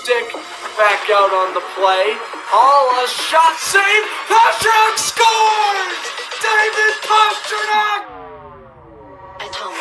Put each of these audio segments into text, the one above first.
stick back out on the play. All a shot save. Pasternak scores! David Pasternak! At home.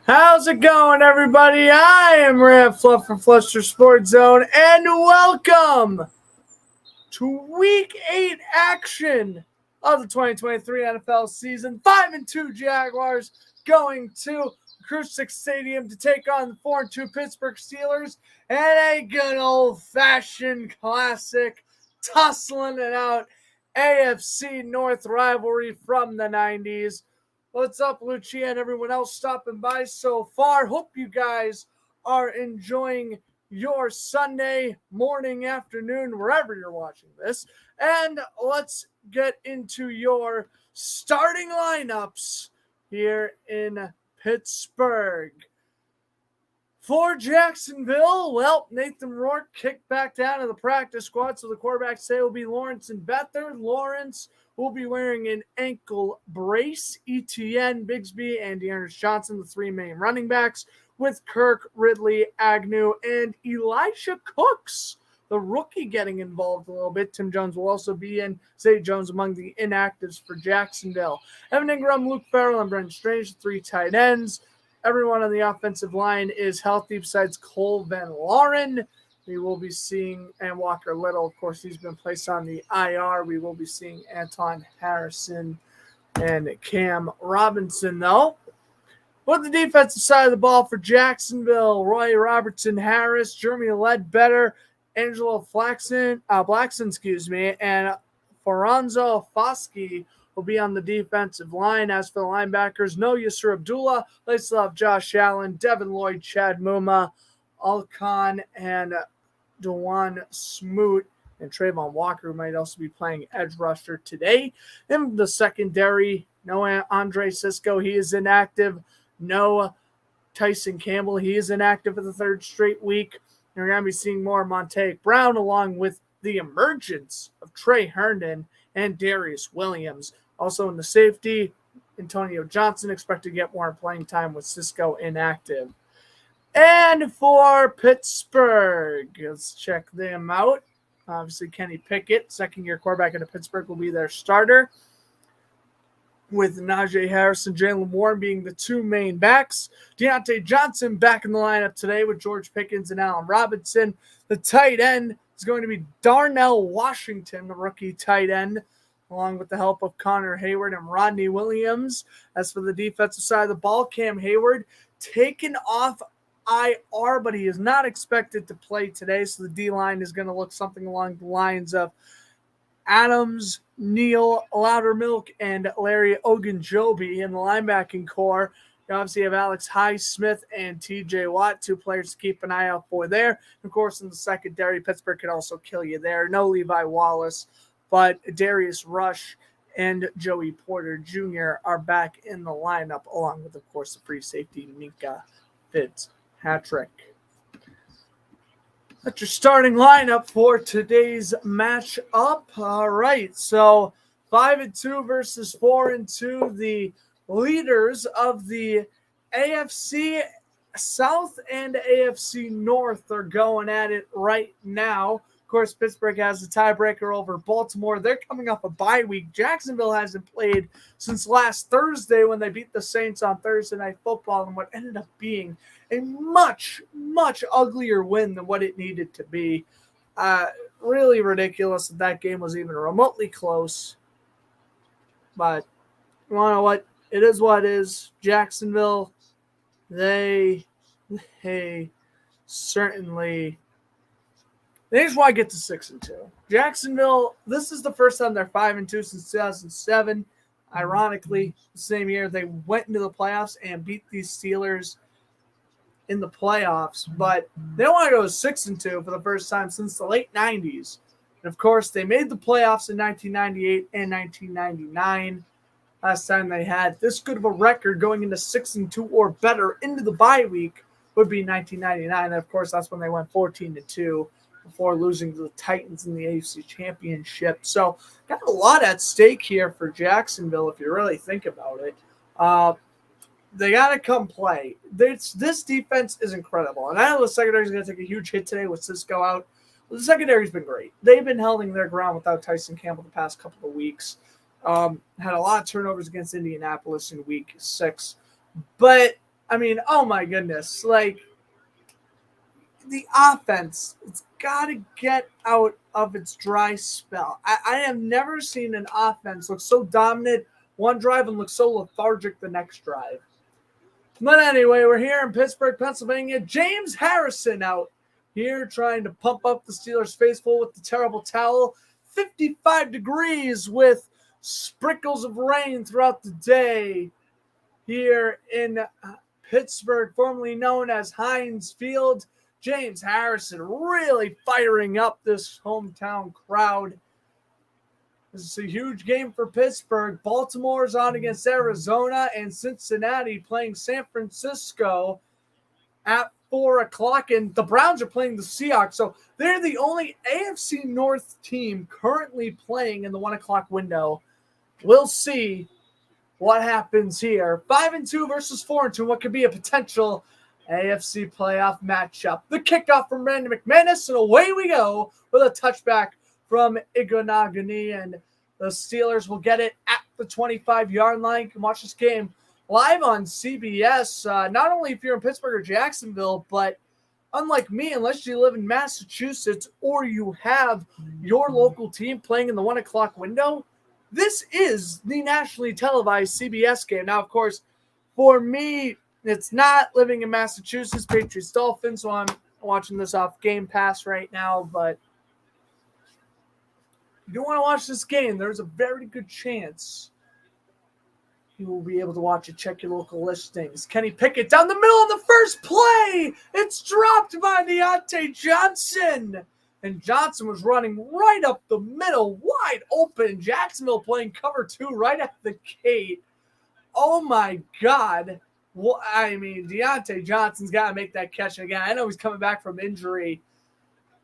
How's it going, everybody? I am Rap Fluff from Fluster Sports Zone, and welcome to Week 8 action of the 2023 NFL season. 5-2 Jaguars going to Acoustic Stadium to take on the 4-2 Pittsburgh Steelers, and a good old-fashioned classic tussling it out AFC North rivalry from the 90s. What's up, Lucia, and everyone else stopping by so far? Hope you guys are enjoying your Sunday morning, afternoon, wherever you're watching this. And let's get into your starting lineups here in Pittsburgh. For Jacksonville, well, Nathan Rourke kicked back down to the practice squad, so the quarterbacks say will be Lawrence and Beathard. Lawrence will be wearing an ankle brace. ETN, Bigsby, and Dearness Johnson, the three main running backs, with Kirk, Ridley, Agnew, and Elijah Cooks, the rookie, getting involved a little bit. Tim Jones will also be in. Zay Jones among the inactives for Jacksonville. Evan Ingram, Luke Farrell, and Brendan Strange, the three tight ends. Everyone on the offensive line is healthy besides Cole Van Lauren. We will be seeing, and Walker Little, of course, he's been placed on the IR. We will be seeing Anton Harrison and Cam Robinson, though. With the defensive side of the ball for Jacksonville, Roy Robertson Harris, Jeremy Ledbetter, Angelo Blackson, and Foronzo Foskey will be on the defensive line. As for the linebackers, no Yusur Abdullah. They still have Josh Allen, Devin Lloyd, Chad Muma, Alcon, and Dewan Smoot, and Trayvon Walker, who might also be playing edge rusher today. In the secondary, no Andre Sisco, he is inactive. No Tyson Campbell, he is inactive for the third straight week. And we're going to be seeing more Montague Brown, along with the emergence of Trey Herndon and Darius Williams. Also in the safety, Antonio Johnson expected to get more playing time with Sisco inactive. And for Pittsburgh, let's check them out. Obviously, Kenny Pickett, second-year quarterback in Pittsburgh, will be their starter, with Najee Harris and Jalen Warren being the two main backs. Deontay Johnson back in the lineup today with George Pickens and Allen Robinson. The tight end is going to be Darnell Washington, the rookie tight end, along with the help of Connor Hayward and Rodney Williams. As for the defensive side of the ball, Cam Hayward taken off IR, but he is not expected to play today, so the D-line is going to look something along the lines of Adams, Neal Loudermilk, and Larry Ogunjobi. In the linebacking core, you obviously have Alex Highsmith and TJ Watt, two players to keep an eye out for there. Of course, in the secondary, Pittsburgh could also kill you there. No Levi Wallace, but Darius Rush and Joey Porter Jr. are back in the lineup, along with, of course, the free safety Minka Fitzpatrick. That's your starting lineup for today's matchup. All right, so 5-2 versus 4-2. The leaders of the AFC South and AFC North are going at it right now. Of course, Pittsburgh has the tiebreaker over Baltimore. They're coming off a bye week. Jacksonville hasn't played since last Thursday when they beat the Saints on Thursday Night Football in what ended up being a much, much uglier win than what it needed to be. Really ridiculous that game was even remotely close. But you know what? It is what it is. Jacksonville, they certainly they just want to get to 6-2. Jacksonville, this is the first time they're 5-2 since 2007. Ironically, the same year they went into the playoffs and beat these Steelers in the playoffs, but they don't want to go 6-2 for the first time since the late 90s. And of course, they made the playoffs in 1998 and 1999. Last time they had this good of a record going into 6-2 or better into the bye week would be 1999. And of course, that's when they went 14-2 before losing to the Titans in the AFC Championship. So got a lot at stake here for Jacksonville if you really think about it. They got to come play. This defense is incredible. And I know the secondary is going to take a huge hit today with Cisco out. The secondary's been great. They've been holding their ground without Tyson Campbell the past couple of weeks. Had a lot of turnovers against Indianapolis in week 6. But, I mean, oh my goodness. Like, the offense, it's got to get out of its dry spell. I have never seen an offense look so dominant one drive and look so lethargic the next drive. But anyway, we're here in Pittsburgh, Pennsylvania. James Harrison out here trying to pump up the Steelers faithful with the terrible towel. 55 degrees with sprinkles of rain throughout the day here in Pittsburgh, formerly known as Heinz Field. James Harrison really firing up this hometown crowd. This is a huge game for Pittsburgh. Baltimore's on against Arizona, and Cincinnati playing San Francisco at 4 o'clock. And the Browns are playing the Seahawks. So they're the only AFC North team currently playing in the 1 o'clock window. We'll see what happens here. 5-2 versus 4-2. What could be a potential AFC playoff matchup. The kickoff from Brandon McManus, and away we go with a touchback from Igonagani, and the Steelers will get it at the 25-yard line. You can watch this game live on CBS, not only if you're in Pittsburgh or Jacksonville, but unlike me, unless you live in Massachusetts or you have your local team playing in the 1 o'clock window, this is the nationally televised CBS game. Now, of course, for me, it's not living in Massachusetts, Patriots Dolphins, so I'm watching this off Game Pass right now. But if you want to watch this game, there's a very good chance you will be able to watch it. Check your local listings. Kenny Pickett down the middle of the first play. It's dropped by Deontay Johnson. And Johnson was running right up the middle, wide open. Jacksonville playing cover 2 right at the gate. Oh, my God. Well, I mean, Deontay Johnson's got to make that catch again. I know he's coming back from injury,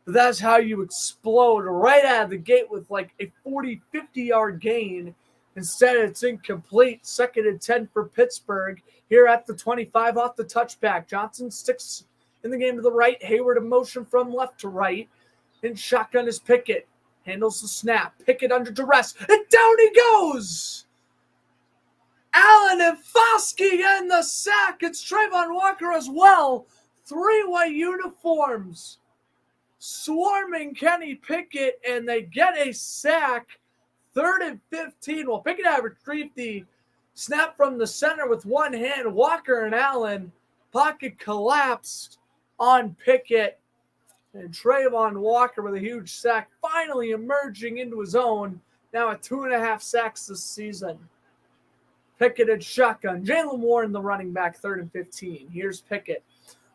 but that's how you explode right out of the gate with like a 40, 50-yard gain. Instead, it's incomplete. 2nd and 10 for Pittsburgh here at the 25 off the touchback. Johnson sticks in the game to the right. Hayward in motion from left to right. And shotgun is Pickett. Handles the snap. Pickett under duress. And down he goes. Allen and Foskey getting the sack. It's Trayvon Walker as well. 3 white uniforms swarming Kenny Pickett, and they get a sack. 3rd and 15. Well, Pickett had retrieved the snap from the center with one hand. Walker and Allen. Pocket collapsed on Pickett. And Trayvon Walker with a huge sack, finally emerging into his own. Now at 2.5 sacks this season. Pickett at shotgun. Jalen Warren, the running back, 3rd and 15. Here's Pickett.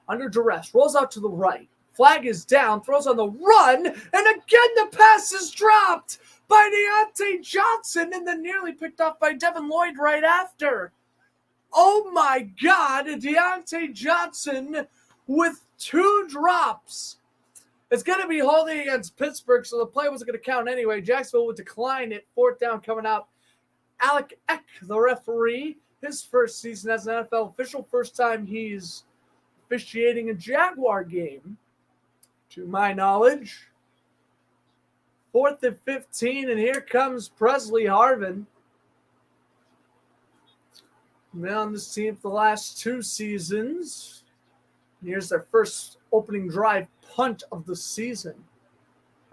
Under duress. Rolls out to the right. Flag is down. Throws on the run. And again, the pass is dropped by Deontay Johnson. And then nearly picked off by Devin Lloyd right after. Oh, my God. Deontay Johnson with 2 drops. It's going to be holding against Pittsburgh, so the play wasn't going to count anyway. Jacksonville would decline it. 4th down coming up. Alec Eck, the referee, his first season as an NFL official, first time he's officiating a Jaguar game, to my knowledge. 4th and 15, and here comes Presley Harvin. Been on this team for the last 2 seasons. Here's their first opening drive punt of the season.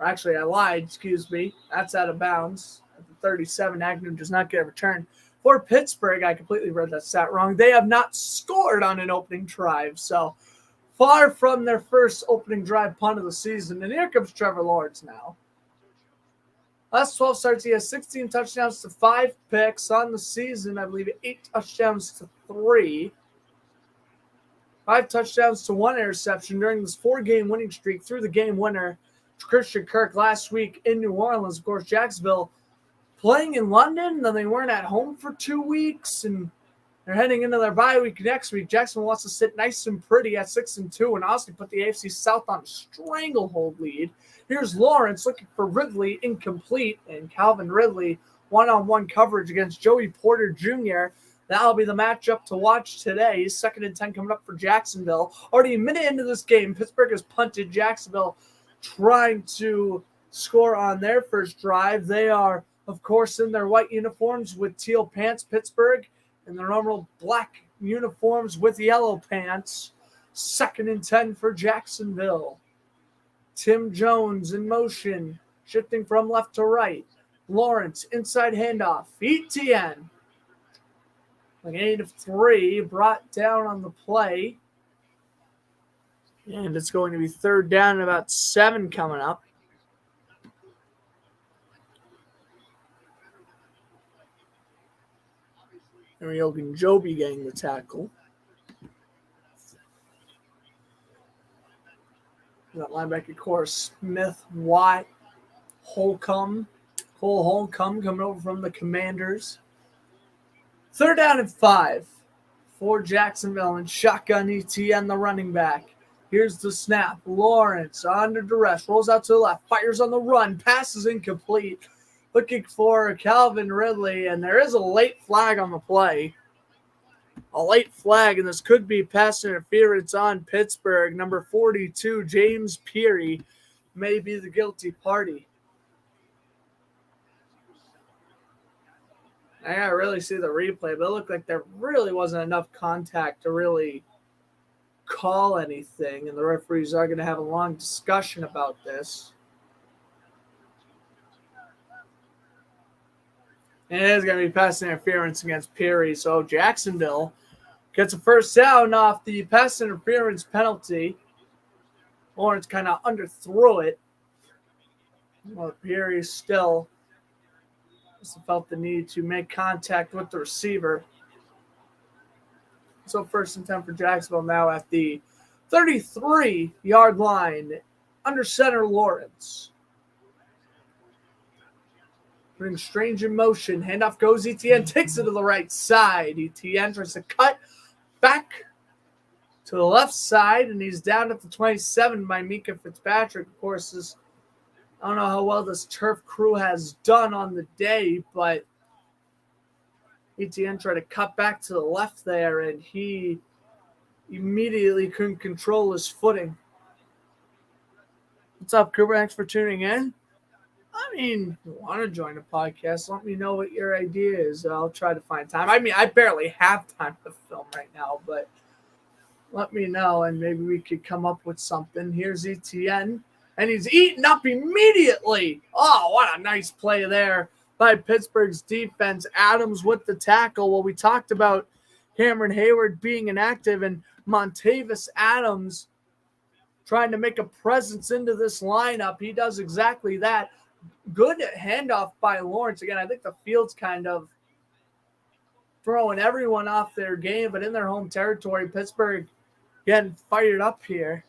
Or actually, I lied, excuse me. That's out of bounds. At the 37, Agnew does not get a return. For Pittsburgh, I completely read that stat wrong. They have not scored on an opening drive. So far from their first opening drive punt of the season. And here comes Trevor Lawrence now. Last 12 starts, he has 16 touchdowns to 5 picks on the season. I believe 8 touchdowns to 3. 5 touchdowns to 1 interception during this 4-game winning streak through the game winner, Christian Kirk, last week in New Orleans. Of course, Jacksonville playing in London, then they weren't at home for 2 weeks, and they're heading into their bye week next week. Jacksonville wants to sit nice and pretty at 6-2 and honestly put the AFC South on a stranglehold lead. Here's Lawrence looking for Ridley, incomplete, and Calvin Ridley one-on-one coverage against Joey Porter Jr. That'll be the matchup to watch today. 2nd and 10 coming up for Jacksonville. Already a minute into this game, Pittsburgh has punted. Jacksonville trying to score on their first drive. They are, of course, in their white uniforms with teal pants, Pittsburgh, and their normal black uniforms with yellow pants. 2nd and 10 for Jacksonville. Tim Jones in motion, shifting from left to right. Lawrence, inside handoff. ETN. A gain of 3, brought down on the play. And it's going to be 3rd down and about 7 coming up. Henry Ogunjobi getting the tackle. That linebacker core, Smith, Watt, Cole Holcomb coming over from the Commanders. 3rd down and 5 for Jacksonville, and shotgun ETN, the running back. Here's the snap. Lawrence under duress, rolls out to the left, fires on the run, passes incomplete. Looking for Calvin Ridley, and there is a late flag on the play. A late flag, and this could be pass interference on Pittsburgh. Number 42, James Peary, may be the guilty party. I gotta really see the replay, but it looked like there really wasn't enough contact to really call anything, and the referees are going to have a long discussion about this. And it is going to be pass interference against Peary, so Jacksonville gets a 1st down off the pass interference penalty. Lawrence kind of underthrew it. Well, Peary still felt the need to make contact with the receiver. So 1st and 10 for Jacksonville now at the 33-yard line. Under center, Lawrence. Putting Strange in motion. Handoff goes ETN. Takes it to the right side. ETN tries to cut back to the left side, and he's down at the 27 by Mika Fitzpatrick. Of course, I don't know how well this turf crew has done on the day, but ETN tried to cut back to the left there, and he immediately couldn't control his footing. What's up, Cooper? Thanks for tuning in. I mean, if you want to join the podcast, let me know what your idea is. I'll try to find time. I mean, I barely have time to film right now, but let me know, and maybe we could come up with something. Here's ETN, and he's eaten up immediately. Oh, what a nice play there by Pittsburgh's defense. Adams with the tackle. Well, we talked about Cameron Hayward being inactive, and Montavious Adams trying to make a presence into this lineup. He does exactly that. Good handoff by Lawrence. Again, I think the field's kind of throwing everyone off their game, but in their home territory, Pittsburgh getting fired up here.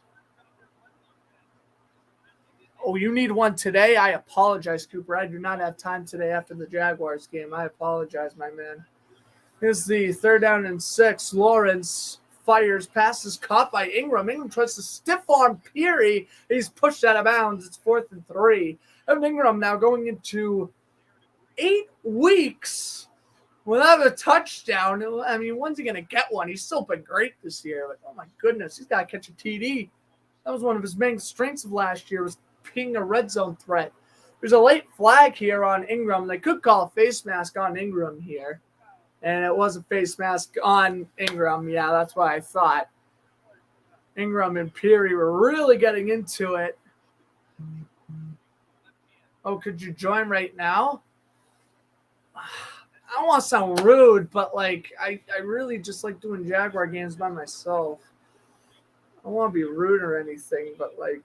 Oh, you need one today? I apologize, Cooper. I do not have time today after the Jaguars game. I apologize, my man. Here's the 3rd down and 6. Lawrence fires, passes caught by Ingram. Ingram tries to stiff arm Peary. He's pushed out of bounds. It's 4th and 3. And Ingram now going into 8 weeks without a touchdown. I mean, when's he going to get one? He's still been great this year. But, oh, my goodness, he's got to catch a TD. That was one of his main strengths of last year, was being a red zone threat. There's a late flag here on Ingram. They could call a face mask on Ingram here. And it was a face mask on Ingram. Yeah, that's what I thought. Ingram and Peary were really getting into it. Oh, could you join right now? I don't want to sound rude, but, like, I really just like doing Jaguar games by myself. I don't want to be rude or anything, but, like,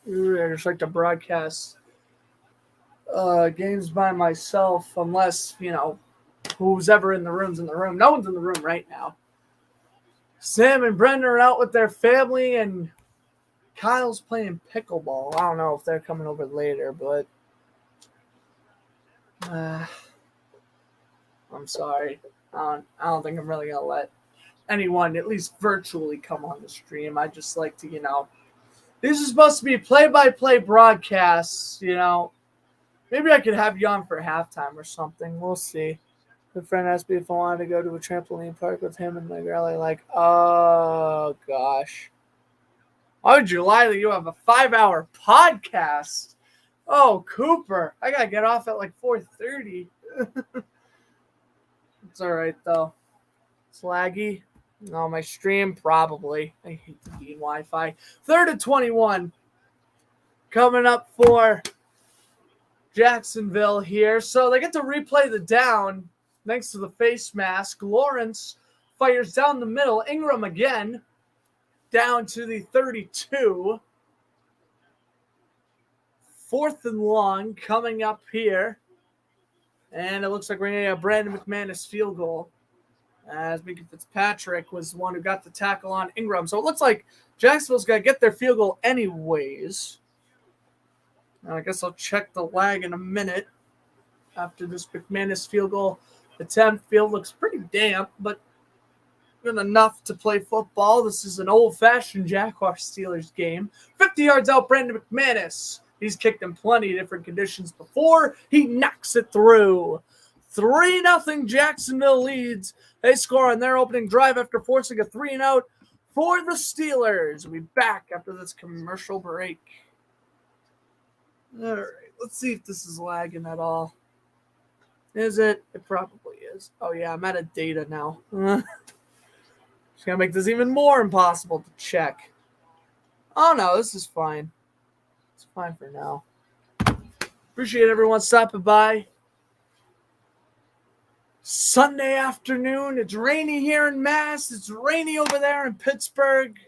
I just like to broadcast games by myself unless, who's ever in the room's in the room. No one's in the room right now. Sam and Brendan are out with their family, and Kyle's playing pickleball. I don't know if they're coming over later, but I'm sorry. I don't think I'm really going to let anyone, at least virtually, come on the stream. I just like to, these are supposed to be play-by-play broadcasts, Maybe I could have you on for halftime or something. We'll see. The friend asked me if I wanted to go to a trampoline park with him and the girl. Oh, gosh. Why would you lie that you have a 5-hour podcast? Oh, Cooper. I got to get off at 4:30. It's all right, though. It's laggy. No, my stream, probably. I hate the Bean Wi-Fi. 3rd and 21. Coming up for Jacksonville here. So they get to replay the down thanks to the face mask. Lawrence fires down the middle. Ingram again down to the 32. 4th and long coming up here. And it looks like we're going to have Brandon McManus field goal, as Minkah Fitzpatrick was the one who got the tackle on Ingram. So it looks like Jacksonville's got to get their field goal anyways. I guess I'll check the lag in a minute after this McManus field goal attempt. Field looks pretty damp, but good enough to play football. This is an old-fashioned Jaguars-Steelers game. 50 yards out, Brandon McManus. He's kicked in plenty of different conditions before. He knocks it through. 3-0 Jacksonville leads. They score on their opening drive after forcing a 3-and-out for the Steelers. We'll be back after this commercial break. All right, let's see if this is lagging at all. Is it? It probably is. Oh, yeah, I'm out of data now. It's going to make this even more impossible to check. Oh, no, this is fine. It's fine for now. Appreciate everyone stopping by. Sunday afternoon. It's rainy here in Mass. It's rainy over there in Pittsburgh.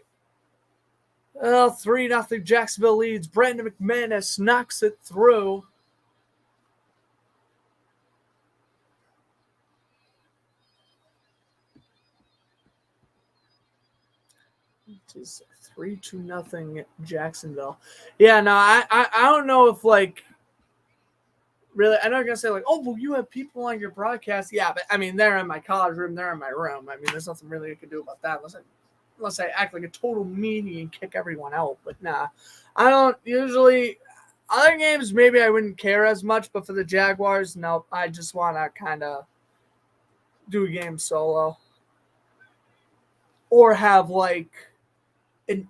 Well, 3-0 Jacksonville leads. Brandon McManus knocks it through. It is 3-0 Jacksonville. Yeah, no, I don't know if really, I know you're going to say oh, well, you have people on your broadcast. Yeah, but I mean, they're in my college room. They're in my room. I mean, there's nothing really you can do about that unless I act like a total meanie and kick everyone out. But nah, I don't usually. Other games, maybe I wouldn't care as much, but for the Jaguars, no, I just want to kind of do a game solo. Or have an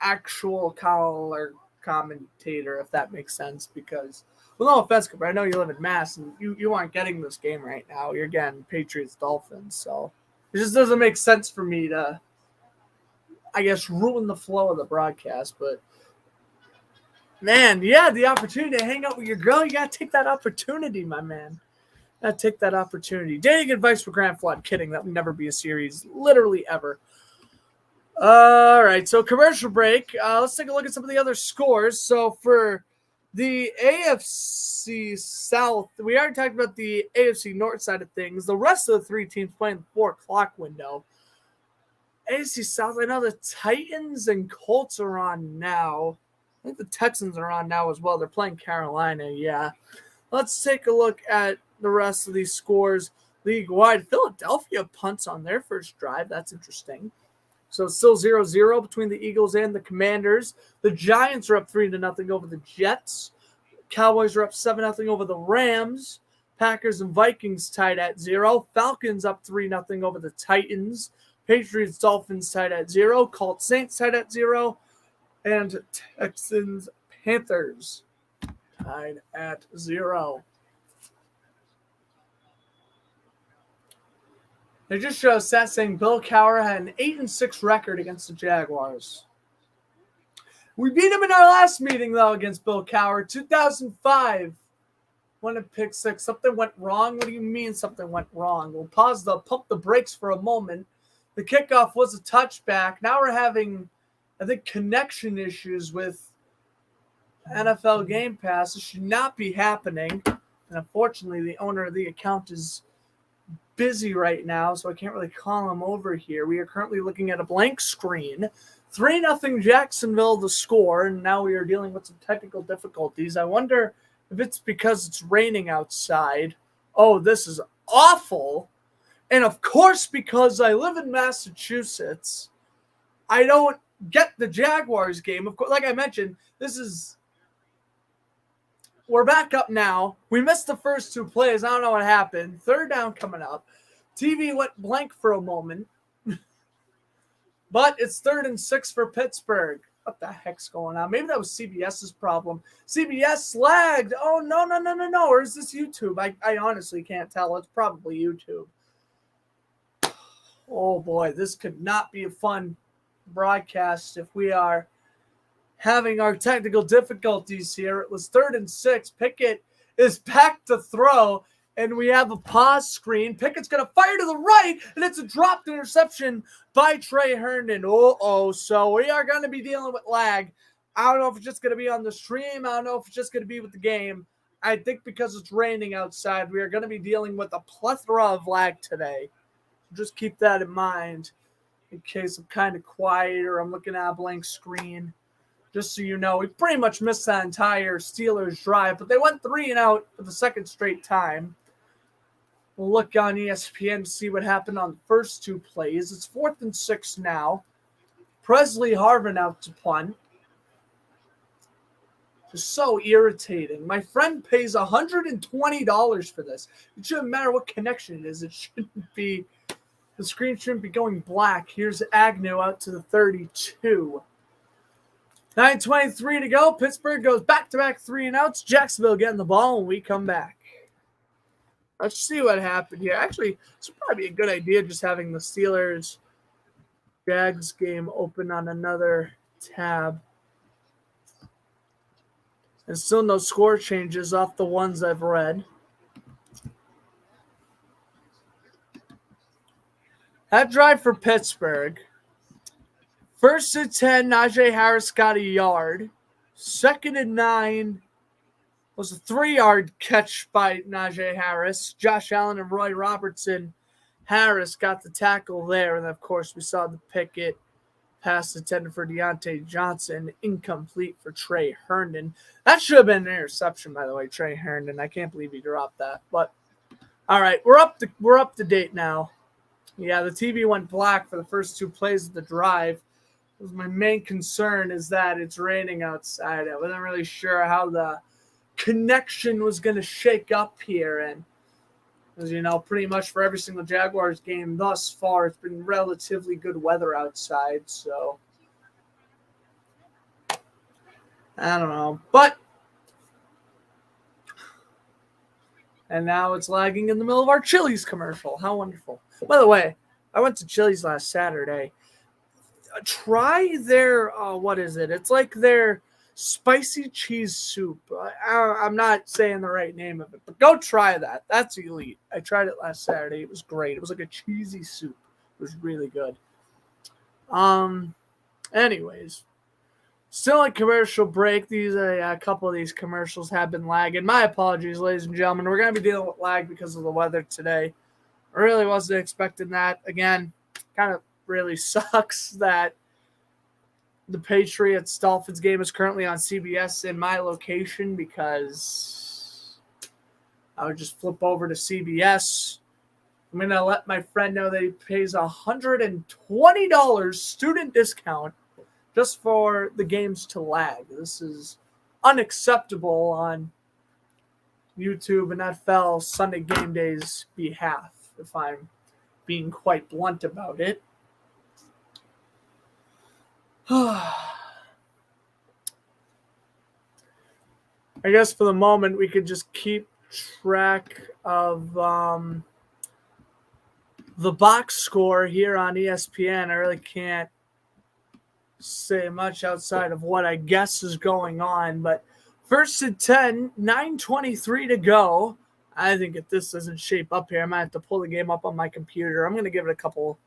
actual color commentator, if that makes sense, because, well, no offense, but I know you live in Mass, and you aren't getting this game right now. You're getting Patriots-Dolphins, so it just doesn't make sense for me to, I guess, ruin the flow of the broadcast. But, man, yeah, the opportunity to hang out with your girl, you got to take that opportunity, my man. Got to take that opportunity. Dating advice for Grand Flood. Kidding, that would never be a series, literally ever. All right, so commercial break. Let's take a look at some of the other scores. So for the AFC South, we already talked about the AFC North side of things. The rest of the three teams playing the 4 o'clock window. AFC South, I know the Titans and Colts are on now. I think the Texans are on now as well. They're playing Carolina, yeah. Let's take a look at the rest of these scores league-wide. Philadelphia punts on their first drive. That's interesting. So it's still 0-0 between the Eagles and the Commanders. The Giants are up 3-0 over the Jets. Cowboys are up 7-0 over the Rams. Packers and Vikings tied at 0. Falcons up 3-0 over the Titans. Patriots, Dolphins tied at 0. Colts, Saints tied at 0. And Texans, Panthers tied at 0. They just showed stats saying Bill Cowher had an 8-6 record against the Jaguars. We beat him in our last meeting, though, against Bill Cowher. 2005. Won a pick 6. Something went wrong? What do you mean something went wrong? We'll pump the brakes for a moment. The kickoff was a touchback. Now we're having, I think, connection issues with NFL Game Pass. It should not be happening. And unfortunately, the owner of the account is busy right now, so I can't really call him over here. We are currently looking at a blank screen. 3-0 Jacksonville the score, and now we are dealing with some technical difficulties. I wonder if it's because it's raining outside. Oh, this is awful. And of course, because I live in Massachusetts, I don't get the Jaguars game. Of course, like I mentioned, we're back up now. We missed the first two plays. I don't know what happened. Third down coming up. TV went blank for a moment. But it's 3rd and 6 for Pittsburgh. What the heck's going on? Maybe that was CBS's problem. CBS lagged. Oh, no. Or is this YouTube? I honestly can't tell. It's probably YouTube. Oh, boy. This could not be a fun broadcast if we are having our technical difficulties here. It was 3rd and 6. Pickett is back to throw, and we have a pause screen. Pickett's going to fire to the right, and it's a dropped interception by Trey Herndon. So we are going to be dealing with lag. I don't know if it's just going to be on the stream. I don't know if it's just going to be with the game. I think because it's raining outside, we are going to be dealing with a plethora of lag today. Just keep that in mind in case I'm kind of quiet or I'm looking at a blank screen. Just so you know, we pretty much missed that entire Steelers drive, but they went 3-and-out for the second straight time. We'll look on ESPN to see what happened on the first two plays. It's 4th and 6 now. Presley Harvin out to punt. Just so irritating. My friend pays $120 for this. It shouldn't matter what connection it is. It shouldn't be, the screen shouldn't be going black. Here's Agnew out to the 32. 9:23 to go. Pittsburgh goes back-to-back 3-and-outs. Jacksonville getting the ball, and we come back. Let's see what happened here. Actually, this would probably be a good idea just having the Steelers-Jags game open on another tab. And still no score changes off the ones I've read. That drive for Pittsburgh. 1st and 10, Najee Harris got a yard. 2nd and 9 was a 3-yard catch by Najee Harris. Josh Allen and Roy Robertson. Harris got the tackle there. And, of course, we saw the Pickett pass intended for Deontay Johnson. Incomplete for Trey Herndon. That should have been an interception, by the way, Trey Herndon. I can't believe he dropped that. But, all right, we're up to date now. Yeah, the TV went black for the first two plays of the drive. My main concern is that it's raining outside. I wasn't really sure how the connection was going to shake up here. And as you know, pretty much for every single Jaguars game thus far, it's been relatively good weather outside. So, I don't know. And now it's lagging in the middle of our Chili's commercial. How wonderful. By the way, I went to Chili's last Saturday. Try their, what is it? It's like their spicy cheese soup. I'm not saying the right name of it, but go try that. That's elite. I tried it last Saturday. It was great. It was like a cheesy soup. It was really good. Anyways, still a commercial break. A couple of these commercials have been lagging. My apologies, ladies and gentlemen. We're going to be dealing with lag because of the weather today. I really wasn't expecting that. Again, kind of really sucks that the Patriots-Dolphins game is currently on CBS in my location because I would just flip over to CBS. I'm going to let my friend know that he pays $120 student discount just for the games to lag. This is unacceptable on YouTube and NFL Sunday Game Day's behalf, if I'm being quite blunt about it. I guess for the moment we could just keep track of the box score here on ESPN. I really can't say much outside of what I guess is going on, but 1st and 10, 9:23 to go. I think if this doesn't shape up here, I might have to pull the game up on my computer. I'm going to give it a couple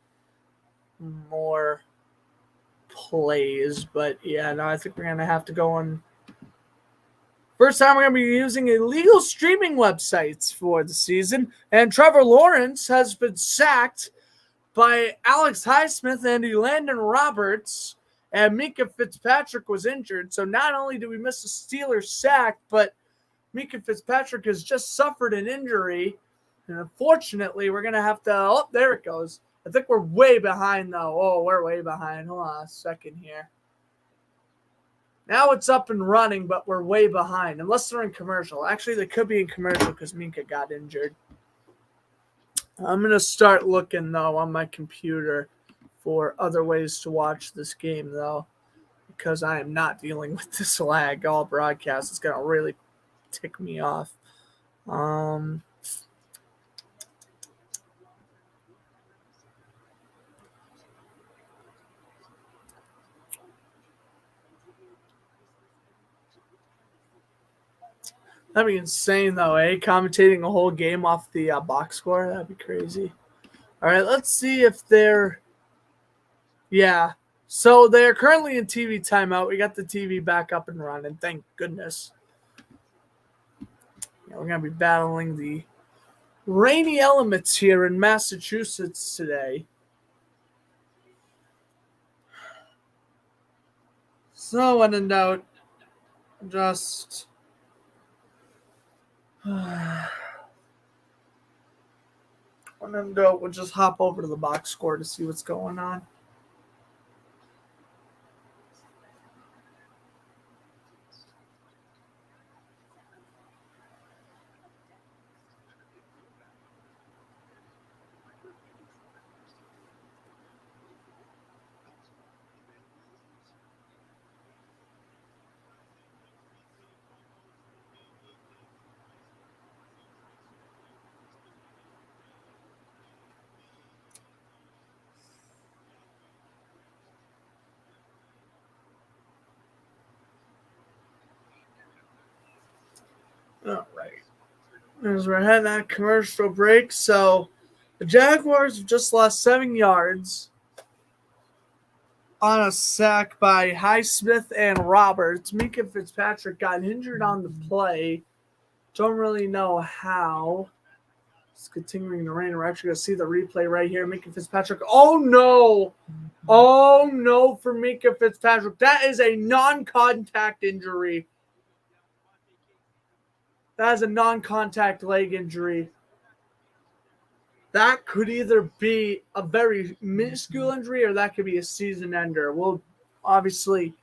more plays, but yeah, no, I think we're going to have to go on First time we're going to be using illegal streaming websites for the season. And Trevor Lawrence has been sacked by Alex Highsmith and Landon Roberts. And Minkah Fitzpatrick was injured. So not only do we miss a Steelers sack, but Minkah Fitzpatrick has just suffered an injury. And unfortunately, we're going to have to... Oh, there it goes. I think we're way behind, though. Oh, we're way behind. Hold on a second here. Now it's up and running, but we're way behind. Unless they're in commercial. Actually, they could be in commercial because Minkah got injured. I'm going to start looking, though, on my computer for other ways to watch this game, though, because I am not dealing with this lag all broadcast. It's going to really tick me off. That'd be insane, though, eh? Commentating a whole game off the box score. That'd be crazy. All right, let's see if they're... Yeah. So they're currently in TV timeout. We got the TV back up and running. Thank goodness. Yeah, we're going to be battling the rainy elements here in Massachusetts today. So when in doubt, just... When in doubt, we'll just hop over to the box score to see what's going on. All right. As we're heading on commercial break, so the Jaguars have just lost 7 yards on a sack by Highsmith and Roberts. Minkah Fitzpatrick got injured on the play. Don't really know how. It's continuing to rain. We're actually going to see the replay right here. Minkah Fitzpatrick. Oh, no. Oh, no for Minkah Fitzpatrick. That is a non-contact injury. That is a non-contact leg injury. That could either be a very minuscule injury or that could be a season ender. We'll obviously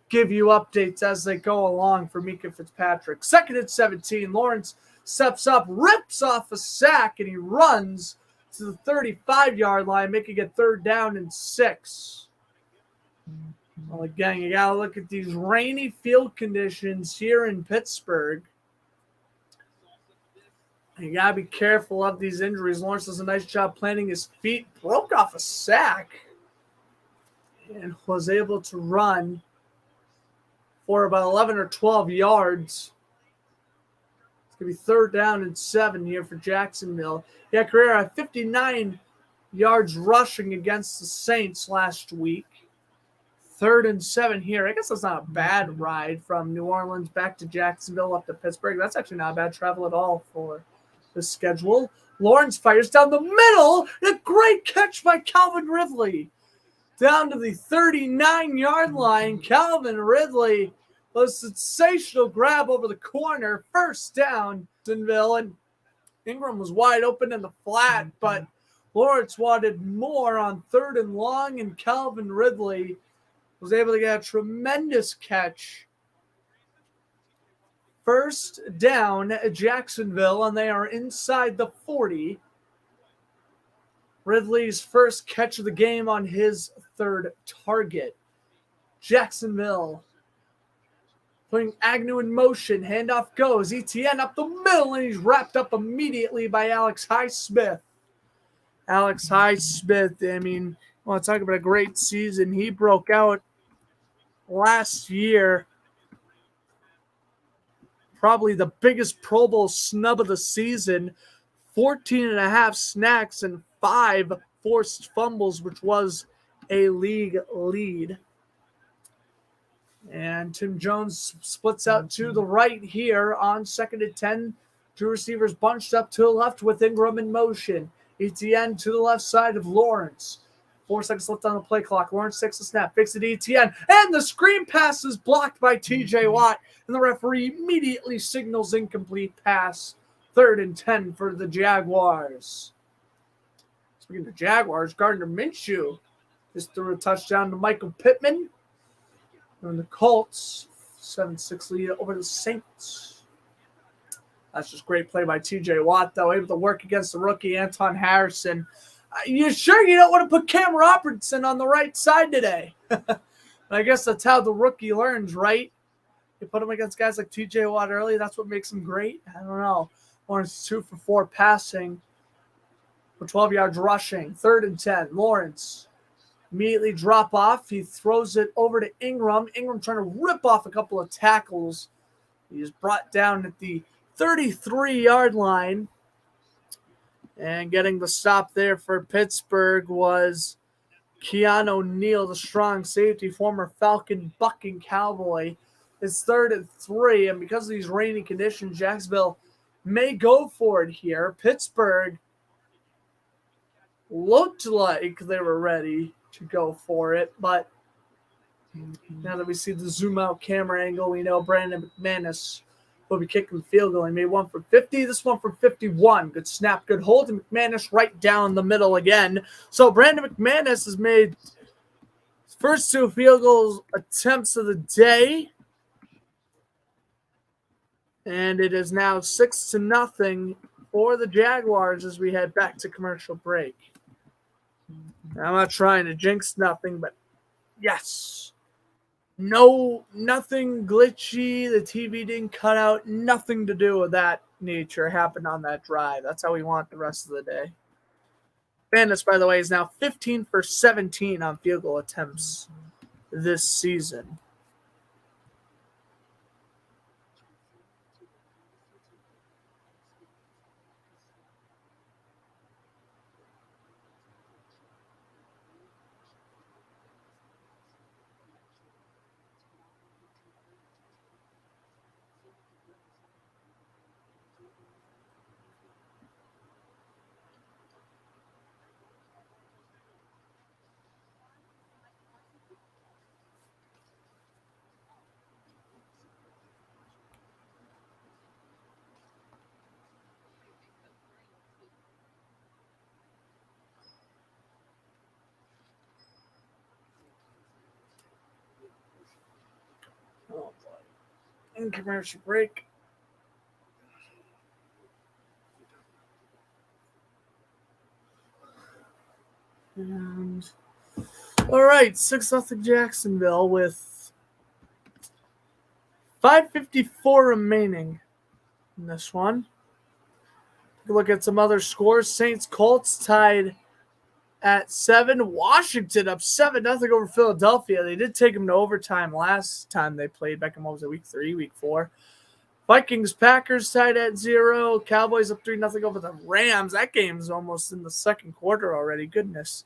give you updates as they go along for Minkah Fitzpatrick. 2nd and 17. Lawrence steps up, rips off a sack, and he runs to the 35-yard line, making it 3rd down and 6. Well, again, you got to look at these rainy field conditions here in Pittsburgh. You got to be careful of these injuries. Lawrence does a nice job planting his feet, broke off a sack, and was able to run for about 11 or 12 yards. It's going to be 3rd down and 7 here for Jacksonville. Yeah, Carrera had 59 yards rushing against the Saints last week. 3rd and 7 here. I guess that's not a bad ride from New Orleans back to Jacksonville up to Pittsburgh. That's actually not a bad travel at all for the schedule. Lawrence fires down the middle. A great catch by Calvin Ridley. Down to the 39-yard line. Calvin Ridley, a sensational grab over the corner. 1st down, Jacksonville. And Ingram was wide open in the flat, but Lawrence wanted more on 3rd and long, and Calvin Ridley was able to get a tremendous catch. 1st down, Jacksonville, and they are inside the 40. Ridley's first catch of the game on his 3rd target. Jacksonville putting Agnew in motion. Handoff goes. Etienne up the middle, and he's wrapped up immediately by Alex Highsmith. Alex Highsmith, I mean, well, talk about a great season. He broke out last year. Probably the biggest Pro Bowl snub of the season. 14.5 snacks and 5 forced fumbles, which was a league lead. And Tim Jones splits out to the right here on 2nd and 10. Two receivers bunched up to the left with Ingram in motion. Etienne to the left side of Lawrence. 4 seconds left on the play clock. Lawrence takes the snap, fakes it to Etienne, and the screen pass is blocked by TJ Watt, and the referee immediately signals incomplete pass. 3rd and 10 for the Jaguars. Speaking of Jaguars, Gardner Minshew just threw a touchdown to Michael Pittman. And the Colts, 7-6 lead over the Saints. That's just great play by TJ Watt, though, able to work against the rookie Anton Harrison. You sure you don't want to put Cam Robertson on the right side today? I guess that's how the rookie learns, right? You put him against guys like TJ Watt early, that's what makes him great? I don't know. Lawrence 2 for 4 passing for 12 yards rushing. 3rd and 10. Lawrence immediately drop off. He throws it over to Ingram. Ingram trying to rip off a couple of tackles. He is brought down at the 33-yard line. And getting the stop there for Pittsburgh was Keanu O'Neal, the strong safety, former Falcon, bucking Cowboy. It's 3rd and 3, and because of these rainy conditions, Jacksonville may go for it here. Pittsburgh looked like they were ready to go for it, but now that we see the zoom-out camera angle, we know Brandon McManus will be kicking the field goal. He made one from 50, this one from 51. Good snap, good hold, and McManus right down the middle again. So Brandon McManus has made his first 2 field goals attempts of the day. And it is now 6-0 for the Jaguars as we head back to commercial break. I'm not trying to jinx nothing, but yes. No, nothing glitchy. The TV didn't cut out. Nothing to do with that nature happened on that drive. That's how we want the rest of the day. Bandits, by the way, is now 15 for 17 on field goal attempts this season. Oh, boy. In commercial break. And all right, 6-0 Jacksonville with 5:54 remaining in this one. Take a look at some other scores. Saints Colts tied at 7. Washington up 7-0 over Philadelphia. They did take them to overtime last time they played back in, what was it, week 3, week 4. Vikings Packers tied at 0. Cowboys up 3-0 over the Rams. That game's almost in the second quarter already. Goodness.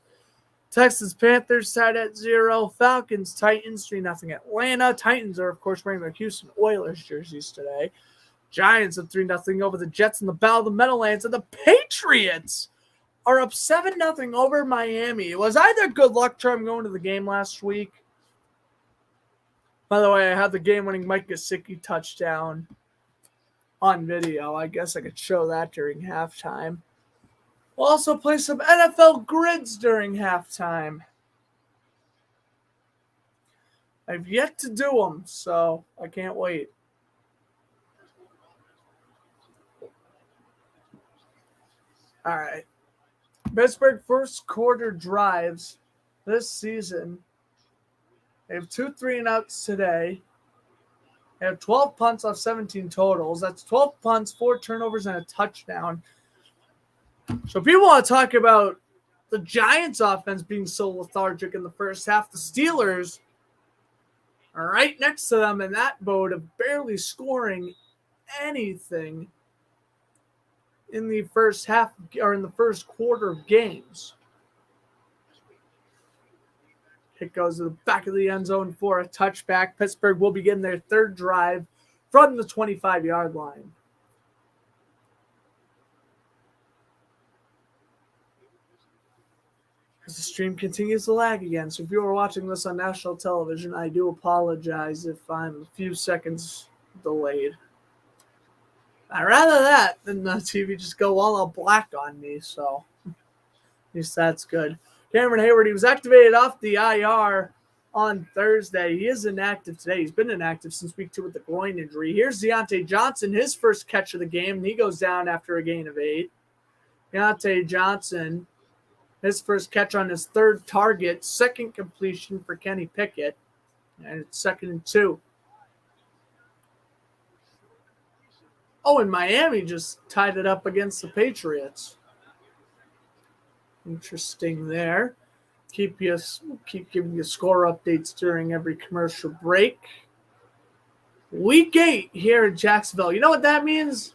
Texans Panthers tied at 0. Falcons Titans 3-0 Atlanta. Titans are, of course, wearing their Houston Oilers jerseys today. Giants up 3-0 over the Jets in the Battle of the Meadowlands. And the Patriots are up 7-0 over Miami. Was I their good luck charm going to the game last week? By the way, I had the game-winning Mike Gesicki touchdown on video. I guess I could show that during halftime. We'll also play some NFL grids during halftime. I've yet to do them, so I can't wait. All right. Pittsburgh first quarter drives this season. They have 2 3-and-outs today. They have 12 punts off 17 totals. That's 12 punts, 4 turnovers, and a touchdown. So people want to talk about the Giants' offense being so lethargic in the first half. The Steelers are right next to them in that boat of barely scoring anything in the first half or in the first quarter of games. It goes to the back of the end zone for a touchback. Pittsburgh will begin their third drive from the 25-yard line. As the stream continues to lag again, so if you are watching this on national television, I do apologize if I'm a few seconds delayed. I'd rather that than the TV just go all out black on me, so at least that's good. Cameron Hayward, he was activated off the IR on Thursday. He is inactive today. He's been inactive since week 2 with the groin injury. Here's Deontay Johnson, his first catch of the game, and he goes down after a gain of 8. Deontay Johnson, his first catch on his third target, second completion for Kenny Pickett, and it's 2nd and 2. Oh, and Miami just tied it up against the Patriots. Interesting there. Keep giving you score updates during every commercial break. Week 8 here in Jacksonville. You know what that means?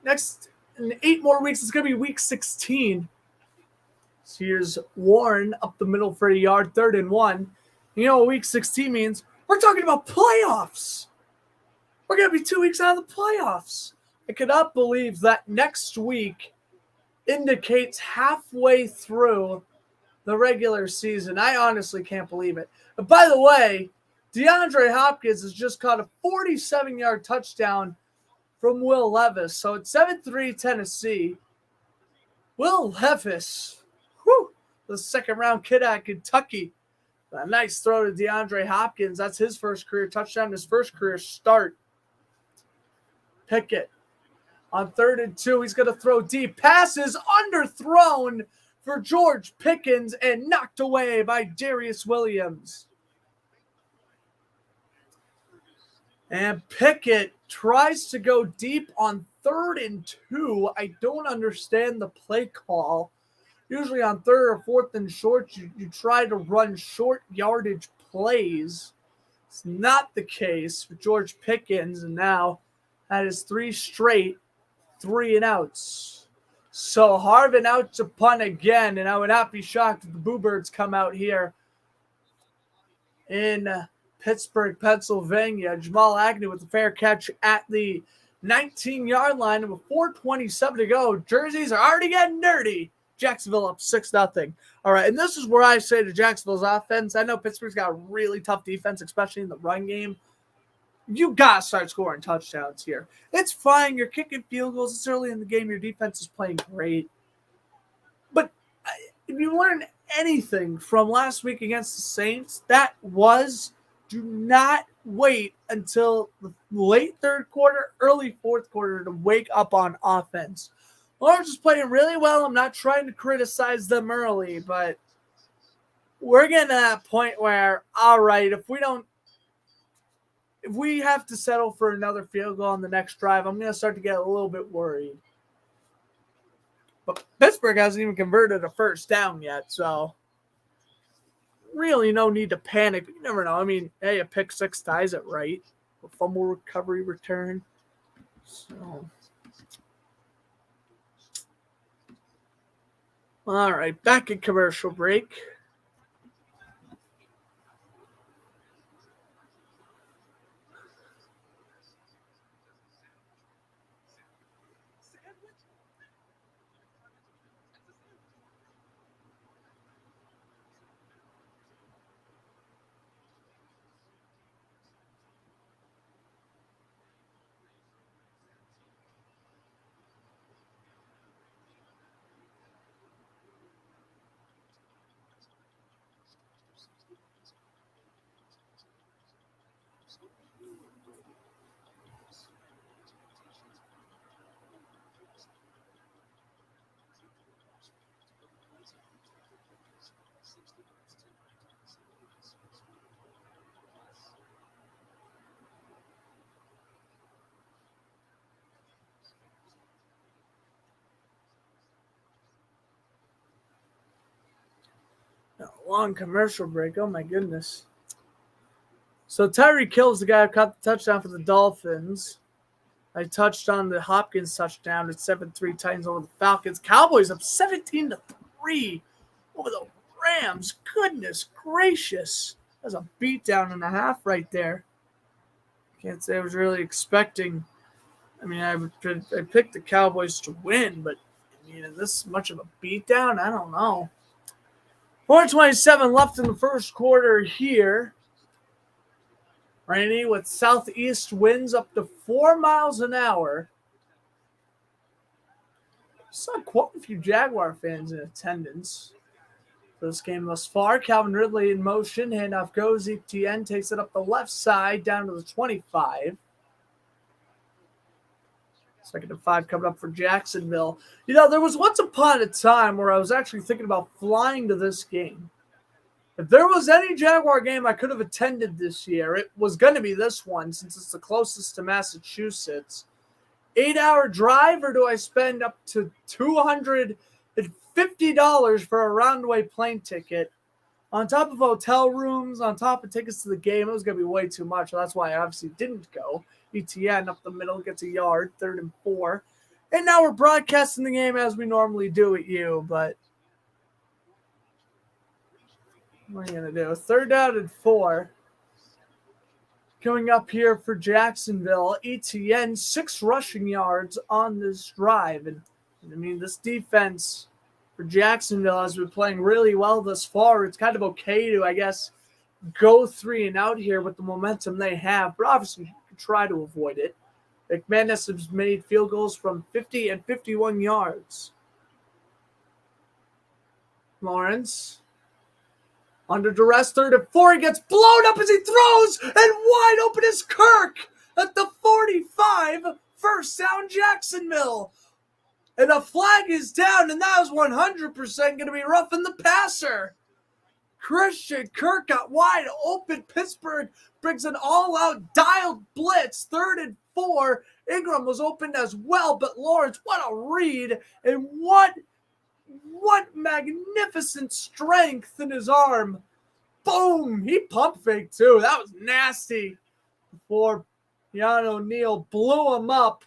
Next, in 8 more weeks, it's going to be week 16. So here's Warren up the middle for a yard, 3rd and 1. You know what week 16 means? We're talking about playoffs. We're going to be 2 weeks out of the playoffs. I cannot believe that next week indicates halfway through the regular season. I honestly can't believe it. But by the way, DeAndre Hopkins has just caught a 47-yard touchdown from Will Levis. So it's 7-3 Tennessee. Will Levis, the second-round kid out of Kentucky. A nice throw to DeAndre Hopkins. That's his first career touchdown, his first career start. Pickett. On 3rd and 2, he's going to throw deep. Passes underthrown for George Pickens and knocked away by Darius Williams. And Pickett tries to go deep on 3rd and 2. I don't understand the play call. Usually on 3rd or 4th and short, you try to run short yardage plays. It's not the case for George Pickens, and now that is 3 straight 3-and-outs. So Harvin out to punt again, and I would not be shocked if the Boo Birds come out here in Pittsburgh, Pennsylvania. Jamal Agnew with a fair catch at the 19-yard line, and with 4:27 to go, jerseys are already getting dirty. Jacksonville up 6-0. All right, and this is where I say to Jacksonville's offense, I know Pittsburgh's got a really tough defense, especially in the run game. You got to start scoring touchdowns here. It's fine. You're kicking field goals. It's early in the game. Your defense is playing great. But if you learn anything from last week against the Saints, that was do not wait until the late 3rd quarter, early 4th quarter to wake up on offense. Lawrence is playing really well. I'm not trying to criticize them early, but we're getting to that point where, all right, if we have to settle for another field goal on the next drive, I'm going to start to get a little bit worried. But Pittsburgh hasn't even converted a first down yet, so really no need to panic. But you never know. I mean, hey, a pick 6 ties it right. A fumble recovery return. So, all right, back in commercial break. Long commercial break. Oh, my goodness. So Tyreek Hill's the guy who caught the touchdown for the Dolphins. I touched on the Hopkins touchdown at 7-3 Titans over the Falcons. Cowboys up 17-3 over the Rams. Goodness gracious. That's a beatdown and a half right there. Can't say I was really expecting. I mean, I picked the Cowboys to win, but I mean, is this much of a beatdown? I don't know. 4:27 left in the first quarter here. Rainy with southeast winds up to 4 miles an hour. Saw quite a few Jaguar fans in attendance for this game thus far. Calvin Ridley in motion. Handoff goes. ETN takes it up the left side down to the 25. 2nd and 5 coming up for Jacksonville. You know, there was once upon a time where I was actually thinking about flying to this game. If there was any Jaguar game I could have attended this year, it was going to be this one since it's the closest to Massachusetts. 8-hour drive, or do I spend up to $250 for a round-away plane ticket on top of hotel rooms, on top of tickets to the game? It was going to be way too much. So that's why I obviously didn't go. ETN up the middle gets a yard, 3rd and 4. And now we're broadcasting the game as we normally do at you, but what are you going to do? 3rd down and 4. Coming up here for Jacksonville, ETN 6 rushing yards on this drive. And I mean, this defense for Jacksonville has been playing really well thus far. It's kind of okay to, I guess, go 3 and out here with the momentum they have, but obviously you can try to avoid it. McManus has made field goals from 50 and 51 yards. Lawrence under duress, 3rd and 4. He gets blown up as he throws, and wide open is Kirk at the 45. 1st down, Jacksonville. And a flag is down, and that was 100% going to be roughing the passer. Christian Kirk got wide open. Pittsburgh brings an all-out dialed blitz. 3rd and 4. Ingram was open as well, but Lawrence, what a read, and what magnificent strength in his arm. Boom! He pump faked too. That was nasty. Before Keanu Neal blew him up.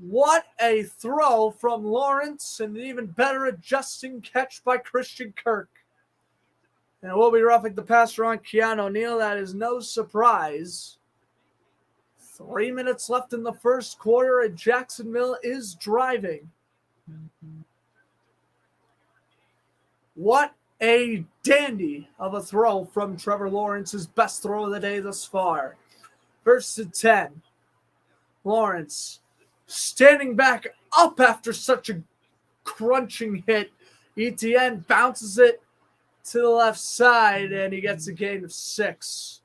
What a throw from Lawrence, and an even better adjusting catch by Christian Kirk. And we'll be roughing the passer on Keanu Neal. That is no surprise. 3 minutes left in the first quarter, and Jacksonville is driving. What a dandy of a throw from Trevor Lawrence, his best throw of the day thus far. 1st and 10. Lawrence standing back up after such a crunching hit. ETN bounces it to the left side, and he gets a gain of 6.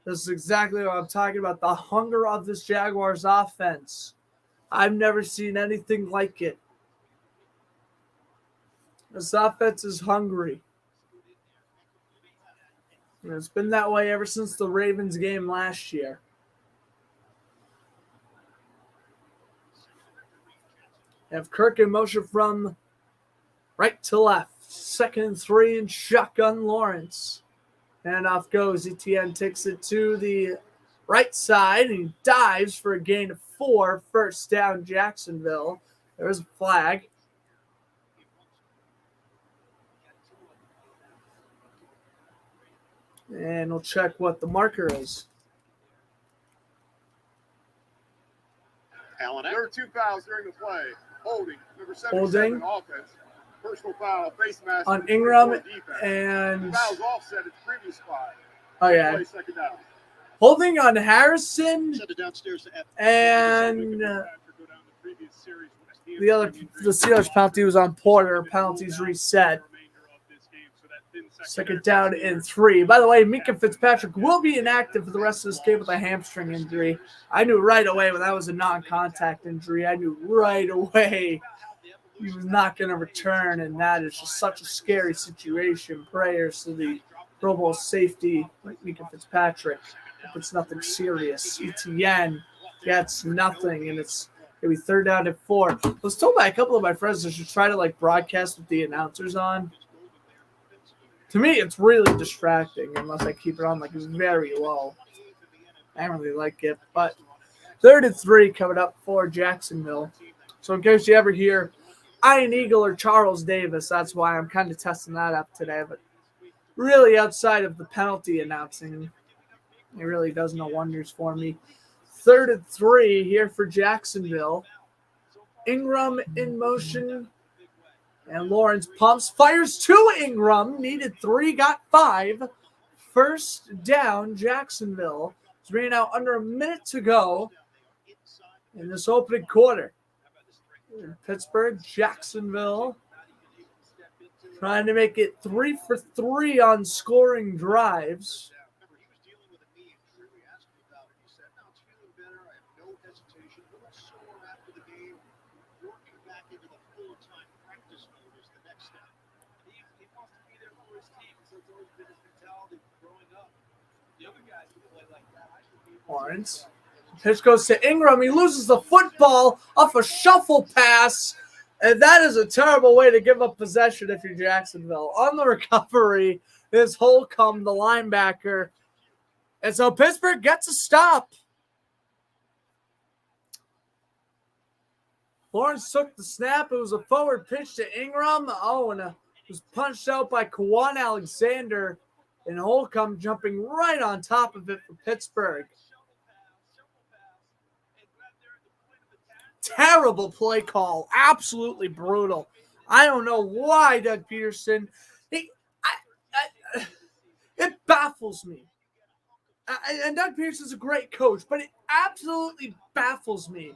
This is exactly what I'm talking about, the hunger of this Jaguars offense. I've never seen anything like it. This offense is hungry. And it's been that way ever since the Ravens game last year. Have Kirk in motion from right to left. 2nd and 3 and shotgun Lawrence. And off goes. ETN takes it to the right side and he dives for a gain of 4. 1st down, Jacksonville. There's a flag. And we'll check what the marker is. Allen, there were 2 fouls during the play. Holding, number 77 offense. Personal foul, face mask on Ingram and fouls offset at the previous spot. Oh yeah. Play 2nd down. Holding on Harrison and the Steelers penalty was on Porter. Penalties reset. 2nd down and 3. By the way, Minka Fitzpatrick will be inactive for the rest of this game with a hamstring injury. I knew right away when that was a non-contact injury. I knew right away he was not going to return, and that is just such a scary situation. Prayers to the Pro Bowl safety, like Minka Fitzpatrick. If it's nothing serious. ETN gets nothing, and it's going to be 3rd down and 4. I was told by a couple of my friends I should try to broadcast with the announcers on. To me, it's really distracting unless I keep it on it's very low. I don't really like it. But 3rd and 3 coming up for Jacksonville. So in case you ever hear, Ian Eagle or Charles Davis. That's why I'm kind of testing that up today. But really, outside of the penalty announcing, it really does no wonders for me. 3rd and 3 here for Jacksonville. Ingram in motion. And Lawrence pumps, fires to Ingram. Needed 3, got 5. First down, Jacksonville. It's ran out under a minute to go in this opening quarter. Pittsburgh, Jacksonville, trying to make it 3 for 3 on scoring drives. Lawrence. Pitch goes to Ingram. He loses the football off a shuffle pass. And that is a terrible way to give up possession if you're Jacksonville. On the recovery is Holcomb, the linebacker. And so Pittsburgh gets a stop. Lawrence took the snap. It was a forward pitch to Ingram. Oh, and it was punched out by Kwan Alexander. And Holcomb jumping right on top of it for Pittsburgh. Terrible play call. Absolutely brutal. I don't know why Doug Peterson. It baffles me. And Doug Peterson's a great coach, but it absolutely baffles me.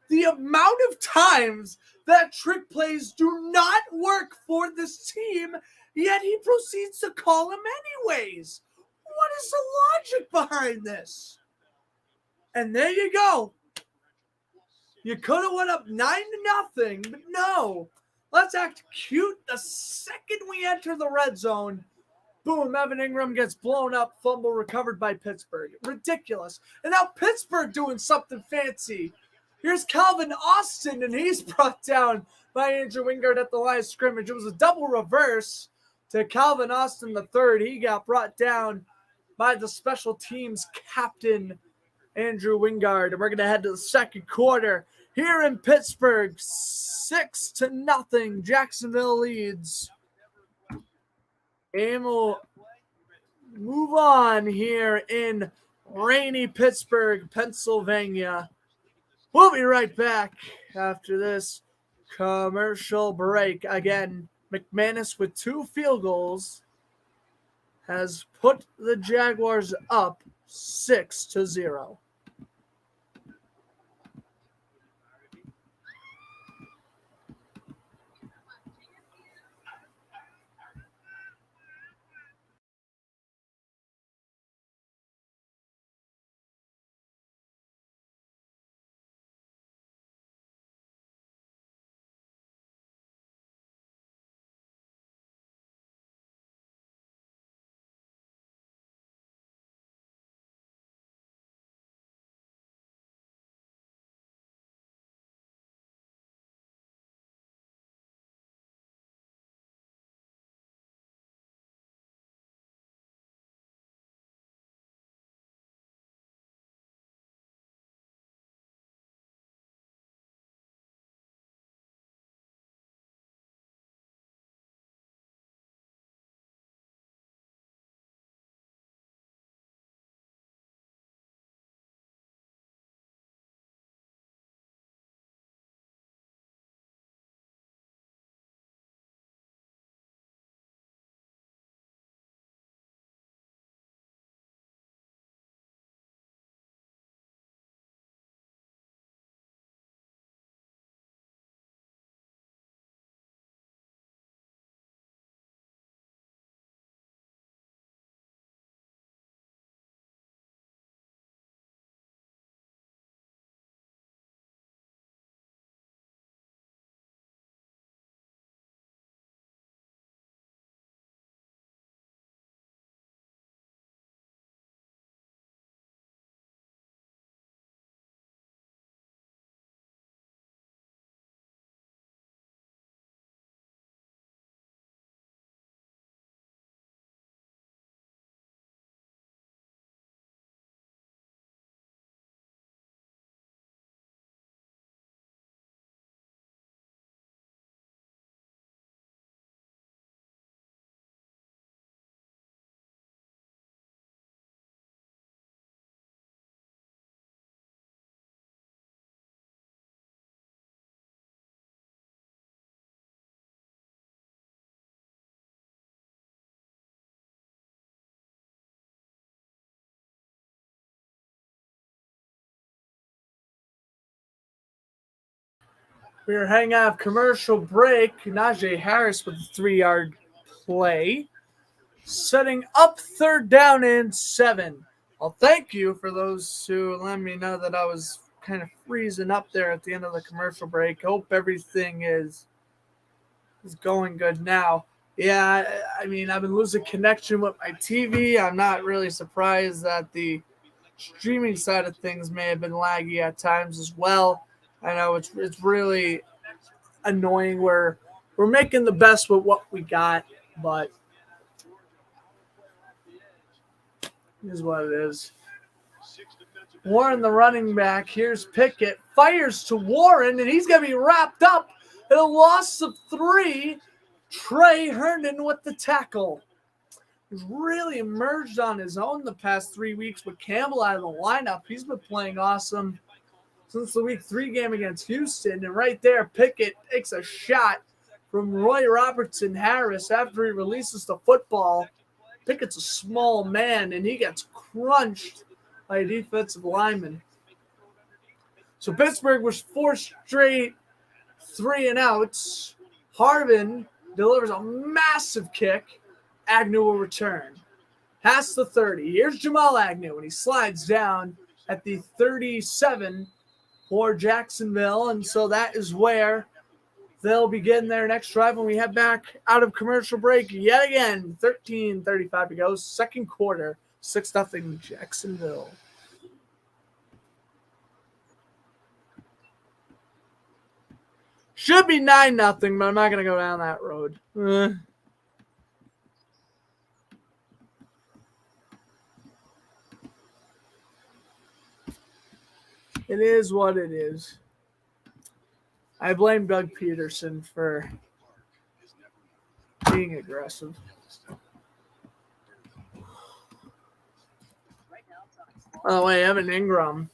The amount of times that trick plays do not work for this team, yet he proceeds to call them anyways. What is the logic behind this? And there you go. You could have went up 9-0, but no. Let's act cute the second we enter the red zone. Boom, Evan Ingram gets blown up, fumble recovered by Pittsburgh. Ridiculous. And now Pittsburgh doing something fancy. Here's Calvin Austin, and he's brought down by Andrew Wingard at the line of scrimmage. It was a double reverse to Calvin Austin III. He got brought down by the special teams captain, Andrew Wingard. And we're going to head to the second quarter. Here in Pittsburgh, 6-0, Jacksonville leads. And we'll move on here in rainy Pittsburgh, Pennsylvania. We'll be right back after this commercial break. Again, McManus with 2 field goals has put the Jaguars up 6-0. We are heading out of commercial break. Najee Harris with a 3-yard play. Setting up 3rd down and 7. Well, thank you for those who let me know that I was kind of freezing up there at the end of the commercial break. Hope everything is going good now. Yeah, I mean, I've been losing connection with my TV. I'm not really surprised that the streaming side of things may have been laggy at times as well. I know it's really annoying. We're making the best with what we got, but it is what it is. Warren, the running back. Here's Pickett. Fires to Warren, and he's going to be wrapped up in a loss of 3. Trey Herndon with the tackle. He's really emerged on his own the past 3 weeks with Campbell out of the lineup. He's been playing awesome since the week 3 game against Houston. And right there, Pickett takes a shot from Roy Robertson Harris after he releases the football. Pickett's a small man, and he gets crunched by a defensive lineman. So Pittsburgh was 4 straight 3-and-outs. Harvin delivers a massive kick. Agnew will return. Past the 30. Here's Jamal Agnew, and he slides down at the 37 for Jacksonville. And so that is where they'll begin their next drive when we head back out of commercial break yet again. 13:35 to go. Second quarter. 6-0 Jacksonville. Should be 9-0, but I'm not going to go down that road. It is what it is. I blame Doug Peterson for being aggressive. By the way, Evan Ingram,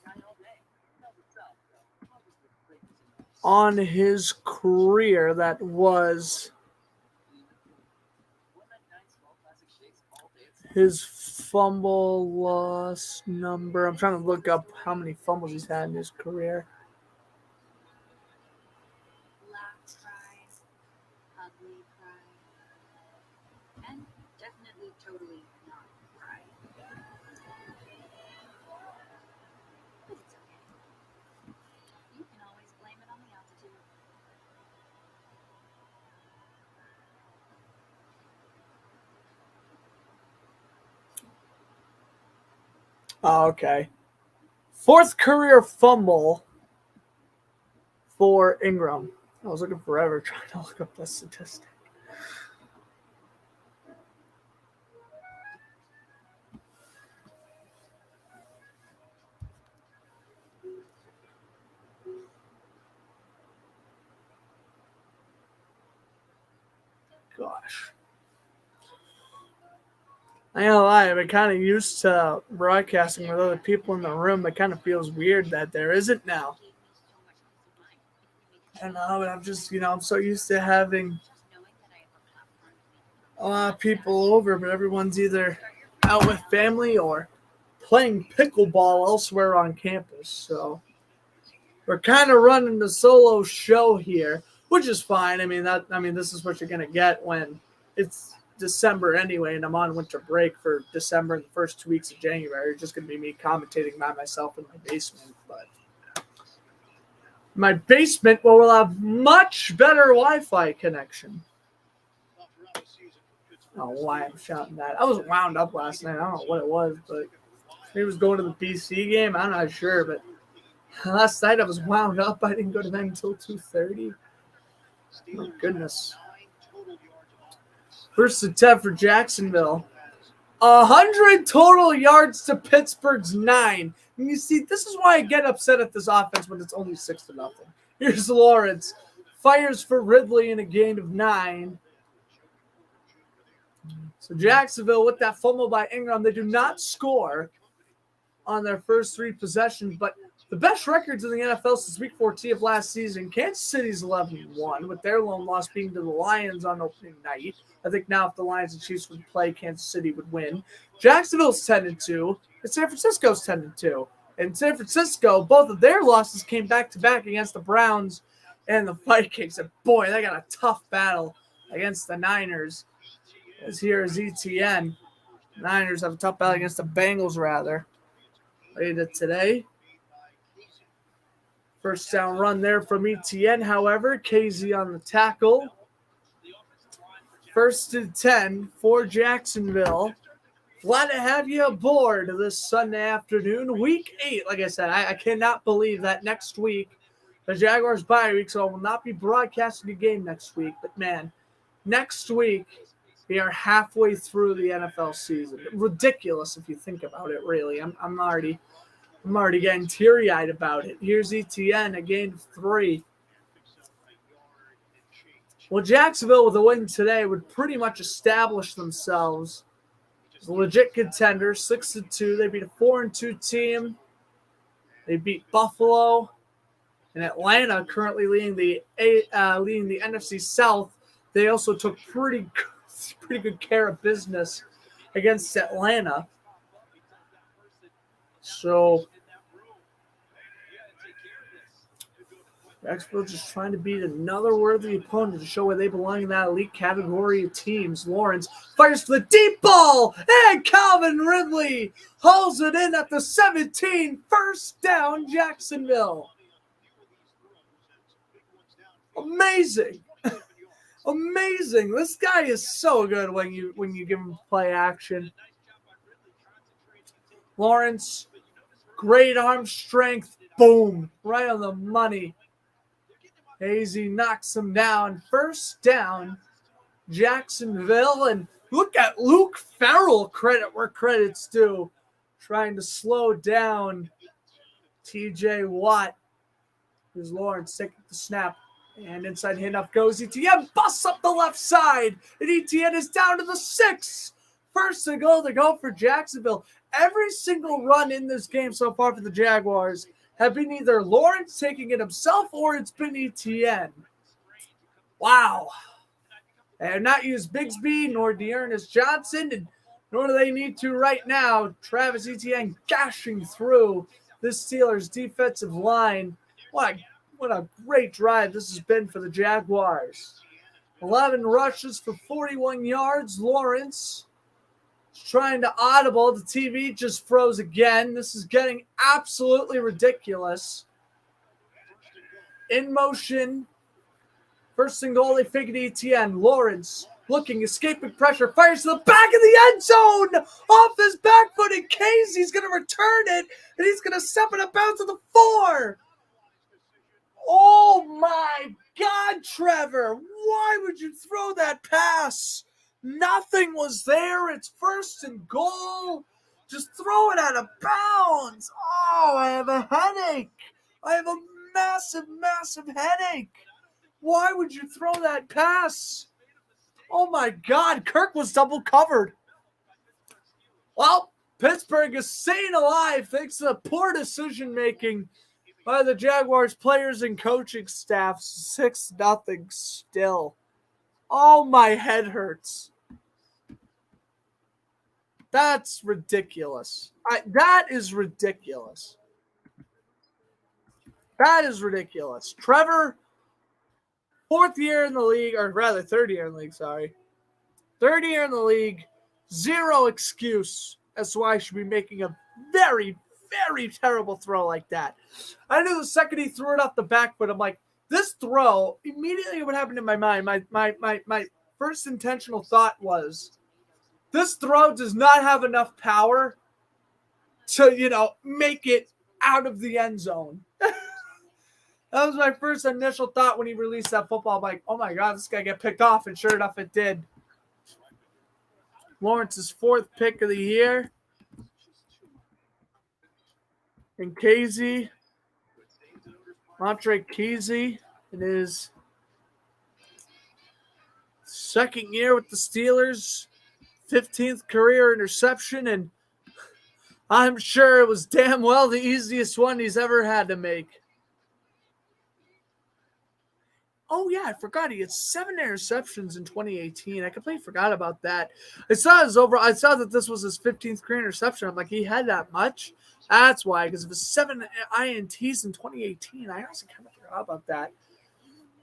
on his career, that was his fumble loss number. I'm trying to look up how many fumbles he's had in his career. And definitely totally not cry. But it's okay. You can always blame it on the altitude. Oh, okay. 4th career fumble for Ingram. I was looking forever trying to look up that statistic. Gosh. I ain't gonna lie, I've been kind of used to broadcasting with other people in the room. It kind of feels weird that there isn't now. I don't know, but I'm just, I'm so used to having a lot of people over, but everyone's either out with family or playing pickleball elsewhere on campus. So we're kind of running the solo show here, which is fine. This is what you're gonna get when it's December anyway, and I'm on winter break for December and the first 2 weeks of January. It's just going to be me commentating by myself in my basement. But my basement will have much better Wi-Fi connection. I don't know why I'm shouting that. I was wound up last night. I don't know what it was, but maybe it was going to the BC game. I'm not sure, but last night I was wound up. I didn't go to bed until 2:30. Oh, goodness. First and 10 for Jacksonville. 100 total yards to Pittsburgh's 9. And you see, this is why I get upset at this offense when it's only 6-0. Here's Lawrence. Fires for Ridley in a gain of 9. So Jacksonville with that fumble by Ingram. They do not score on their first 3 possessions, but the best records in the NFL since Week 14 of last season, Kansas City's 11-1, with their lone loss being to the Lions on opening night. I think now if the Lions and Chiefs would play, Kansas City would win. Jacksonville's 10-2, and San Francisco's 10-2. And San Francisco, both of their losses came back-to-back against the Browns and the Vikings. And boy, they got a tough battle against the Niners. As here is ETN. Niners have a tough battle against the Bengals, rather. Later today. First down run there from ETN, however. KZ on the tackle. 1st and 10 for Jacksonville. Glad to have you aboard this Sunday afternoon. Week 8, like I said, I cannot believe that next week, the Jaguars bye week, so I will not be broadcasting the game next week. But, man, next week, we are halfway through the NFL season. Ridiculous if you think about it, really. I'm already getting teary-eyed about it. Here's ETN, a gain of 3. Well, Jacksonville with a win today would pretty much establish themselves as a legit contender, 6-2. They beat a 4-2 team. They beat Buffalo and Atlanta, currently leading the NFC South. They also took pretty good care of business against Atlanta. So Jacksonville just trying to beat another worthy opponent to show where they belong in that elite category of teams. Lawrence fires for the deep ball, and Calvin Ridley hauls it in at the 17. First down, Jacksonville. Amazing. Amazing. This guy is so good when you give him play action. Lawrence, great arm strength. Boom. Right on the money. Hazy knocks him down. First down, Jacksonville. And look at Luke Farrell, credit where credit's due. Trying to slow down TJ Watt. Here's Lawrence taking the snap. And inside handoff goes ETN. Busts up the left side. And ETN is down to the 6. First and goal to go for Jacksonville. Every single run in this game so far for the Jaguars have been either Lawrence taking it himself or it's been ETN. Wow. They have not used Bigsby nor Dearness Johnson, and nor do they need to right now. Travis Etienne gashing through this Steelers defensive line. What a great drive this has been for the Jaguars. 11 rushes for 41 yards. Lawrence is trying to audible. The TV just froze again. This is getting absolutely ridiculous. In motion. First and goal, they fake it ETN. Lawrence looking, escaping pressure, fires to the back of the end zone. Off his back foot, and Casey's going to return it, and he's going to step it up out to the 4. Oh, my God, Trevor. Why would you throw that pass? Nothing was there. It's first and goal. Just throw it out of bounds. Oh, I have a headache. I have a massive, massive headache. Why would you throw that pass? Oh, my God. Kirk was double covered. Well, Pittsburgh is staying alive thanks to the poor decision-making by the Jaguars players and coaching staff. 6-0 still. Oh, my head hurts. That's ridiculous. That is ridiculous. That is ridiculous. Trevor, fourth year in the league, or rather third year in the league, sorry. Third year in the league, zero excuse as to why I should be making a very, very terrible throw like that. I knew the second he threw it off the back foot, I'm like, this throw, immediately what happened in my mind, my first intentional thought was, this throw does not have enough power to, make it out of the end zone. That was my first initial thought when he released that football. I'm like, oh my God, this guy got picked off, and sure enough, it did. Lawrence's fourth pick of the year. And Casey, Montre Casey, in his second year with the Steelers, 15th career interception, and I'm sure it was damn well the easiest one he's ever had to make. Oh, yeah, I forgot. He had 7 interceptions in 2018. I completely forgot about that. I saw that this was his 15th career interception. I'm like, he had that much? That's why, because of his 7 INTs in 2018. I honestly kind of forgot about that.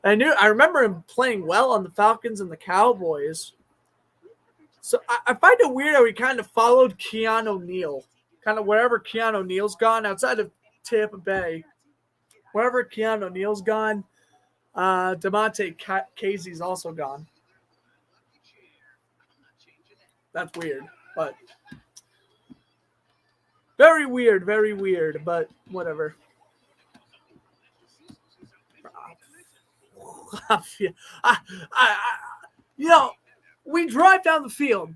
I remember him playing well on the Falcons and the Cowboys. So I find it weird how he kind of followed Keanu Neal. Kind of wherever Keanu Neal's gone outside of Tampa Bay. Wherever Keanu Neal's gone, DeMonte Casey's also gone. That's weird, but very weird, but whatever. We drive down the field.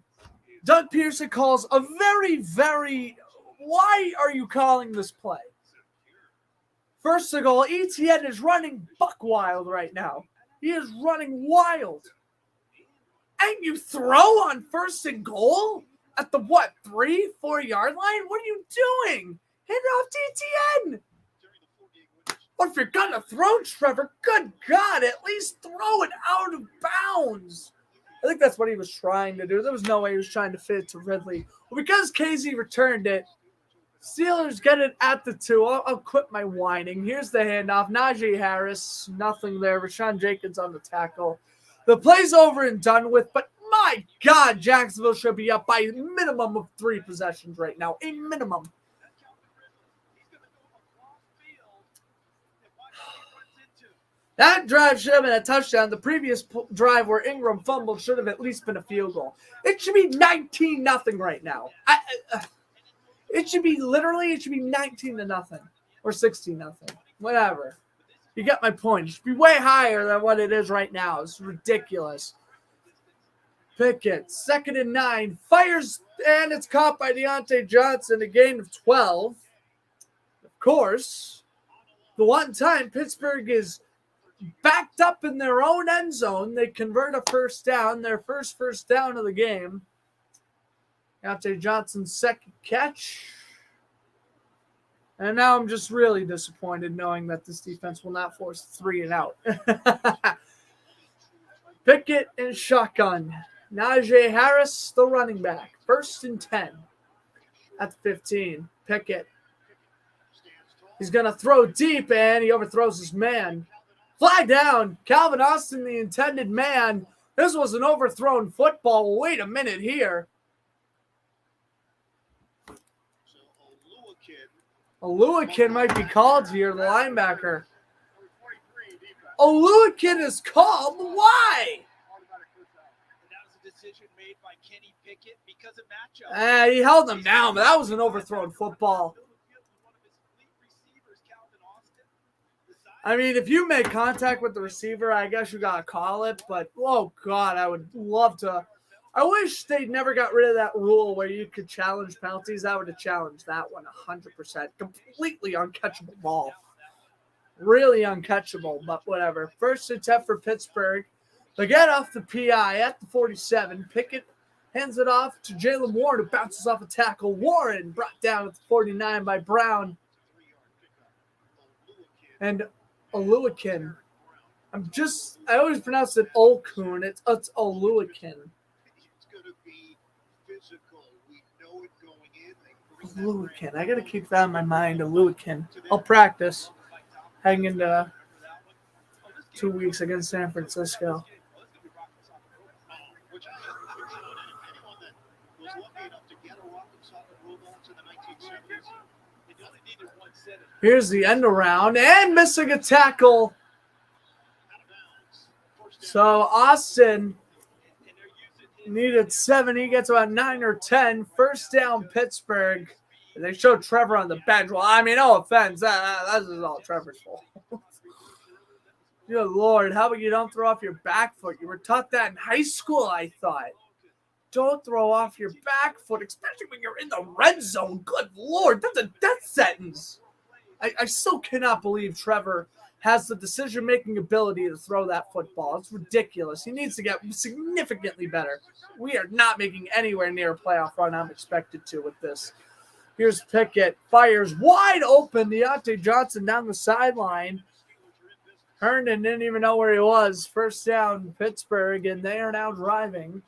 Doug Pearson calls a very, why are you calling this play? First of all, ETN is running buck wild right now. He is running wild. And you throw on 1st and goal at the 3-4 yard line? What are you doing? Hand it off to ETN. Or if you're gonna throw, Trevor, good God, at least throw it out of bounds. I think that's what he was trying to do. There was no way he was trying to fit it to Ridley. Well, because Casey returned it, Steelers get it at the 2. I'll quit my whining. Here's the handoff. Najee Harris, nothing there. Rashawn Jenkins on the tackle. The play's over and done with, but my God, Jacksonville should be up by a minimum of 3 possessions right now. A minimum. That drive should have been a touchdown. The previous drive where Ingram fumbled should have at least been a field goal. It should be 19-0 right now. It should be 19-0 or 16-0. Whatever. You get my point. It should be way higher than what it is right now. It's ridiculous. Pickett, 2nd and 9. Fires, and it's caught by Deontay Johnson, a gain of 12. Of course, the one time Pittsburgh is backed up in their own end zone, they convert a first down, their first down of the game. Deontay Johnson's 2nd catch. And now I'm just really disappointed knowing that this defense will not force 3 and out. Pickett and shotgun. Najee Harris, the running back. 1st and 10 at the 15. Pickett. He's going to throw deep, and he overthrows his man. Flag down. Calvin Austin, the intended man. This was an overthrown football. Wait a minute here. Oluwakin might be called here, the linebacker. Oluwakin is called. Why? He held him down, but that was an overthrown football. I mean, if you make contact with the receiver, I guess you got to call it. But, oh, God, I would love to. I wish they never got rid of that rule where you could challenge penalties. I would have challenged that one 100%. Completely uncatchable ball. Really uncatchable, but whatever. 1st and 10 for Pittsburgh. They get off the PI at the 47. Pickett hands it off to Jalen Warren, who bounces off a tackle. Warren brought down at the 49 by Brown. And Oluwakin. I always pronounce it Olkun. It's Oluwakin. Oluwakin. I got to keep that in my mind, Oluwakin. I'll practice heading into 2 weeks against San Francisco. Here's the end around and missing a tackle. So Austin needed 7. He gets about 9 or 10. 1st down, Pittsburgh. And they showed Trevor on the bench. Well, I mean, no offense. That is all Trevor's fault. Good Lord, how about you don't throw off your back foot? You were taught that in high school, I thought. Don't throw off your back foot, especially when you're in the red zone. Good Lord, that's a death sentence. I still cannot believe Trevor has the decision-making ability to throw that football. It's ridiculous. He needs to get significantly better. We are not making anywhere near a playoff run I'm expected to with this. Here's Pickett. Fires wide open. Deontay Johnson down the sideline. Herndon didn't even know where he was. 1st down, Pittsburgh, and they are now driving.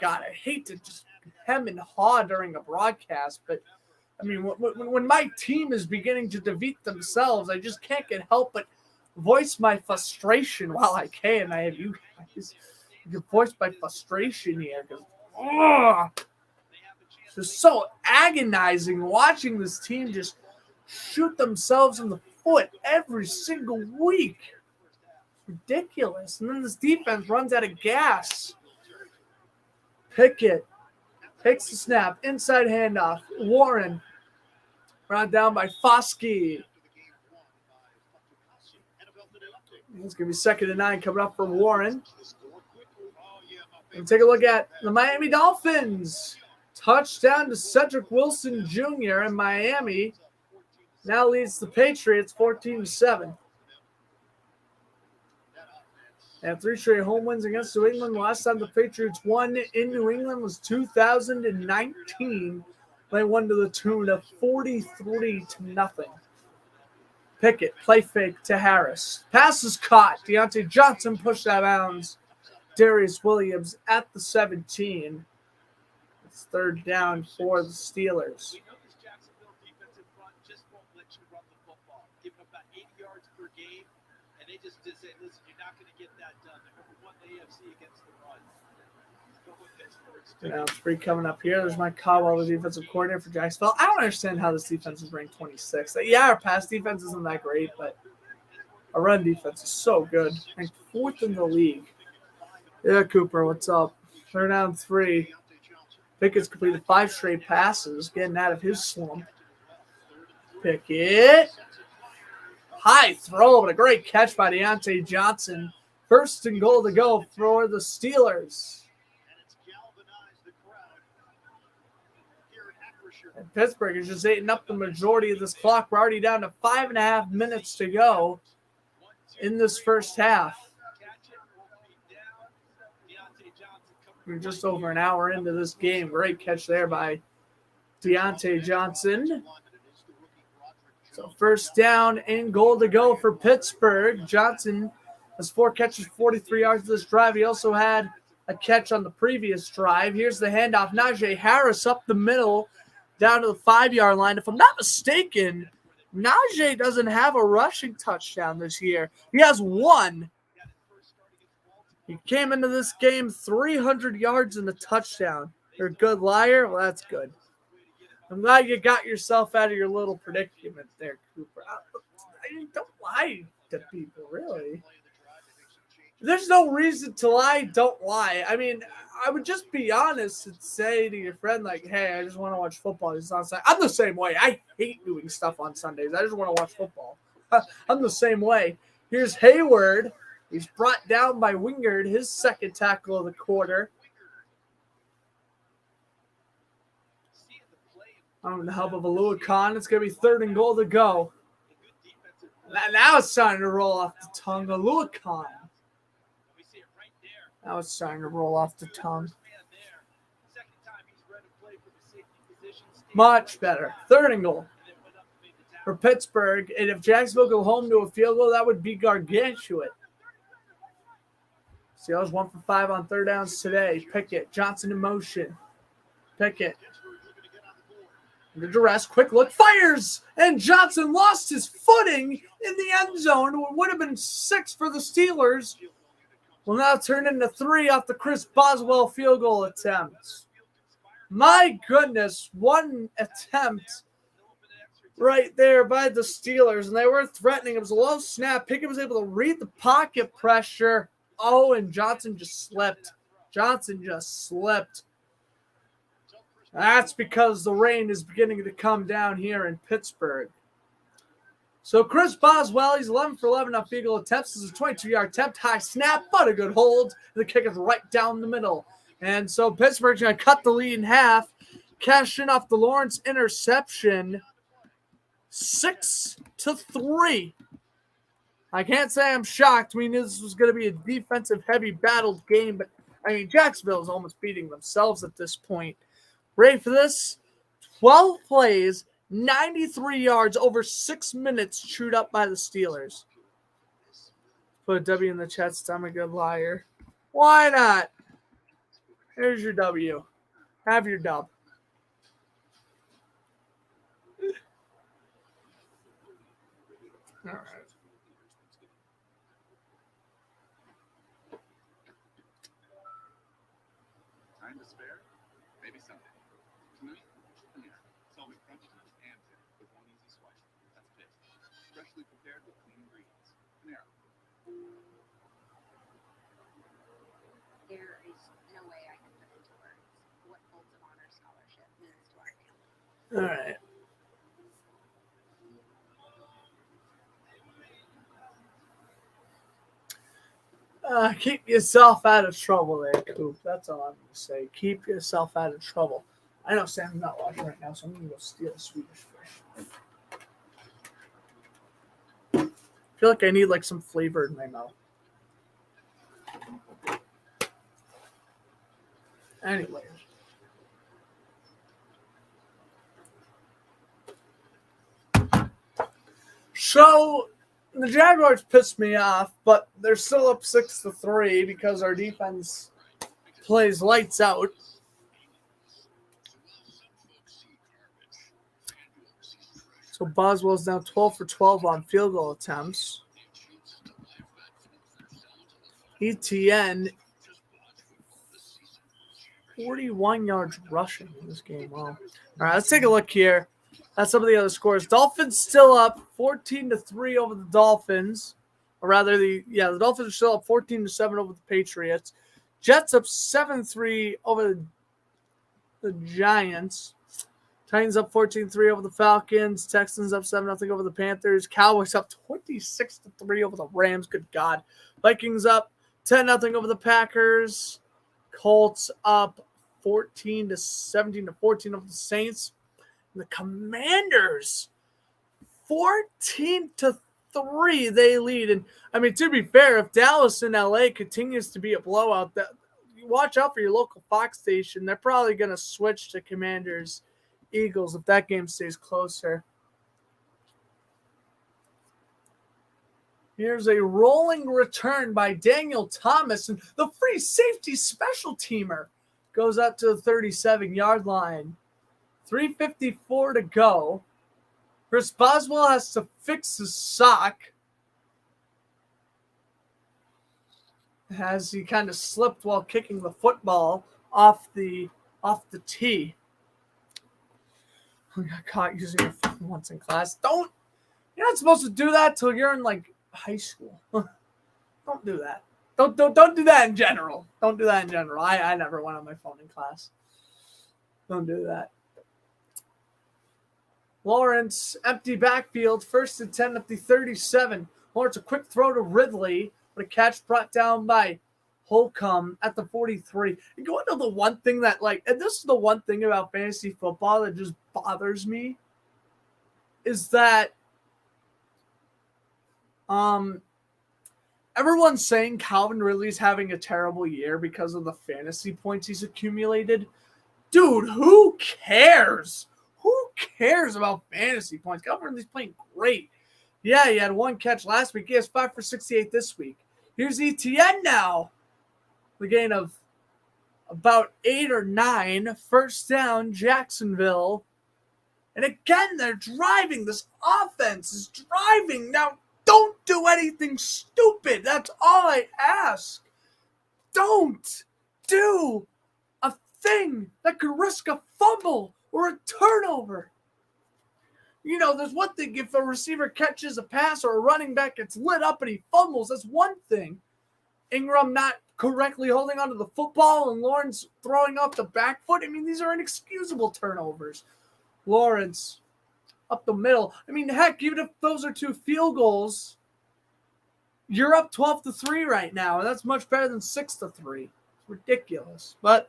God, I hate to just hem and haw during a broadcast, but I mean, when my team is beginning to defeat themselves, I just can't get help but voice my frustration while I can. I have you guys. You can voice my frustration here because it's just so agonizing watching this team just shoot themselves in the foot every single week. Ridiculous. And then this defense runs out of gas. Pickett takes the snap, inside handoff. Warren run down by Foskey. It's going to be 2nd and 9 coming up for Warren. And take a look at the Miami Dolphins. Touchdown to Cedric Wilson Jr. and Miami now leads the Patriots 14-7. They have 3 straight home wins against New England. The last time the Patriots won in New England was 2019. They won to the tune of 43-0. Pickett, play fake to Harris. Pass is caught. Deontay Johnson pushed out of bounds. Darius Williams at the 17. It's 3rd down for the Steelers. We know this Jacksonville defensive front just won't let you run the football. Giving up about 80 yards per game, and they just say, listen, you're not going to get that done. They're number 1 in the AFC against the run. Go with Pittsburgh. Now, free coming up here. There's Mike Caldwell, the defensive coordinator for Jacksonville. I don't understand how this defense is ranked 26th. Yeah, our pass defense isn't that great, but our run defense is so good. Ranked 4th in the league. Yeah, Cooper, what's up? 3rd down 3. Pickett's completed 5 straight passes, getting out of his slump. Pickett. High throw, but a great catch by Deontay Johnson. 1st and goal to go for the Steelers. And Pittsburgh is just eating up the majority of this clock. We're already down to 5.5 minutes to go in this first half. We're just over an hour into this game. Great catch there by Deontay Johnson. So 1st down and goal to go for Pittsburgh. Johnson has 4 catches, 43 yards this drive. He also had a catch on the previous drive. Here's the handoff. Najee Harris up the middle down to the 5-yard line. If I'm not mistaken, Najee doesn't have a rushing touchdown this year. He has 1. He came into this game 300 yards and a touchdown. You're a good liar? Well, that's good. I'm glad you got yourself out of your little predicament there, Cooper. Don't lie to people, really. There's no reason to lie. Don't lie. I mean, I would just be honest and say to your friend, like, hey, I just want to watch football. It's on Sunday. I'm the same way. I hate doing stuff on Sundays. I just want to watch football. I'm the same way. Here's Hayward. He's brought down by Wingard, his 2nd tackle of the quarter. On the help of Alua Khan, it's going to be 3rd and goal to go. Now it's starting to roll off the tongue. Alua Khan. Now it's starting to roll off the tongue. Much better. 3rd and goal for Pittsburgh. And if Jacksonville go home to a field goal, that would be gargantuan. Steelers 1 for 5 on 3rd downs today. Pickett, Johnson in motion. Pickett. Under duress, quick look, fires! And Johnson lost his footing in the end zone. It would have been 6 for the Steelers. Will now turn into 3 off the Chris Boswell field goal attempt. My goodness, 1 attempt right there by the Steelers, and they were threatening. It was a low snap. Pickett was able to read the pocket pressure. Oh, and Johnson just slipped. That's because the rain is beginning to come down here in Pittsburgh. So Chris Boswell, he's 11 for 11 on field goal attempts. This is a 22-yard attempt, high snap, but a good hold. The kick is right down the middle. And so Pittsburgh's going to cut the lead in half, cash in off the Lawrence interception, 6-3. I can't say I'm shocked. We knew this was going to be a defensive-heavy battled game, but, I mean, Jacksonville is almost beating themselves at this point. Ready for this? 12 plays, 93 yards, over 6 minutes chewed up by the Steelers. Put a W in the chat, so I'm a good liar. Why not? Here's your W. Have your dub. All right. time to spare? Maybe someday. Tonight, Panera. Salted crunchy and thin with one easy swipe. That's Pitt. Freshly prepared with clean ingredients. Panera. There is no way I can put into words what Folds of Honor Scholarship means to our family. All right. Keep yourself out of trouble there, Coop. That's all I'm going to say. Keep yourself out of trouble. I know Sam's not watching right now, so I'm going to go steal a Swedish fish. I feel like I need like some flavor in my mouth. Anyways. So the Jaguars pissed me off, but they're still up 6-3 because our defense plays lights out. So Boswell's now 12 for 12 on field goal attempts. ETN 41 yards rushing in this game. Wow. All right, let's take a look here. That's some of the other scores. Dolphins still up 14-3 over the Dolphins. Or rather, the Dolphins are still up 14-7 over the Patriots. Jets up 7-3 over the Giants. Titans up 14-3 over the Falcons. Texans up 7-0 over the Panthers. Cowboys up 26-3 over the Rams. Good God. Vikings up 10-0 over the Packers. Colts up 17-14 over the Saints. The Commanders, 14-3, they lead. And, I mean, to be fair, if Dallas and LA continues to be a blowout, watch out for your local Fox station. They're probably going to switch to Commanders, Eagles if that game stays closer. Here's a rolling return by Daniel Thomas, and the free safety special teamer goes out to the 37-yard line. 3:54 to go. Chris Boswell has to fix his sock as he kind of slipped while kicking the football off the tee. I got caught using your phone once in class. You're not supposed to do that till you're in like high school. Don't do that. Don't do that in general. Don't do that in general. I never went on my phone in class. Don't do that. Lawrence, empty backfield, 1st and 10 at the 37. Lawrence, a quick throw to Ridley, but a catch brought down by Holcomb at the 43. And go into the one thing that, and this is the one thing about fantasy football that just bothers me, is that everyone's saying Calvin Ridley's having a terrible year because of the fantasy points he's accumulated. Dude, who cares? Who cares about fantasy points? Calvin Ridley's playing great. Yeah, he had one catch last week. He has 5 for 68 this week. Here's ETN now. The gain of about 8 or 9. 1st down, Jacksonville. And again, they're driving. This offense is driving. Now, don't do anything stupid. That's all I ask. Don't do a thing that could risk a fumble or a turnover. You know, there's one thing if a receiver catches a pass or a running back gets lit up and he fumbles, that's one thing. Ingram not correctly holding onto the football and Lawrence throwing off the back foot. I mean, these are inexcusable turnovers. Lawrence up the middle. I mean, heck, even if those are 2 field goals, you're up 12-3 right now, and that's much better than 6-3. It's ridiculous. But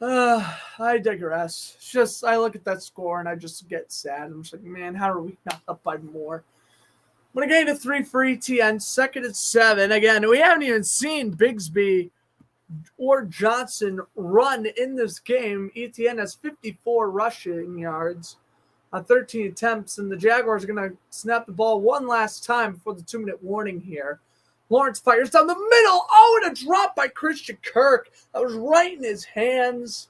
I digress. It's just, I look at that score and I just get sad. I'm just like, man, how are we not up by more? When I gain to 3 for ETN, 2nd and 7. Again, we haven't even seen Bigsby or Johnson run in this game. ETN has 54 rushing yards on 13 attempts, and the Jaguars are going to snap the ball one last time before the 2-minute warning here. Lawrence fires down the middle. Oh, and a drop by Christian Kirk. That was right in his hands.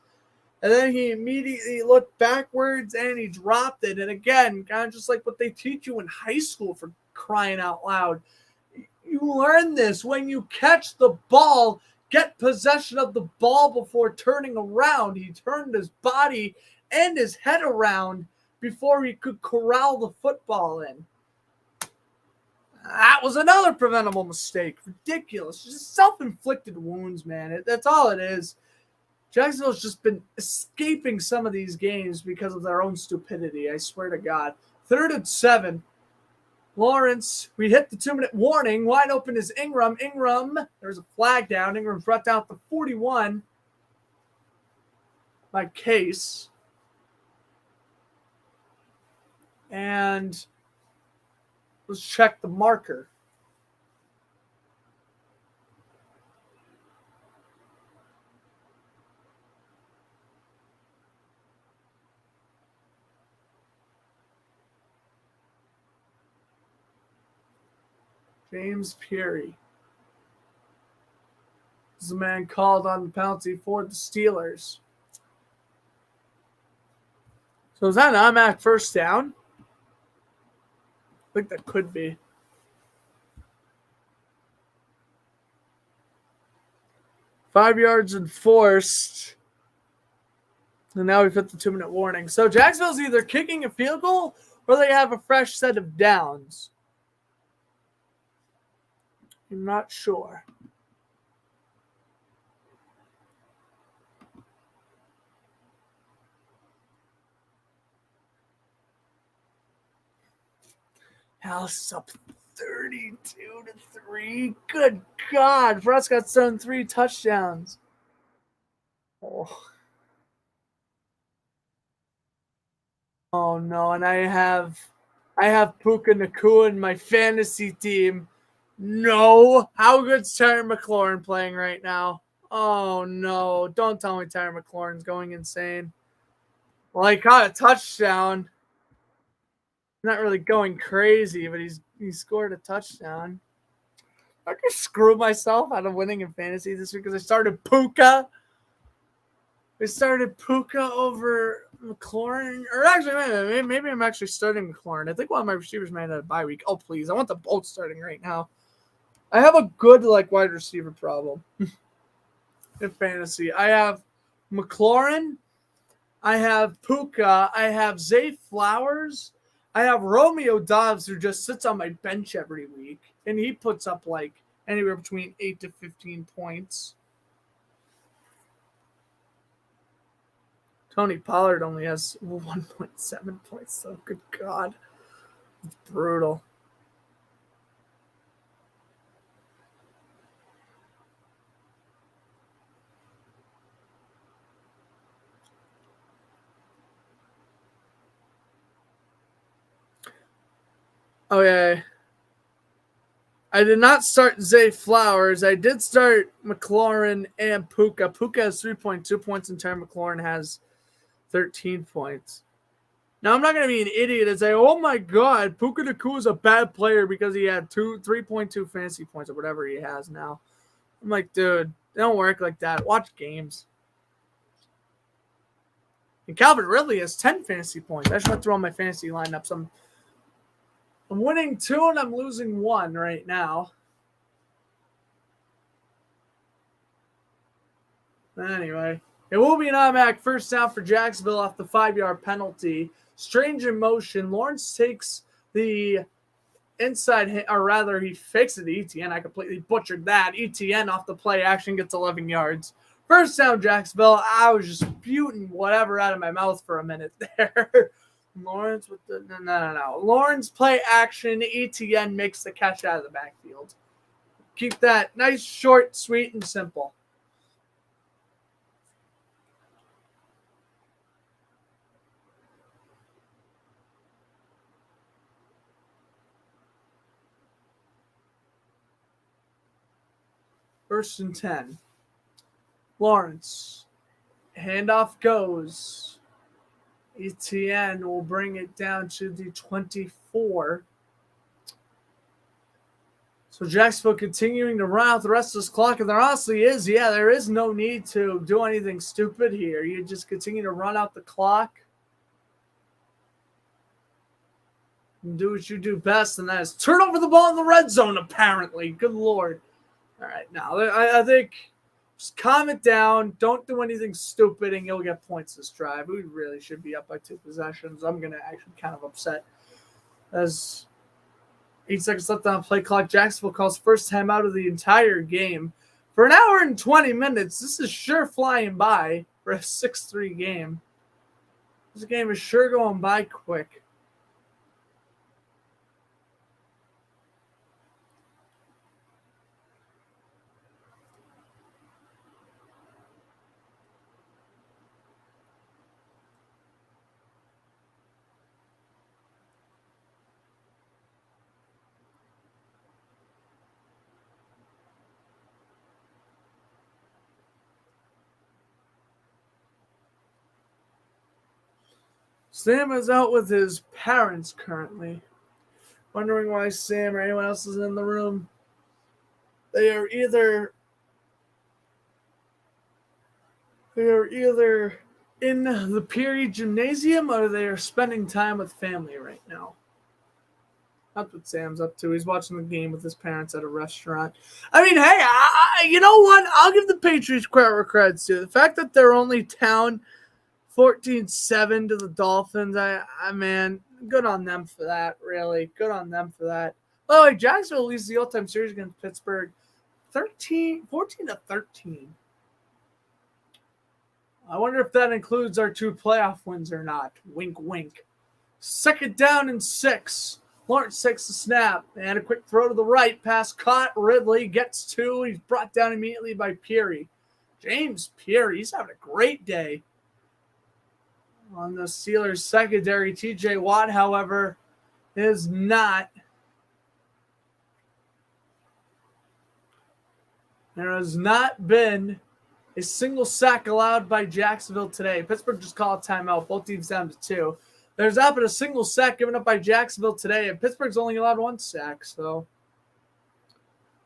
And then he immediately looked backwards and he dropped it. And again, kind of just like what they teach you in high school, for crying out loud. You learn this. When you catch the ball, get possession of the ball before turning around. He turned his body and his head around before he could corral the football in. That was another preventable mistake. Ridiculous. Just self-inflicted wounds, man. That's all it is. Jacksonville's just been escaping some of these games because of their own stupidity. I swear to God. 3rd and 7. Lawrence, we hit the 2-minute warning. Wide open is Ingram. There's a flag down. Ingram's brought down to 41 by Case. And let's check the marker. James Peary is the man called on the penalty for the Steelers. So is that an automatic first down? I think that could be. Five yards enforced. And now we've hit the 2-minute warning. So Jacksonville's either kicking a field goal or they have a fresh set of downs. I'm not sure. Dallas is up 32-3. Good God. Prescott's thrown 3 touchdowns. Oh no. And I have Puka Nacua in my fantasy team. No. How good's Terry McLaurin playing right now? Oh no. Don't tell me Terry McLaurin's going insane. Well, he caught a touchdown. Not really going crazy, but he scored a touchdown. I could screw myself out of winning in fantasy this week because I started Puka. I started Puka over McLaurin. Or actually, maybe I'm actually starting McLaurin. I think one of my receivers might have a bye week. Oh, please. I want them both starting right now. I have a good wide receiver problem in fantasy. I have McLaurin. I have Puka. I have Zay Flowers. I have Romeo Dobbs, who just sits on my bench every week, and he puts up anywhere between 8 to 15 points. Tony Pollard only has 1.7 points, so good God. It's brutal. Okay. I did not start Zay Flowers. I did start McLaurin and Puka. Puka has 3.2 points in turn. McLaurin has 13 points. Now, I'm not going to be an idiot and say, oh my God, Puka Nacua is a bad player because he had 3.2 fantasy points or whatever he has now. I'm like, dude, they don't work like that. Watch games. And Calvin Ridley has 10 fantasy points. I just went through all my fantasy lineups. I'm winning 2 and I'm losing 1 right now. Anyway, it will be an automatic first down for Jacksonville off the 5-yard penalty. Strange in motion. Lawrence takes the inside, or rather he fakes it to ETN. I completely butchered that. ETN off the play action gets 11 yards. First down, Jacksonville. I was just spewing whatever out of my mouth for a minute there. Lawrence with the no. Lawrence play action. ETN makes the catch out of the backfield. Keep that nice, short, sweet, and simple. First and 10. Lawrence. Handoff goes. ETN will bring it down to the 24. So Jacksonville continuing to run out the rest of this clock. And there honestly is, there is no need to do anything stupid here. You just continue to run out the clock. And do what you do best, and that is turn over the ball in the red zone, apparently. Good Lord. All right, now I think Just calm it down. Don't do anything stupid, and you'll get points this drive. We really should be up by 2 possessions. I'm going to actually kind of upset. As 8 seconds left on the play clock, Jacksonville calls first time out of the entire game. For an hour and 20 minutes, this is sure flying by for a 6-3 game. This game is sure going by quick. Sam is out with his parents currently. Wondering why Sam or anyone else is in the room. They are either in the Peary Gymnasium or they are spending time with family right now. That's what Sam's up to. He's watching the game with his parents at a restaurant. I mean, hey, you know what? I'll give the Patriots credit where credit's due. The fact that they're only down 14-7 to the Dolphins, man, good on them for that, really. Good on them for that. By the way, Jacksonville leads the all-time series against Pittsburgh 14-13. I wonder if that includes our 2 playoff wins or not. Wink, wink. 2nd down and 6. Lawrence takes the snap and a quick throw to the right. Pass caught. Ridley gets 2. He's brought down immediately by Peary. James Peary, he's having a great day. On the Steelers secondary, TJ Watt, however, is not. There has not been a single sack allowed by Jacksonville today. Pittsburgh just called a timeout. Both teams down to 2. There's not been a single sack given up by Jacksonville today, and Pittsburgh's only allowed 1 sack, so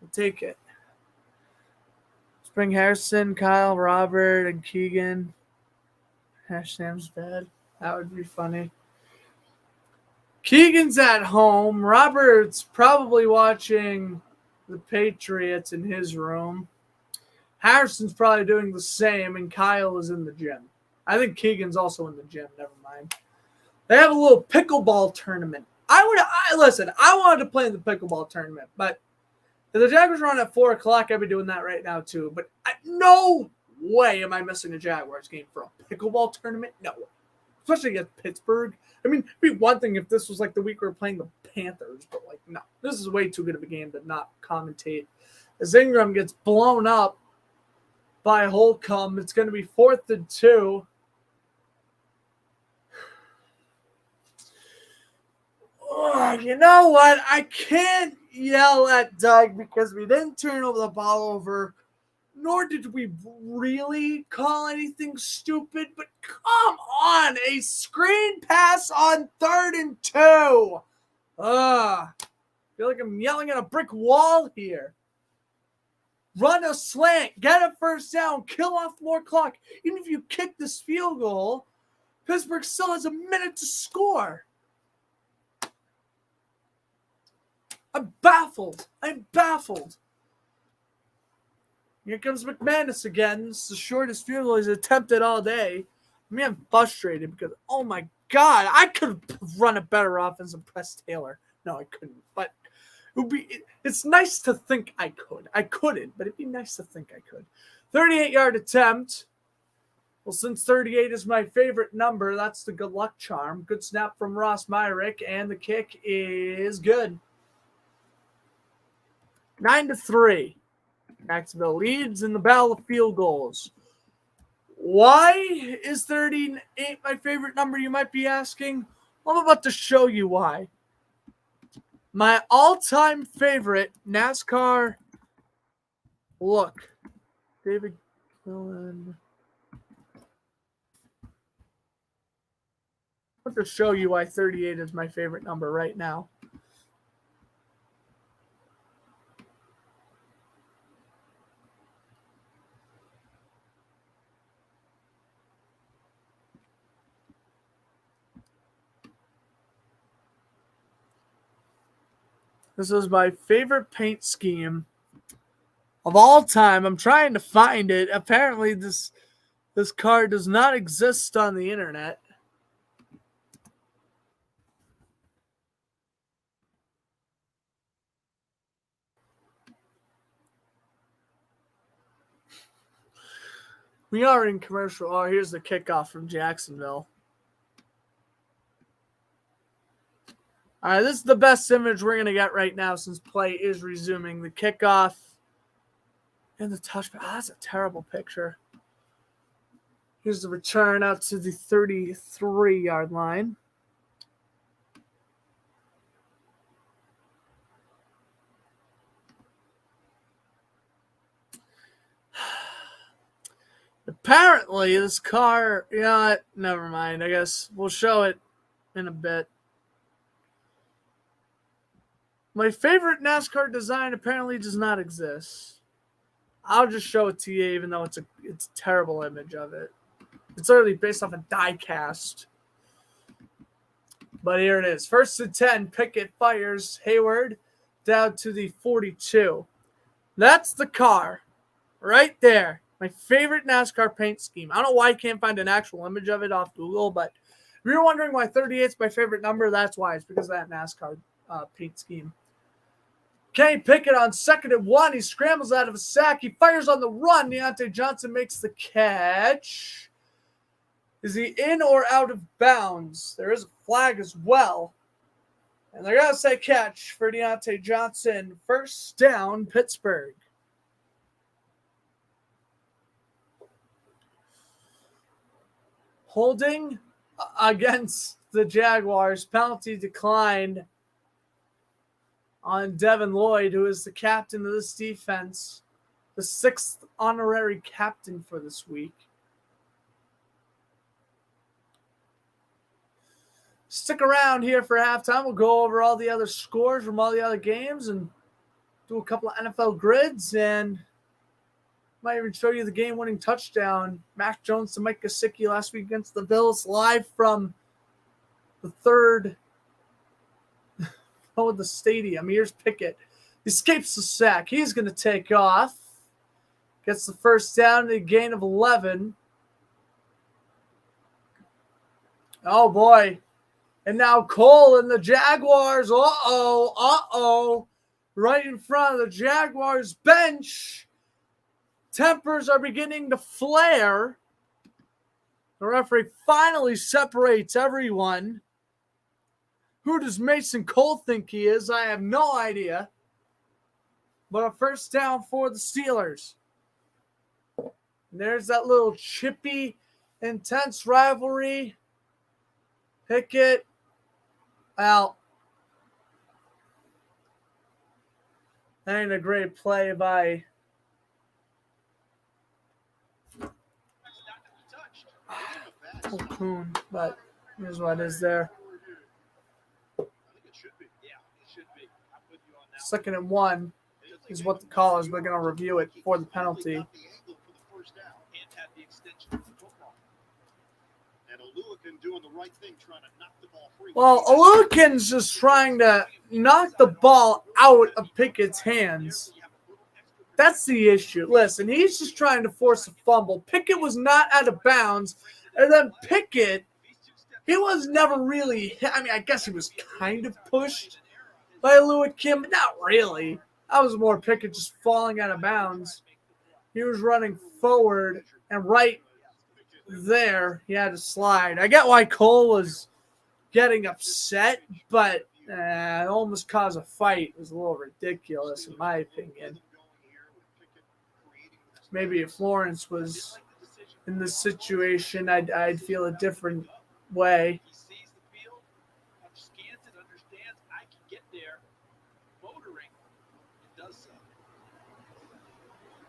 we'll take it. Let's bring Harrison, Kyle, Robert, and Keegan. Sam's bad. That would be funny. Keegan's at home. Robert's probably watching the Patriots in his room. Harrison's probably doing the same, and Kyle is in the gym. I think Keegan's also in the gym. Never mind. They have a little pickleball tournament. Listen, I wanted to play in the pickleball tournament, but if the Jaguars are on at 4 o'clock, I'd be doing that right now too. But no way am I missing a Jaguars game for a pickleball tournament. No way. Especially against Pittsburgh. I mean, it'd be one thing if this was like the week we were playing the Panthers, but like, no. This is way too good of a game to not commentate. As Ingram gets blown up by Holcomb, it's going to be 4th and 2. Oh, you know what? I can't yell at Doug because we didn't turn over the ball over, nor did we really call anything stupid, but come on, a screen pass on 3rd and 2. I feel like I'm yelling at a brick wall here. Run a slant, get a first down, kill off more clock. Even if you kick this field goal, Pittsburgh still has a minute to score. I'm baffled. Here comes McManus again. This is the shortest field goal he's attempted all day. I mean, I'm frustrated because, oh my God, I could have run a better offense than Press Taylor. No, I couldn't. But it's nice to think I could. I couldn't, but it'd be nice to think I could. 38-yard attempt. Well, since 38 is my favorite number, that's the good luck charm. Good snap from Ross Myrick, and the kick is good. 9-3. Jacksonville leads in the battle of field goals. Why is 38 my favorite number, you might be asking? Well, I'm about to show you why. My all-time favorite NASCAR look. David Gillen. I'm about to show you why 38 is my favorite number right now. This is my favorite paint scheme of all time. I'm trying to find it. Apparently, this card does not exist on the internet. We are in commercial. Oh, here's the kickoff from Jacksonville. All right, this is the best image we're going to get right now since play is resuming. The kickoff and the touchback. Oh, that's a terrible picture. Here's the return out to the 33-yard line. Apparently, this car, you know what? Never mind. I guess we'll show it in a bit. My favorite NASCAR design apparently does not exist. I'll just show it to you, even though it's a terrible image of it. It's literally based off a die cast. But here it is. 1st and 10. Pickett fires Hayward down to the 42. That's the car right there. My favorite NASCAR paint scheme. I don't know why I can't find an actual image of it off Google, but if you're wondering why 38 is my favorite number, that's why. It's because of that NASCAR paint scheme. Kenny Pickett on 2nd and 1. He scrambles out of a sack. He fires on the run. Deontay Johnson makes the catch. Is he in or out of bounds? There is a flag as well. And they're going to say catch for Deontay Johnson. 1st down, Pittsburgh. Holding against the Jaguars. Penalty declined on Devin Lloyd, who is the captain of this defense. The 6th honorary captain for this week. Stick around here for halftime. We'll go over all the other scores from all the other games and do a couple of NFL grids, and might even show you the game-winning touchdown. Mac Jones to Mike Gesicki last week against the Bills, live from the 3rd of the stadium. Here's Pickett. He escapes the sack. He's going to take off. Gets the 1st down, a gain of 11. Oh, boy. And now Cole and the Jaguars. Uh-oh. Right in front of the Jaguars bench. Tempers are beginning to flare. The referee finally separates everyone. Who does Mason Cole think he is? I have no idea. But a 1st down for the Steelers. And there's that little chippy, intense rivalry. Pickett out. That ain't a great play by Coon, but here's what is there. 2nd and 1 is what the call is. We're going to review it for the penalty. Well, Alukin's just trying to knock the ball out of Pickett's hands. That's the issue. Listen, he's just trying to force a fumble. Pickett was not out of bounds. And then Pickett, he was never really, I mean, I guess he was kind of pushed by Alukin, but not really. That was more Pickett just falling out of bounds. He was running forward, and right there, he had to slide. I get why Cole was getting upset, but it almost caused a fight. It was a little ridiculous, in my opinion. Maybe if Lawrence was in this situation, I'd feel a different way. He sees the field, understands it, understands I can get there. Motoring, it does so.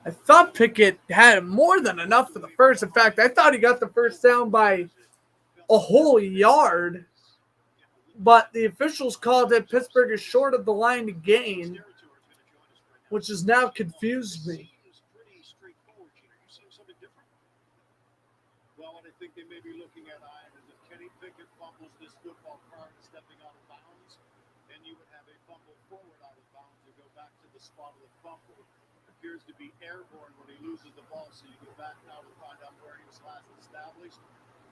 I thought Pickett had more than enough for the first. In fact, I thought he got the 1st down by a whole yard. But the officials called that Pittsburgh is short of the line to gain, which has now confused me. Well, what I think they may be looking at, Ian, is if Kenny Pickett fumbles this football prior to stepping out of bounds, then you would have a fumble forward out of bounds and go back to the spot of the fumble. appears to be airborne when he loses the ball. So you go back now to find out where he was last established.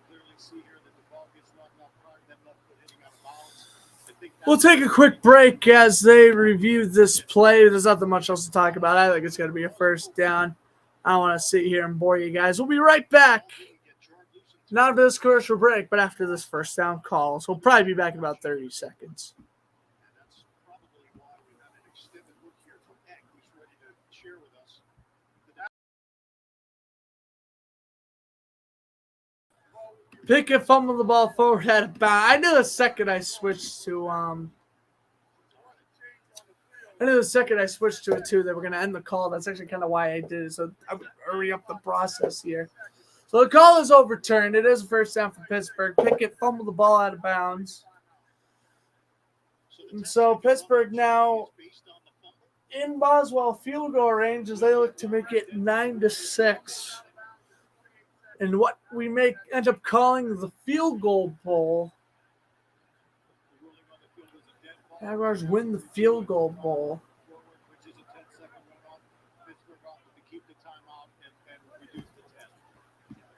Clearly see here that the ball gets knocked off front, then left foot hitting out of bounds. We'll take a quick break as they review this play. There's nothing much else to talk about. I think it's going to be a first down. I don't want to sit here and bore you guys. We'll be right back. Not after this commercial break, but after this first down call. So we'll probably be back in about 30 seconds. That's probably why we have an extended look here from Eck, who's ready to share with us. Pickett fumbled the ball forward out of bounds. I knew the second I switched to it too, they were going to end the call. That's actually kind of why I did it. So I would hurry up the process here. So the call is overturned. It is a first down for Pittsburgh. Pickett fumbled the ball out of bounds. And so Pittsburgh now in Boswell field goal range as they look to make it 9-6. And what we may end up calling the field goal bowl. Jaguars win the field goal bowl. Which is a 10-second runoff. Pittsburgh opted to keep the timeout and reduce the 10.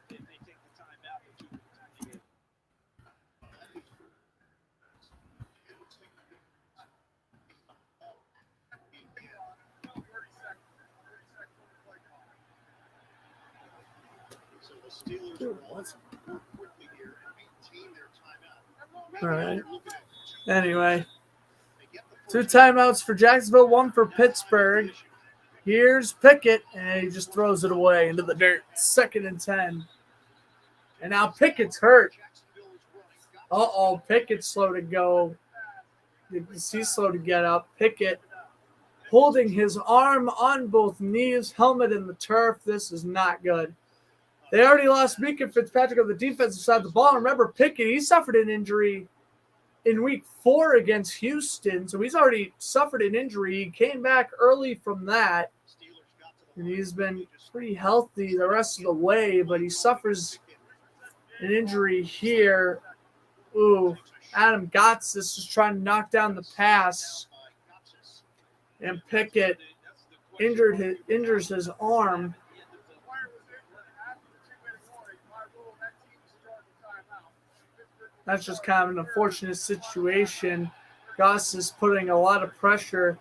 If they take the timeout, they keep the time. So the Steelers work quickly here and maintain their timeout. All right. Anyway, 2 timeouts for Jacksonville, 1 for Pittsburgh. Here's Pickett, and he just throws it away into the dirt. 2nd and 10. And now Pickett's hurt. Uh-oh, Pickett's slow to go. He's slow to get up. Pickett holding his arm on both knees, helmet in the turf. This is not good. They already lost Mika Fitzpatrick on the defensive side of the ball. Remember, Pickett, he suffered an injury in week 4 against Houston. So he's already suffered an injury. He came back early from that. And he's been pretty healthy the rest of the way, but he suffers an injury here. Ooh, Adam Gotsis is trying to knock down the pass. And Pickett injures his arm. That's just kind of an unfortunate situation. Goss is putting a lot of pressure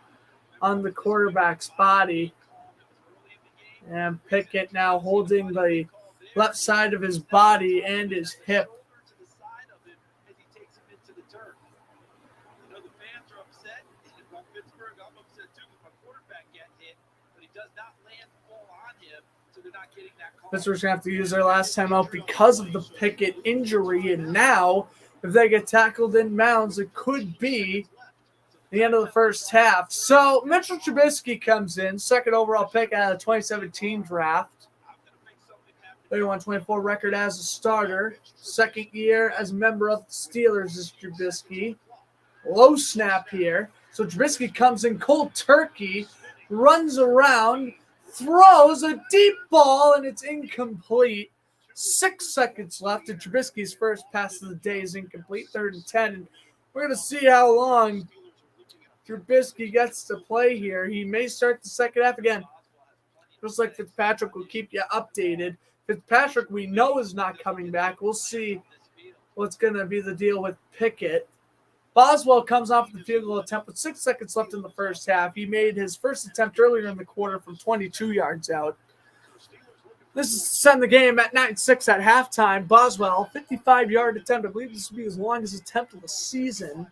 on the quarterback's body. And Pickett now holding the left side of his body and his hip. Pittsburgh's going to have to use their last time out because of the Pickett injury. And now, if they get tackled in bounds, it could be the end of the first half. So Mitchell Trubisky comes in, 2nd overall pick out of the 2017 draft. 31-24 record as a starter. 2nd year as a member of the Steelers is Trubisky. Low snap here. So Trubisky comes in cold turkey, runs around, throws a deep ball, and it's incomplete. 6 seconds left, and Trubisky's first pass of the day is incomplete, 3rd and 10. And we're going to see how long Trubisky gets to play here. He may start the second half again. Just like Fitzpatrick will keep you updated. Fitzpatrick we know is not coming back. We'll see what's going to be the deal with Pickett. Boswell comes off the field goal attempt with 6 seconds left in the first half. He made his first attempt earlier in the quarter from 22 yards out. This is to send the game at 9-6 at halftime. Boswell, 55-yard attempt. I believe this will be his longest attempt of the season.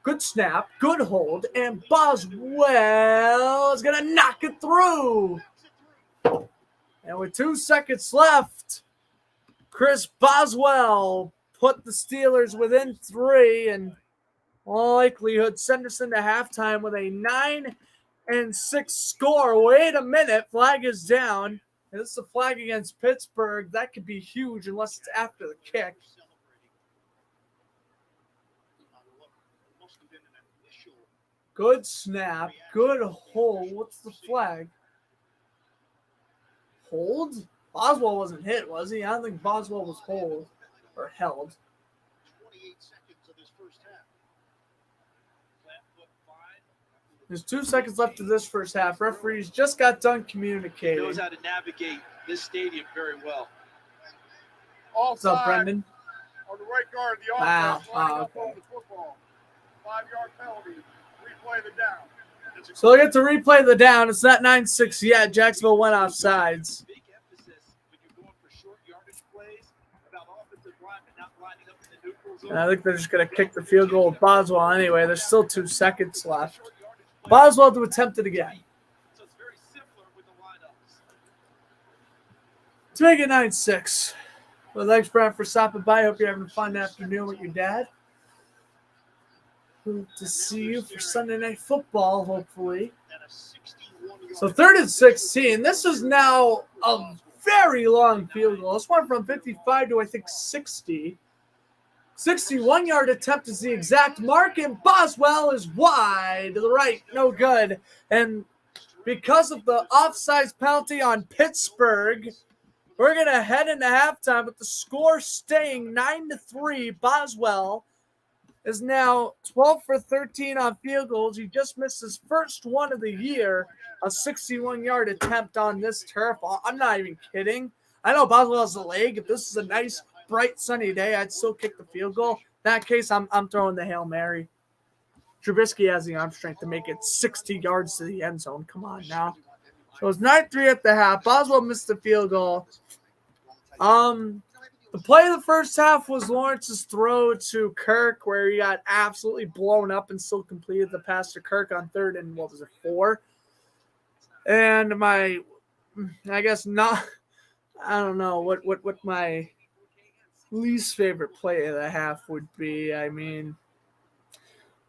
Good snap, good hold, and Boswell is going to knock it through. And with 2 seconds left, Chris Boswell put the Steelers within 3, and all likelihood send us into halftime with a 9-6 score. Wait a minute, flag is down. And this is a flag against Pittsburgh. That could be huge unless it's after the kick. Good snap, good hold. What's the flag? Hold? Boswell wasn't hit, was he? I don't think Boswell was hold or held. 28 seconds of his first half. There's 2 seconds left of this first half. Referees just got done communicating. Knows how to navigate this stadium very well. What's up, Brendan? On the right guard, the Wow. offense lining up Okay. over the football. 5-yard penalty. Replay the down. So we get to replay the down. It's not 9-6 yet. Jacksonville went offsides. Big emphasis when you're going for short yardage plays about offensive linemen not lining up in the neutral zone. And I think they're just going to kick the field goal with Boswell anyway. There's still 2 seconds left. Boswell to attempt it again. So it's very similar with the lineups. To make it 9-6. Well, thanks, Brad, for stopping by. Hope you're having a fun afternoon with your dad. Hope to see you for Sunday Night Football, hopefully. And a 61-yard So 3rd and 16. This is now a very long field goal. This went from 55 to, I think, 60. 61-yard attempt is the exact mark, and Boswell is wide to the right. No good. And because of the offsides penalty on Pittsburgh, we're going to head into halftime with the score staying 9-3. Boswell is now 12 for 13 on field goals. He just missed his first one of the year, a 61-yard attempt on this turf. I'm not even kidding. I know Boswell has a leg. If this is a nice, bright, sunny day, I'd still kick the field goal. In that case, I'm throwing the Hail Mary. Trubisky has the arm strength to make it 60 yards to the end zone. Come on now. So it's 9-3 at the half. Boswell missed the field goal. The play of the first half was Lawrence's throw to Kirk, where he got absolutely blown up and still completed the pass to Kirk on 3rd and 4. And I don't know what my least favorite play of the half would be. I mean,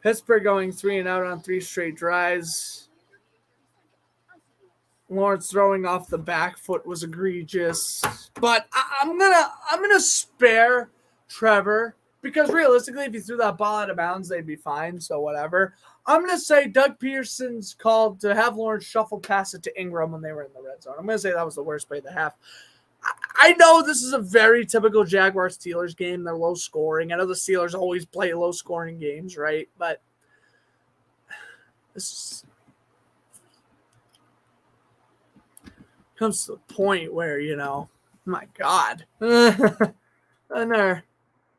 Pittsburgh going 3 and out on 3 straight drives. Lawrence throwing off the back foot was egregious, but I'm gonna spare Trevor because realistically, if he threw that ball out of bounds, they'd be fine. So whatever. I'm gonna say Doug Peterson's called to have Lawrence shuffle pass it to Ingram when they were in the red zone. I'm gonna say that was the worst play of the half. I know this is a very typical Jaguars-Steelers game. They're low scoring. I know the Steelers always play low scoring games, right? But this comes to the point where, my God. And when are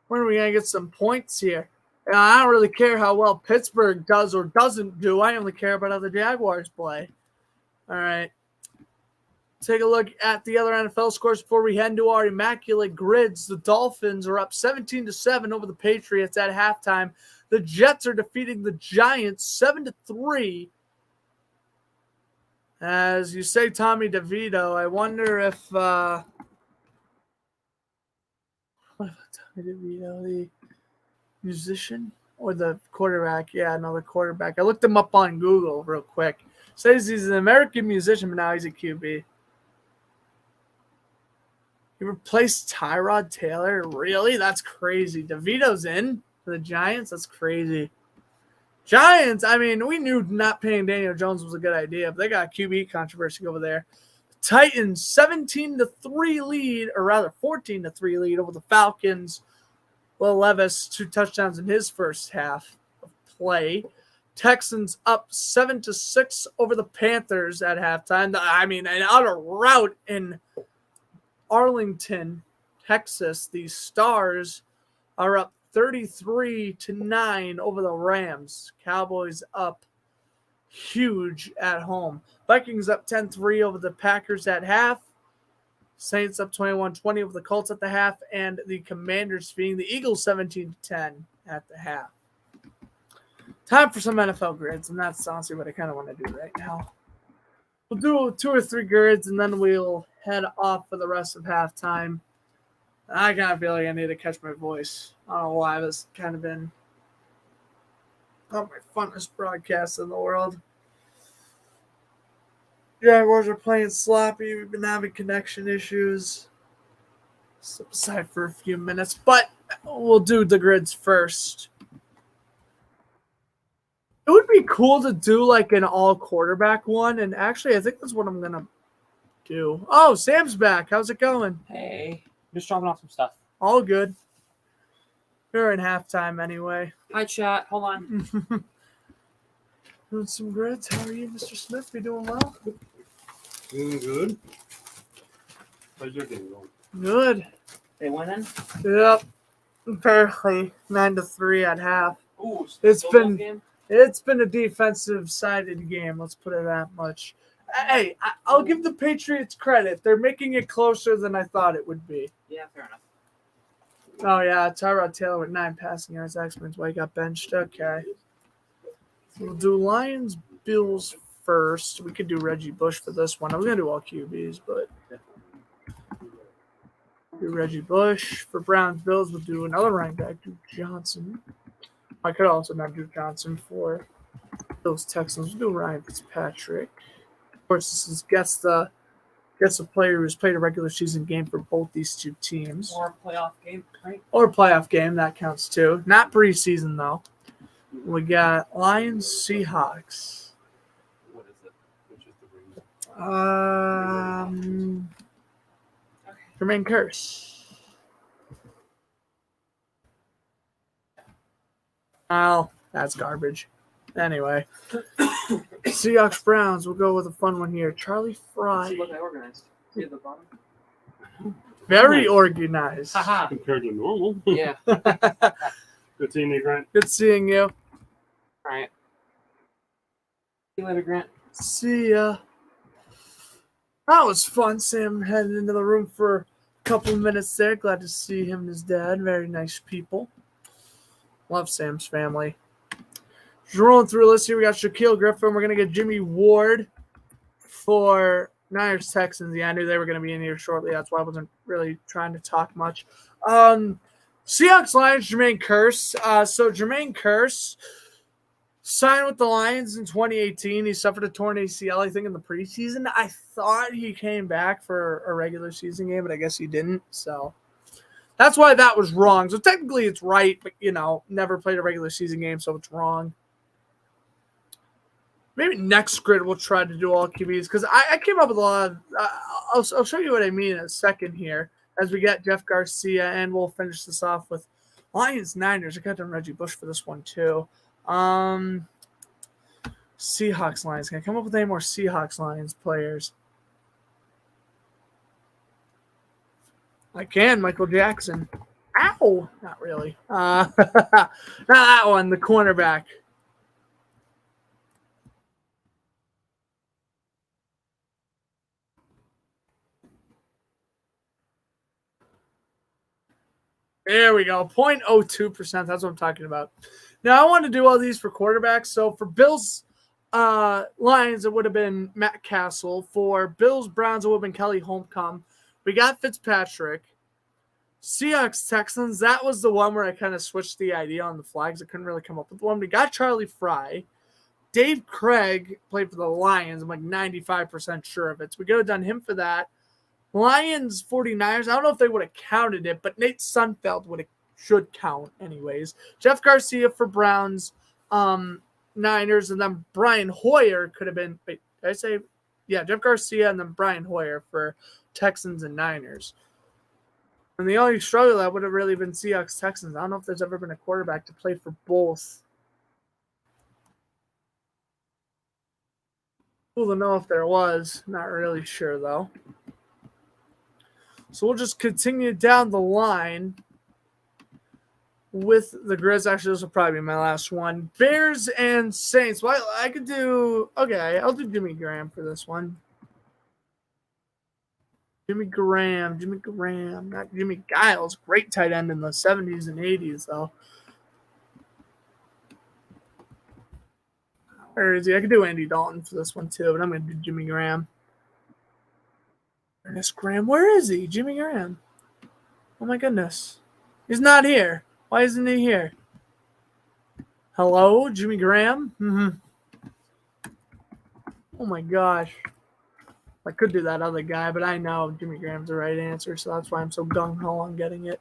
we going to get some points here? I don't really care how well Pittsburgh does or doesn't do. I only care about how the Jaguars play. All right. Take a look at the other NFL scores before we head into our immaculate grids. The Dolphins are up 17-7 over the Patriots at halftime. The Jets are defeating the Giants 7-3. As you say, Tommy DeVito, I wonder if what about Tommy DeVito, the musician or the quarterback? Yeah, no, the quarterback. I looked him up on Google real quick. Says he's an American musician, but now he's a QB. He replaced Tyrod Taylor? Really? That's crazy. DeVito's in for the Giants? That's crazy. Giants, I mean, we knew not paying Daniel Jones was a good idea, but they got QB controversy over there. Titans, 17-3 lead, or rather 14-3 lead over the Falcons. Will Levis, 2 touchdowns in his first half of play. Texans up 7-6 over the Panthers at halftime. I mean, an utter rout in Arlington, Texas. The Stars are up 33-9 over the Rams. Cowboys up huge at home. Vikings up 10-3 over the Packers at half. Saints up 21-20 over the Colts at the half. And the Commanders beating the Eagles 17-10 at the half. Time for some NFL grids, and that's honestly what I kind of want to do right now. We'll do 2 or 3 grids, and then we'll head off for the rest of halftime. I kind of feel like I need to catch my voice. I don't know why. This kind of been not my funnest broadcast in the world. Jaguars are playing sloppy. We've been having connection issues. Step aside for a few minutes, but we'll do the grids first. It would be cool to do like an all quarterback one, and actually I think that's what I'm going to do. Oh, Sam's back. How's it going? Hey, just dropping off some stuff. All good. We're in halftime anyway. Hi, chat. Hold on. Doing some grits. How are you, Mr. Smith? You doing well? Doing good. How's your game going? Good. They went in? Yep. Apparently 9-3 at half. Ooh, It's still been- game? It's been a defensive-sided game. Let's put it that much. Hey, I'll give the Patriots credit. They're making it closer than I thought it would be. Yeah, fair enough. Oh, yeah. Tyrod Taylor with 9 passing yards. That explains why he got benched. Okay. We'll do Lions, Bills first. We could do Reggie Bush for this one. I was going to do all QBs, but do Reggie Bush. For Browns, Bills, we'll do another running back, Duke Johnson. I could also not do Johnson for Bills, Texans. We'll do Ryan Fitzpatrick. Of course, this is gets the player who's played a regular season game for both these two teams. Or a playoff game, right? Or playoff game, that counts too. Not preseason, though. We got Lions, Seahawks. What is it? Which is the ring? Jermaine Curse. Oh, that's garbage. Anyway. Seahawks, Browns. We'll go with a fun one here. Charlie See Fry. what I organized. See at the bottom? Very Nice. organized. Haha. Compared to normal. Yeah. Good seeing you, Grant. Good seeing you. All right. See you later, Grant. See ya. That was fun. Sam headed into the room for a couple of minutes there. Glad to see him and his dad. Very nice people. Love Sam's family. Just rolling through a list here. We got Shaquille Griffin. We're going to get Jimmy Ward for Niners Texans. Yeah, I knew they were going to be in here shortly. That's why I wasn't really trying to talk much. Seahawks Lions, Jermaine Curse. So Jermaine Curse signed with the Lions in 2018. He suffered a torn ACL, I think, in the preseason. I thought he came back for a regular season game, but I guess he didn't. So that's why that was wrong. So technically it's right, but, never played a regular season game, so it's wrong. Maybe next grid we'll try to do all QBs because I came up with a lot of I'll show you what I mean in a second here as we get Jeff Garcia, and we'll finish this off with Lions Niners. I got done Reggie Bush for this one too. Seahawks Lions. Can I come up with any more Seahawks Lions players? I can. Michael Jackson. Ow! Not really. Not that one. The cornerback. There we go. 0.02%. That's what I'm talking about. Now, I want to do all these for quarterbacks. So, for Bills Lions, it would have been Matt Castle. For Bills Browns, it would have been Kelly Holcomb. We got Fitzpatrick. Seahawks Texans, that was the one where I kind of switched the idea on the flags. I couldn't really come up with one. We got Charlie Fry. Dave Craig played for the Lions. I'm like 95% sure of it. So we could have done him for that. Lions 49ers, I don't know if they would have counted it, but Nate Sudfeld should count anyways. Jeff Garcia for Browns, Niners, and then Brian Hoyer could have been, wait, did I say? Yeah, Jeff Garcia and then Brian Hoyer for Texans and Niners. And the only struggle that would have really been Seahawks Texans. I don't know if there's ever been a quarterback to play for both. Cool to know if there was. Not really sure, though. So we'll just continue down the line with the Grizz. Actually, this will probably be my last one. Bears and Saints. Well, I could do... Okay, I'll do Jimmy Graham for this one. Jimmy Graham, not Jimmy Giles. Great tight end in the 70s and 80s, though. Where is he? I could do Andy Dalton for this one, too, but I'm going to do Jimmy Graham. Ernest Graham, where is he? Jimmy Graham. Oh, my goodness. He's not here. Why isn't he here? Hello, Jimmy Graham? Oh, my gosh. I could do that other guy, but I know Jimmy Graham's the right answer, so that's why I'm so gung-ho on getting it.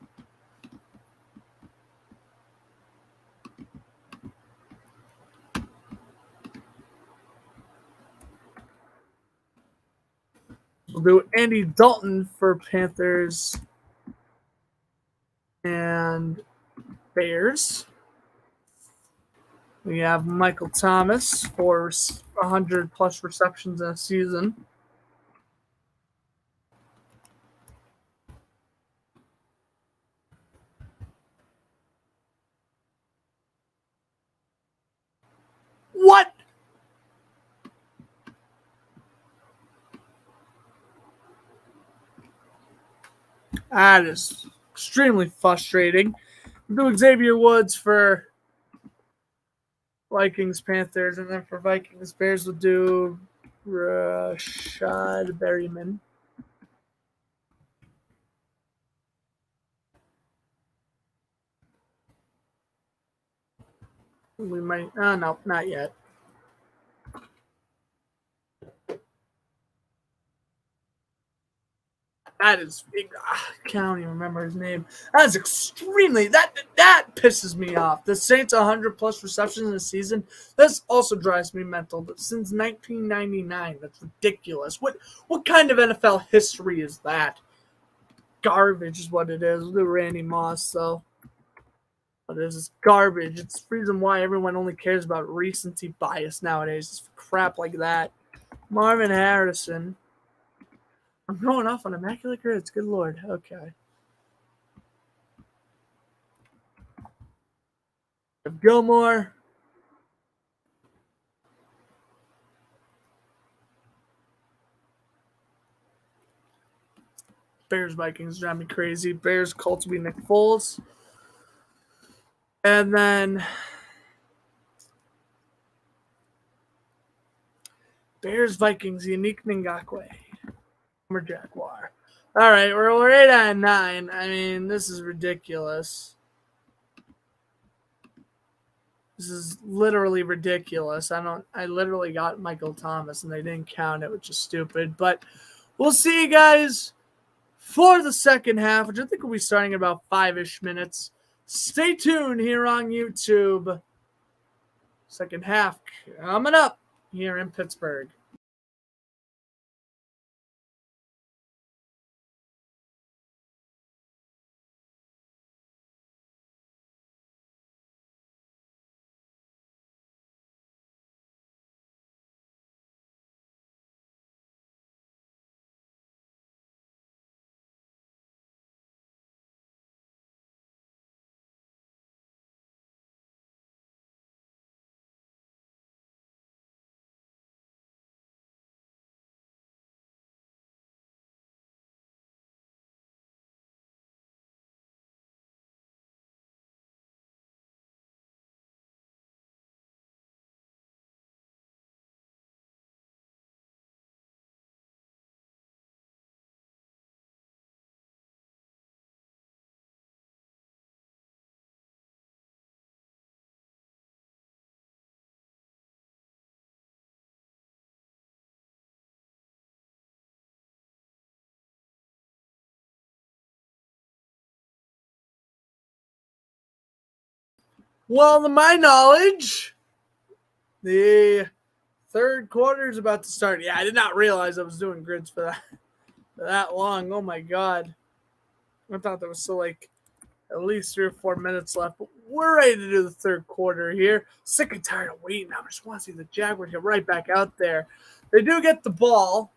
We'll do Andy Dalton for Panthers and Bears. We have Michael Thomas for 100-plus receptions in a season. What? That is extremely frustrating. We'll do Xavier Woods for Vikings, Panthers, and then for Vikings, Bears, we'll do Rashad Berryman. We might, no, not yet. That is, I can't even remember his name. That is extremely, that pisses me off. The Saints 100-plus receptions in a season, this also drives me mental. But since 1999, that's ridiculous. What kind of NFL history is that? Garbage is what it is. The Randy Moss, though. But it is garbage. It's the reason why everyone only cares about recency bias nowadays. It's crap like that. Marvin Harrison. I'm going off on immaculate grids. Good Lord. Okay. Gilmore. Bears Vikings drive me crazy. Bears Colts will be Nick Foles. And then Bears Vikings Unique Ngakwe. Former Jaguar. All right, we're 8 out of 9. I mean, this is ridiculous. This is literally ridiculous. I literally got Michael Thomas and they didn't count it, which is stupid. But we'll see you guys for the second half, which I think will be starting in about 5-ish minutes. Stay tuned here on YouTube. Second half coming up here in Pittsburgh. Well, to my knowledge, the third quarter is about to start. Yeah, I did not realize I was doing grids for that long. Oh, my God. I thought there was still like at least 3 or 4 minutes left. But we're ready to do the third quarter here. Sick and tired of waiting. I just want to see the Jaguars get right back out there. They do get the ball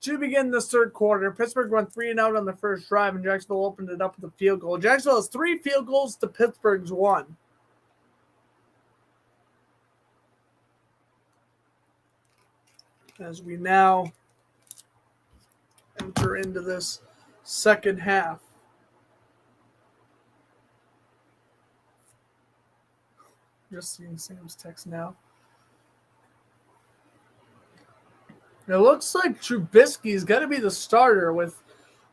to begin this third quarter. Pittsburgh went 3-and-out on the first drive, and Jacksonville opened it up with a field goal. Jacksonville has 3 field goals to Pittsburgh's 1. As we now enter into this second half. Just seeing Sam's text now. It looks like Trubisky's got to be the starter with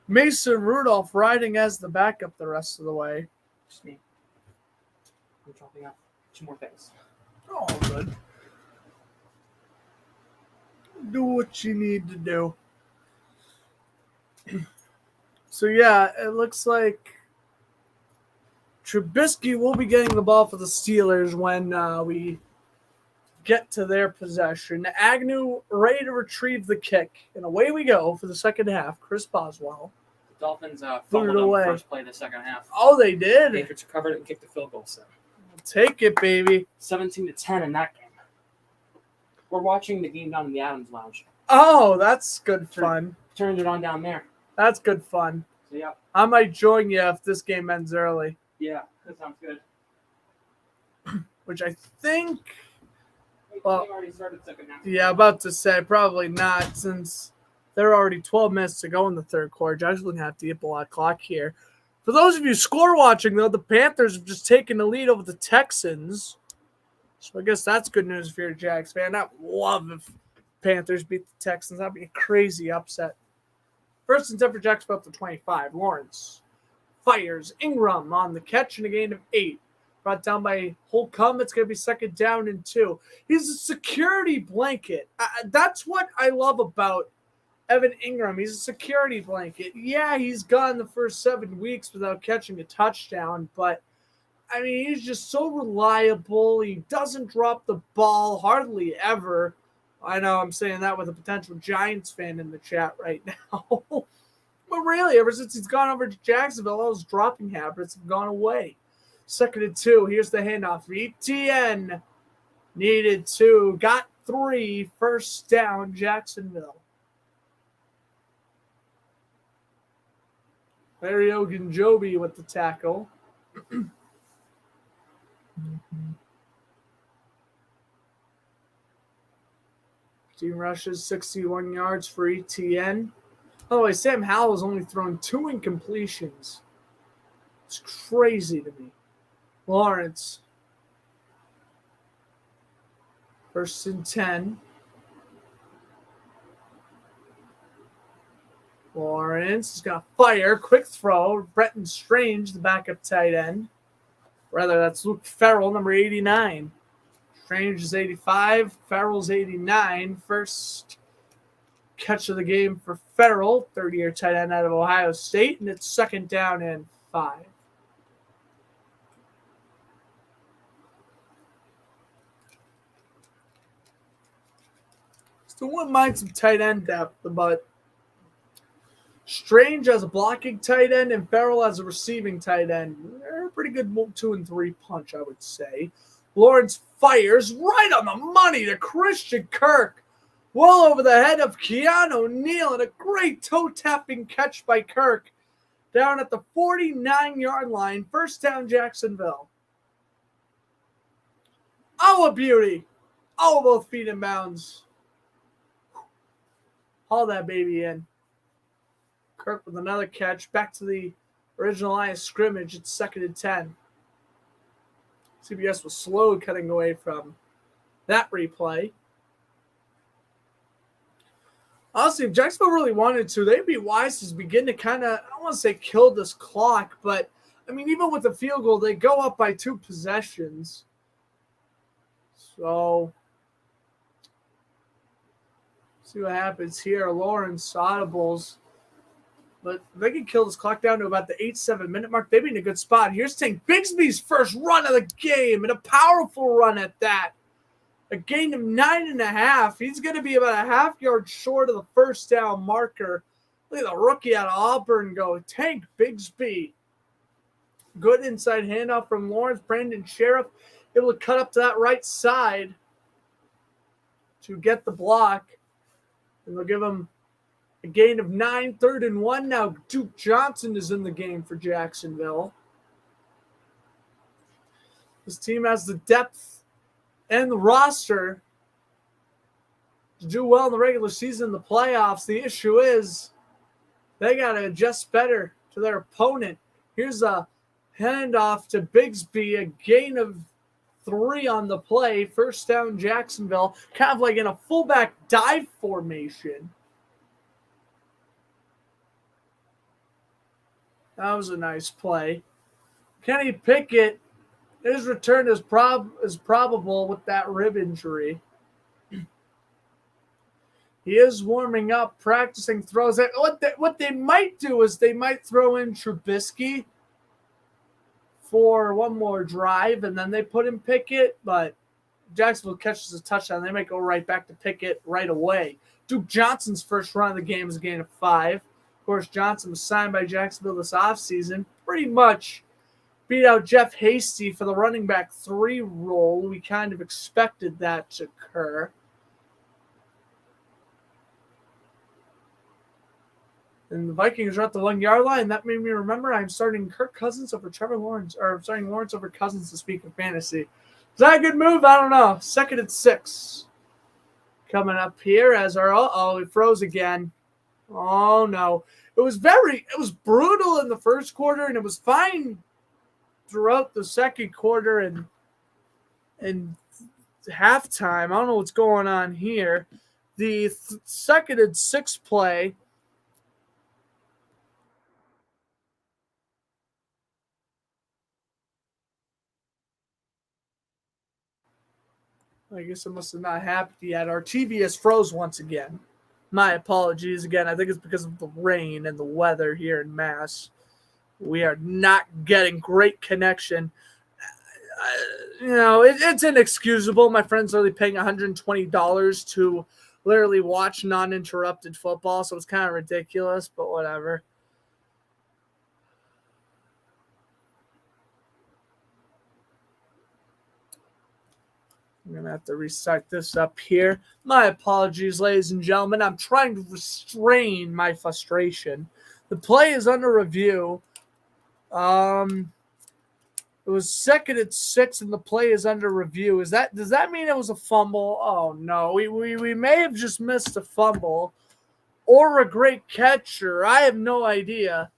Mason Rudolph riding as the backup the rest of the way. Just me. I'm chopping up 2 more things. Oh, good. Do what you need to do. So, yeah, it looks like Trubisky will be getting the ball for the Steelers when we get to their possession. Agnew ready to retrieve the kick. And away we go for the second half. Chris Boswell. The Dolphins Threw it fumbled on away. the first play of the second half. Oh, they did? Patriots recovered it and kicked the field goal. So take it, baby. 17-10 in that game. We're watching the game down in the Adams Lounge. Oh, that's good fun. Turned it on down there. That's good fun. So, yeah. I might join you if this game ends early. Yeah, that sounds good. Which I think... The Well, game already started second half. Yeah, about to say, probably not, since there are already 12 minutes to go in the third quarter. Jacksonville going to have to eat a lot of clock here. For those of you score watching, though, the Panthers have just taken the lead over the Texans. So I guess that's good news if you're a Jags fan. I'd love if Panthers beat the Texans. That'd be a crazy upset. First and 10 for Jacksonville up to 25. Lawrence fires Ingram on the catch and a gain of 8. Brought down by Holcomb. It's going to be second down and 2. He's a security blanket. That's what I love about Evan Ingram. He's a security blanket. Yeah, he's gone the first 7 weeks without catching a touchdown, but, I mean, he's just so reliable. He doesn't drop the ball hardly ever. I know I'm saying that with a potential Giants fan in the chat right now. But really, ever since he's gone over to Jacksonville, all those dropping habits have gone away. Second and 2. Here's the handoff. ETN needed 2. Got 3. First down, Jacksonville. Larry Ogunjobi with the tackle. Team rushes 61 yards for ETN. By the way, Sam Howell has only thrown 2 incompletions. It's crazy to me. Lawrence. First and 10. Lawrence is going to fire. Quick throw. Bretton Strange, the backup tight end. Rather, that's Luke Farrell, number 89. Strange is 85. Farrell's 89. First catch of the game for Farrell, 30-year tight end out of Ohio State. And it's second down and 5. Still wouldn't mind some tight end depth, but Strange as a blocking tight end and Farrell as a receiving tight end. They're a pretty good 2 and 3 punch, I would say. Lawrence fires right on the money to Christian Kirk. Well over the head of Keanu Neal, and a great toe-tapping catch by Kirk down at the 49-yard line. First down, Jacksonville. Oh, a beauty. Oh, both feet in bounds. Haul that baby in. Kirk with another catch. Back to the original line of scrimmage. It's second and 10. CBS was slow cutting away from that replay. Honestly, if Jacksonville really wanted to, they'd be wise to begin to kind of, I don't want to say kill this clock, but, I mean, even with the field goal, they go up by 2 possessions. So, see what happens here. Lawrence audibles. But if they can kill this clock down to about the 8-7 minute mark, they'd be in a good spot. Here's Tank Bigsby's first run of the game, and a powerful run at that. A gain of 9.5. He's going to be about a half yard short of the first down marker. Look at the rookie out of Auburn go. Tank Bigsby. Good inside handoff from Lawrence. Brandon Sheriff able to cut up to that right side to get the block. And they'll give him a gain of 9, 3rd and 1. Now Duke Johnson is in the game for Jacksonville. This team has the depth and the roster to do well in the regular season, the playoffs. The issue is they got to adjust better to their opponent. Here's a handoff to Bigsby, a gain of 3 on the play. First down, Jacksonville, kind of like in a fullback dive formation. That was a nice play. Kenny Pickett, his return is probable with that rib injury. He is warming up, practicing throws. What they might do is they might throw in Trubisky for one more drive, and then they put in Pickett. But Jacksonville catches a touchdown. They might go right back to Pickett right away. Duke Johnson's first run of the game is a gain of 5. Of course, Johnson was signed by Jacksonville this offseason. Pretty much beat out Jeff Hasty for the running back 3 role. We kind of expected that to occur. And the Vikings are at the 1-yard line. That made me remember I'm starting Kirk Cousins over Trevor Lawrence, or I'm starting Lawrence over Cousins to speak of fantasy. Is that a good move? I don't know. 2nd and 6. Coming up here as our, he froze again. Oh no. It was brutal in the first quarter, and it was fine throughout the second quarter and halftime. I don't know what's going on here. The 2nd and 6 play. I guess it must have not happened yet. Our TV has froze once again. My apologies again. I think it's because of the rain and the weather here in Mass. We are not getting great connection. It's inexcusable. My friend's literally paying $120 to literally watch non-interrupted football, so it's kind of ridiculous, but whatever. I'm going to have to restart this up here. My apologies, ladies and gentlemen. I'm trying to restrain my frustration. The play is under review. It was 2nd and 6, and the play is under review. Does that mean it was a fumble? Oh, no. We may have just missed a fumble or a great catcher. I have no idea.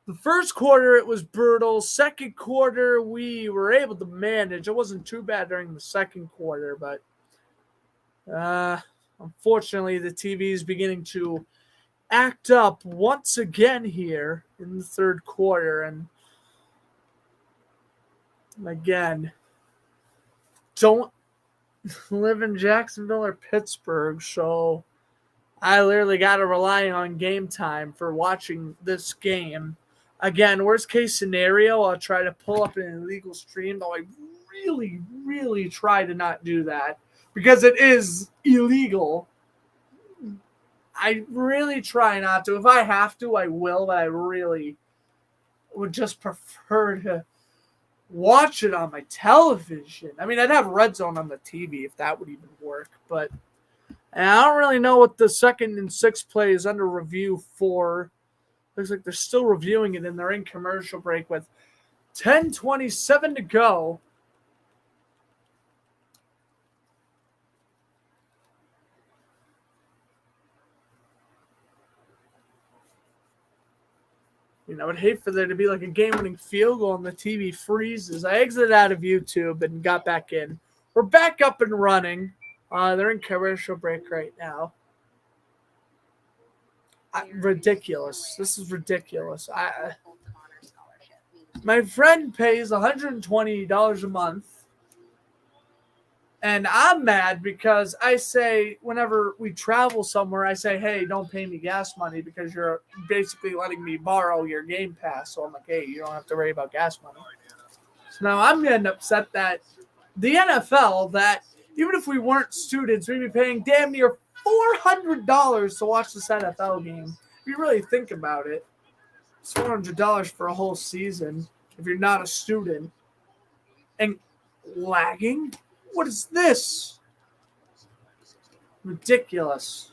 The first quarter, it was brutal. Second quarter, we were able to manage. It wasn't too bad during the second quarter, but unfortunately, the TV is beginning to act up once again here in the third quarter. And again, don't live in Jacksonville or Pittsburgh, so I literally got to rely on game time for watching this game. Again, worst case scenario, I'll try to pull up an illegal stream, though I really, really try to not do that because it is illegal. I really try not to. If I have to, I will, but I really would just prefer to watch it on my television. I mean, I'd have Red Zone on the TV if that would even work, but I don't really know what the 2nd and 6 play is under review for. Looks like they're still reviewing it, and they're in commercial break with 10:27 to go. I would hate for there to be like a game-winning field goal and the TV freezes. I exited out of YouTube and got back in. We're back up and running. They're in commercial break right now. Ridiculous. This is ridiculous. My friend pays $120 a month, and I'm mad because I say whenever we travel somewhere, I say, hey, don't pay me gas money because you're basically letting me borrow your Game Pass. So I'm like, hey, you don't have to worry about gas money. So now I'm getting upset that the NFL, that even if we weren't students, we'd be paying damn near $400 to watch this NFL game. If you really think about it, it's $400 for a whole season if you're not a student. And lagging? What is this? Ridiculous.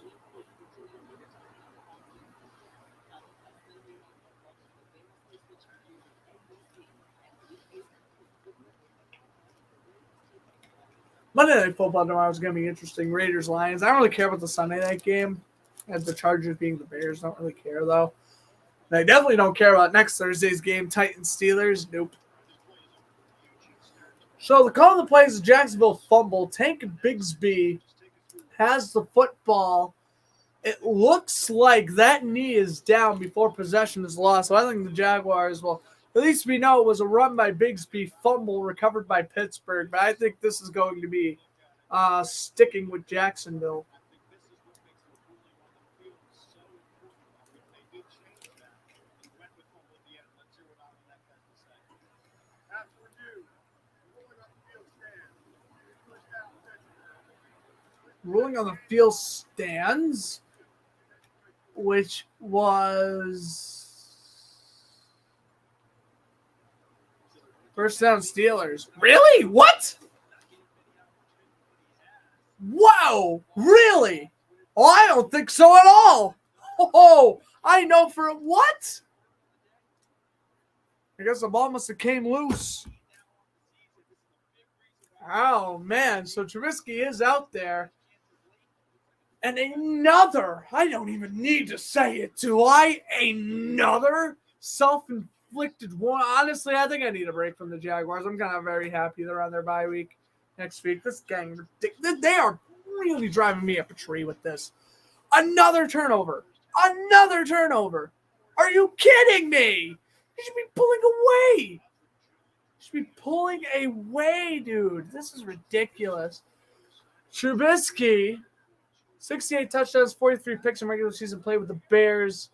Monday Night Football tomorrow is going to be interesting. Raiders, Lions. I don't really care about the Sunday night game. As the Chargers being the Bears, don't really care, though. And I definitely don't care about next Thursday's game, Titans, Steelers. Nope. So the call of the play is a Jacksonville fumble. Tank Bigsby has the football. It looks like that knee is down before possession is lost. So I think the Jaguars will, at least we know it was a run by Bigsby, fumble recovered by Pittsburgh. But I think this is going to be sticking with Jacksonville. Ruling on the field stands, which was First down Steelers. Really? What? Wow. Really? Oh, I don't think so at all. Oh, I know for what? I guess the ball must have came loose. Oh, man. So Trubisky is out there. And another, I don't even need to say it, do I? Another self-inflicted one. Honestly, I think I need a break from the Jaguars. I'm kind of very happy they're on their bye week next week. This gang, they are really driving me up a tree with this. Another turnover. Another turnover. Are you kidding me? You should be pulling away. You should be pulling away, dude. This is ridiculous. Trubisky, 68 touchdowns, 43 picks in regular season play with the Bears,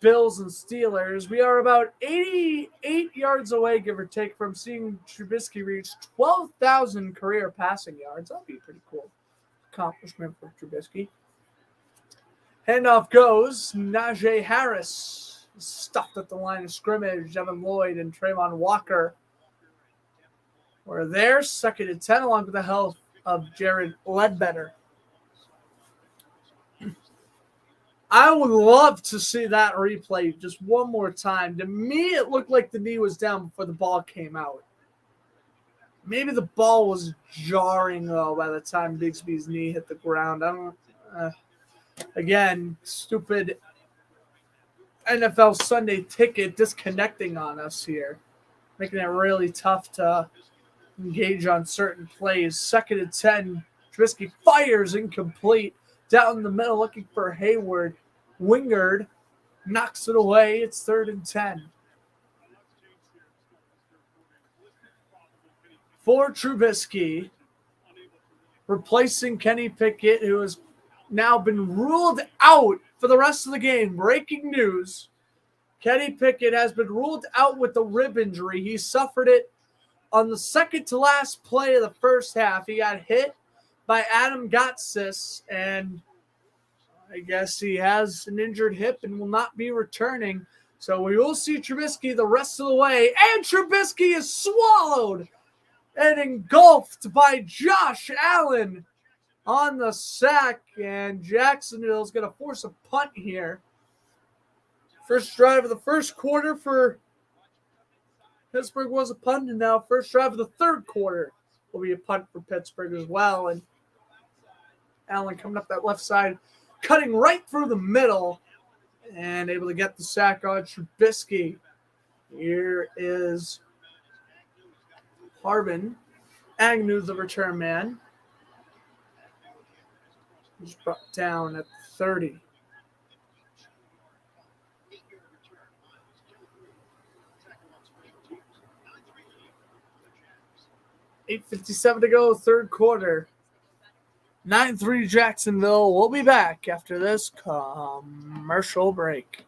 Bills, and Steelers. We are about 88 yards away, give or take, from seeing Trubisky reach 12,000 career passing yards. That'd be a pretty cool accomplishment for Trubisky. Handoff goes. Najee Harris stuffed at the line of scrimmage. Devin Lloyd and Trayvon Walker were there. Second and 10, along with the help of Jared Ledbetter. I would love to see that replay just one more time. To me, it looked like the knee was down before the ball came out. Maybe the ball was jarring, though, by the time Bigsby's knee hit the ground. I don't again, stupid NFL Sunday ticket disconnecting on us here, making it really tough to engage on certain plays. Second and 10, Trubisky fires incomplete. Down the middle, looking for Hayward. Wingard knocks it away. It's third and 10. For Trubisky, replacing Kenny Pickett, who has now been ruled out for the rest of the game. Breaking news. Kenny Pickett has been ruled out with a rib injury. He suffered it on the second to last play of the first half. He got hit by Adam Gotsis, and I guess he has an injured hip and will not be returning. So we will see Trubisky the rest of the way. And Trubisky is swallowed and engulfed by Josh Allen on the sack. And Jacksonville is going to force a punt here. First drive of the first quarter for Pittsburgh was a punt, and now first drive of the third quarter will be a punt for Pittsburgh as well. And Allen coming up that left side, cutting right through the middle, and able to get the sack on Trubisky. Here is Harbin. Agnew, the return man. He's brought down at 30. $8:57 to go, third quarter. 9-3 Jacksonville. We'll be back after this commercial break.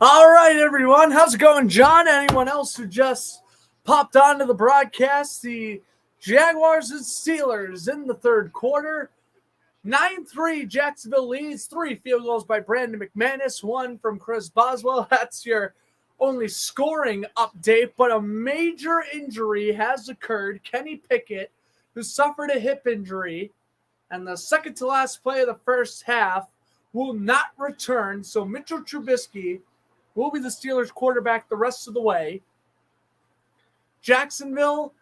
All right, everyone. How's it going, John? Anyone else who just popped onto the broadcast? The Jaguars and Steelers in the third quarter. 9-3 Jacksonville leads. 3 field goals by Brandon McManus. 1 from Chris Boswell. That's your only scoring update, but a major injury has occurred. Kenny Pickett, who suffered a hip injury, and the second to last play of the first half will not return. So Mitchell Trubisky will be the Steelers quarterback the rest of the way. Jacksonville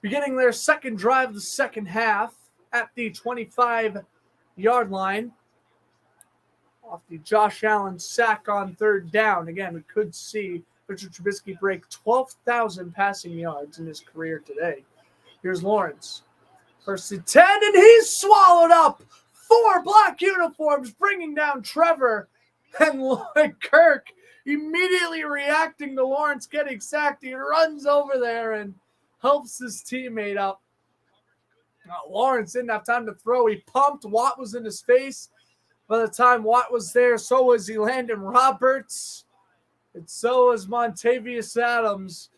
beginning their second drive of the second half at the 25-yard line off the Josh Allen sack on third down. Again, we could see Mitchell Trubisky break 12,000 passing yards in his career today. Here's Lawrence. First and 10, and he's swallowed up. 4 black uniforms bringing down Trevor, and Lloyd Kirk immediately reacting to Lawrence getting sacked. He runs over there and helps his teammate up. Lawrence didn't have time to throw. He pumped. Watt was in his face. By the time Watt was there, so was Landon Roberts. And so was Montavious Adams.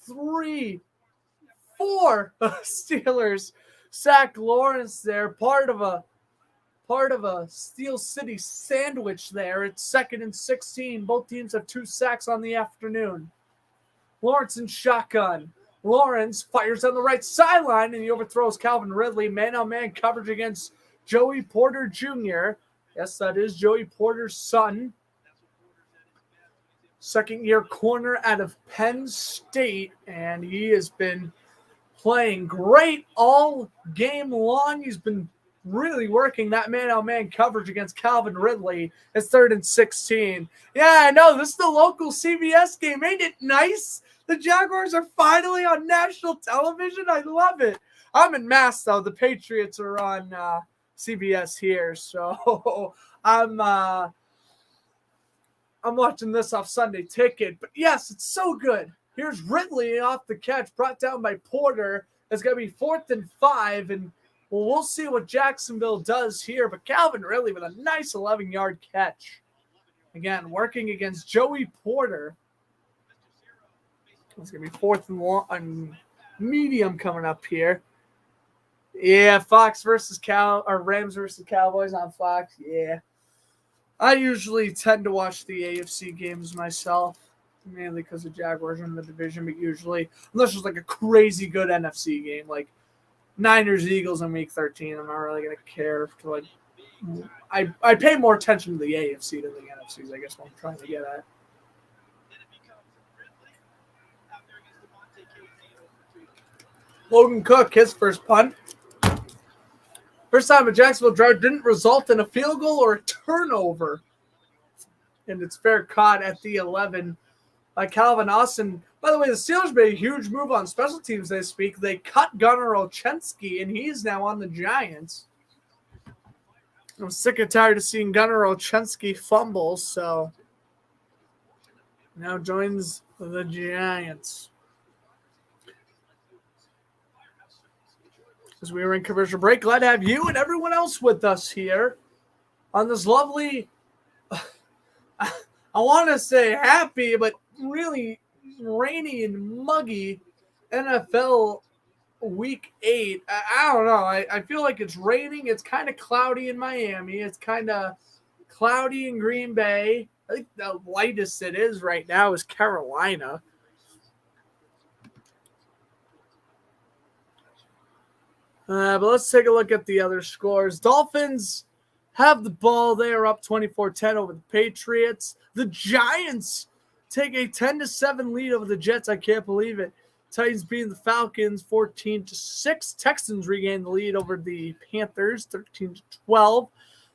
3, 4 Steelers sacked Lawrence there. Part of a Steel City sandwich there. It's 2nd and 16. Both teams have 2 sacks on the afternoon. Lawrence in shotgun. Lawrence fires on the right sideline, and he overthrows Calvin Ridley. Man-on-man coverage against Joey Porter Jr. Yes, that is Joey Porter's son. Second-year corner out of Penn State, and he has been playing great all game long. He's been really working that man-on-man coverage against Calvin Ridley. It's 3rd and 16. Yeah, I know. This is the local CBS game. Ain't it nice? The Jaguars are finally on national television. I love it. I'm in Mass, though. The Patriots are on CBS here, so I'm watching this off Sunday Ticket. But, yes, it's so good. Here's Ridley off the catch, brought down by Porter. It's going to be 4th and 5, and we'll see what Jacksonville does here. But Calvin Ridley with a nice 11-yard catch. Again, working against Joey Porter. It's going to be 4th and medium coming up here. Yeah, Rams versus Cowboys on Fox. Yeah. I usually tend to watch the AFC games myself, mainly because the Jaguars are in the division, but usually, unless there's like a crazy good NFC game, like Niners-Eagles in Week 13, I'm not really going to care. I pay more attention to the AFC than the NFCs, I guess what I'm trying to get at. Logan Cook, his first punt. First time a Jacksonville drive didn't result in a field goal or a turnover. And it's fair caught at the 11 by Calvin Austin. By the way, the Steelers made a huge move on special teams this week. They cut Gunnar Olszewski, and he's now on the Giants. I'm sick and tired of seeing Gunnar Olszewski fumble, so now joins the Giants. As we were in commercial break, glad to have you and everyone else with us here on this lovely, I want to say happy, but really rainy and muggy NFL Week 8. I don't know. I feel like it's raining. It's kind of cloudy in Miami. It's kind of cloudy in Green Bay. I think the lightest it is right now is Carolina. But let's take a look at the other scores. Dolphins have the ball. They are up 24-10 over the Patriots. The Giants take a 10-7 lead over the Jets. I can't believe it. Titans beating the Falcons 14-6. Texans regain the lead over the Panthers 13-12.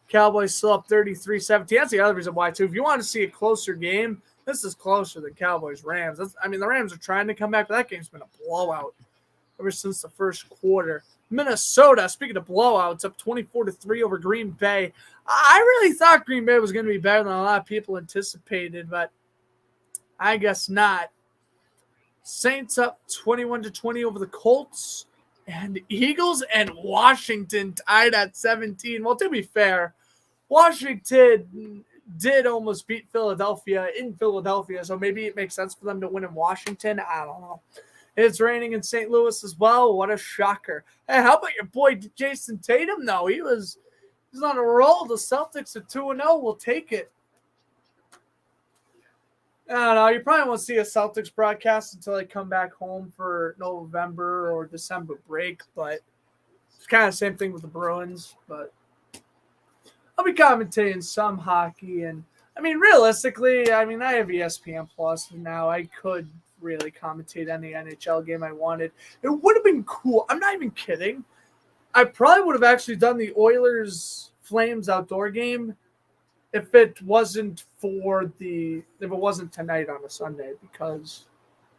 Cowboys still up 33-17. That's the other reason why, too. If you want to see a closer game, this is closer than Cowboys-Rams. The Rams are trying to come back, but that game's been a blowout ever since the first quarter. Minnesota, speaking of blowouts, up 24-3 over Green Bay. I really thought Green Bay was going to be better than a lot of people anticipated, but I guess not. Saints up 21-20 over the Colts. And Eagles and Washington tied at 17. Well, to be fair, Washington did almost beat Philadelphia in Philadelphia, so maybe it makes sense for them to win in Washington. I don't know. It's raining in St. Louis as well. What a shocker. Hey, how about your boy Jason Tatum, though? He's on a roll. The Celtics are 2-0. We'll take it. I don't know. You probably won't see a Celtics broadcast until I come back home for November or December break, but it's kind of the same thing with the Bruins. But I'll be commentating some hockey. And, I mean, realistically, I have ESPN Plus now. I could really commentate any NHL game I wanted. It would have been cool. I'm not even kidding. I probably would have actually done the Oilers Flames outdoor game if it wasn't tonight on a Sunday, because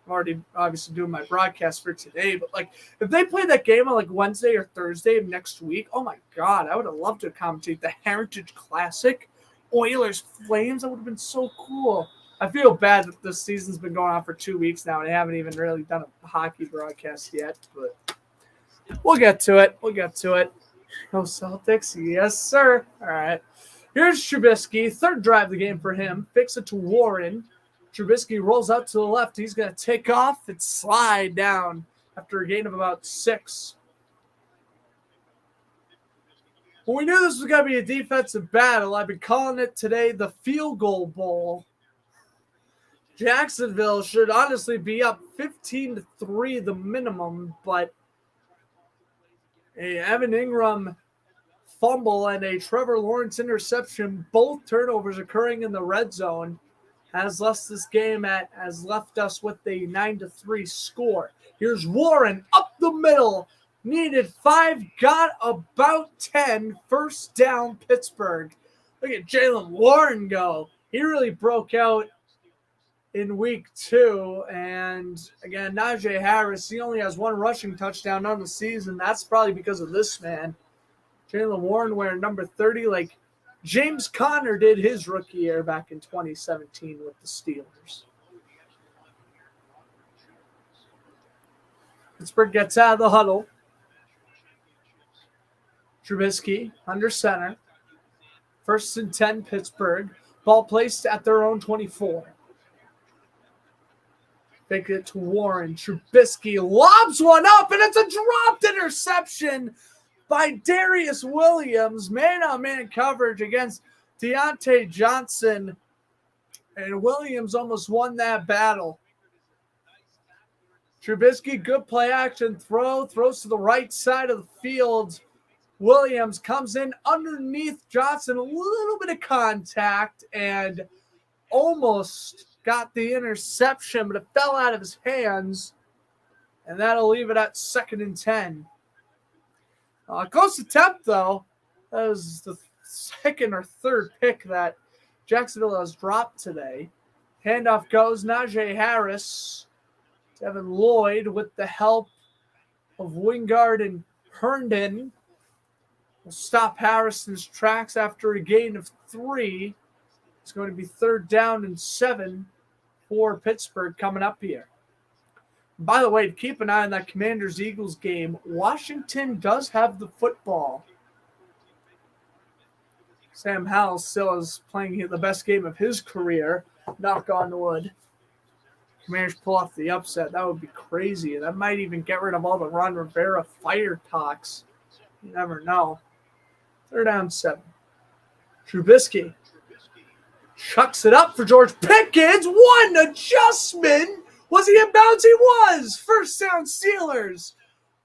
I'm already obviously doing my broadcast for today. But like, if they played that game on like Wednesday or Thursday of next week, oh my God, I would have loved to commentate the Heritage Classic, Oilers Flames. That would have been so cool. I feel bad that this season's been going on for 2 weeks now, and I haven't even really done a hockey broadcast yet, but we'll get to it. Go Celtics. Yes, sir. All right. Here's Trubisky. Third drive of the game for him. Fix it to Warren. Trubisky rolls out to the left. He's going to take off and slide down after a gain of about 6. Well, we knew this was going to be a defensive battle. I've been calling it today the Field Goal Bowl. Jacksonville should honestly be up 15-3, the minimum, but a Evan Ingram fumble and a Trevor Lawrence interception, both turnovers occurring in the red zone, has left us with a 9-3 score. Here's Warren up the middle. Needed 5, got about 10. First down, Pittsburgh. Look at Jaylen Warren go. He really broke out in week 2. And again, Najee Harris, he only has 1 rushing touchdown on the season. That's probably because of this man. Jaylen Warren wearing number 30 like James Conner did his rookie year back in 2017 with the Steelers. Pittsburgh gets out of the huddle. Trubisky under center. 1st and 10, Pittsburgh. Ball placed at their own 24. Take it to Warren. Trubisky lobs one up, and it's a dropped interception by Darius Williams. Man-on-man coverage against Deontay Johnson. And Williams almost won that battle. Trubisky, good play action throw. Throws to the right side of the field. Williams comes in underneath Johnson. A little bit of contact and almost got the interception, but it fell out of his hands. And that'll leave it at 2nd and 10. Close attempt, though. That was the 2nd or 3rd pick that Jacksonville has dropped today. Handoff goes Najee Harris. Devin Lloyd with the help of Wingard and Herndon will stop Harrison's tracks after a gain of 3. It's going to be 3rd down and 7 for Pittsburgh coming up here. By the way, keep an eye on that Commanders-Eagles game. Washington does have the football. Sam Howell still is playing the best game of his career. Knock on wood. Commanders pull off the upset. That would be crazy. That might even get rid of all the Ron Rivera fire talks. You never know. 3rd down 7. Trubisky chucks it up for George Pickens. One adjustment. Was he in bounds? He was. 1st down Steelers.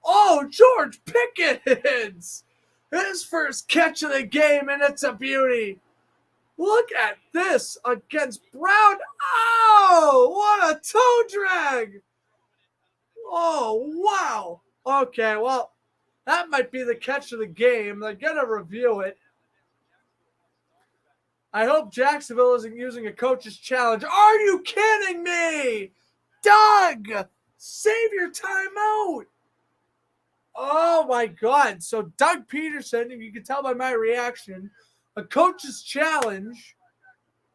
Oh, George Pickens. His first catch of the game, and it's a beauty. Look at this against Brown. Oh, what a toe drag. Oh, wow. Okay, well, that might be the catch of the game. They're going to review it. I hope Jacksonville isn't using a coach's challenge. Are you kidding me? Doug, save your timeout. Oh, my God. So Doug Peterson, if you can tell by my reaction, a coach's challenge,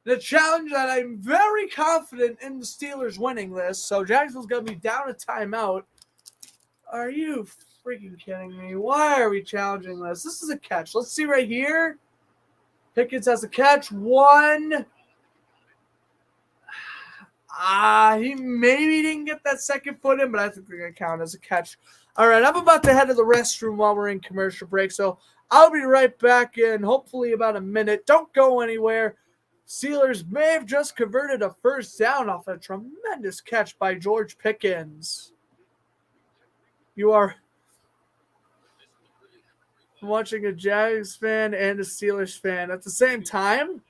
the challenge that I'm very confident in the Steelers winning this. So Jacksonville's going to be down a timeout. Are you freaking kidding me? Why are we challenging this? This is a catch. Let's see right here. Pickens has a catch. One. He maybe didn't get that second foot in, but I think they're going to count as a catch. All right, I'm about to head to the restroom while we're in commercial break, so I'll be right back in hopefully about a minute. Don't go anywhere. Steelers may have just converted a first down off a tremendous catch by George Pickens. You are watching a Jags fan and a Steelers fan at the same time.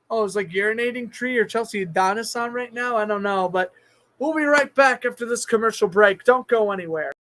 Oh, it's like urinating tree or Chelsea Adonis on right now? I don't know, but we'll be right back after this commercial break. Don't go anywhere.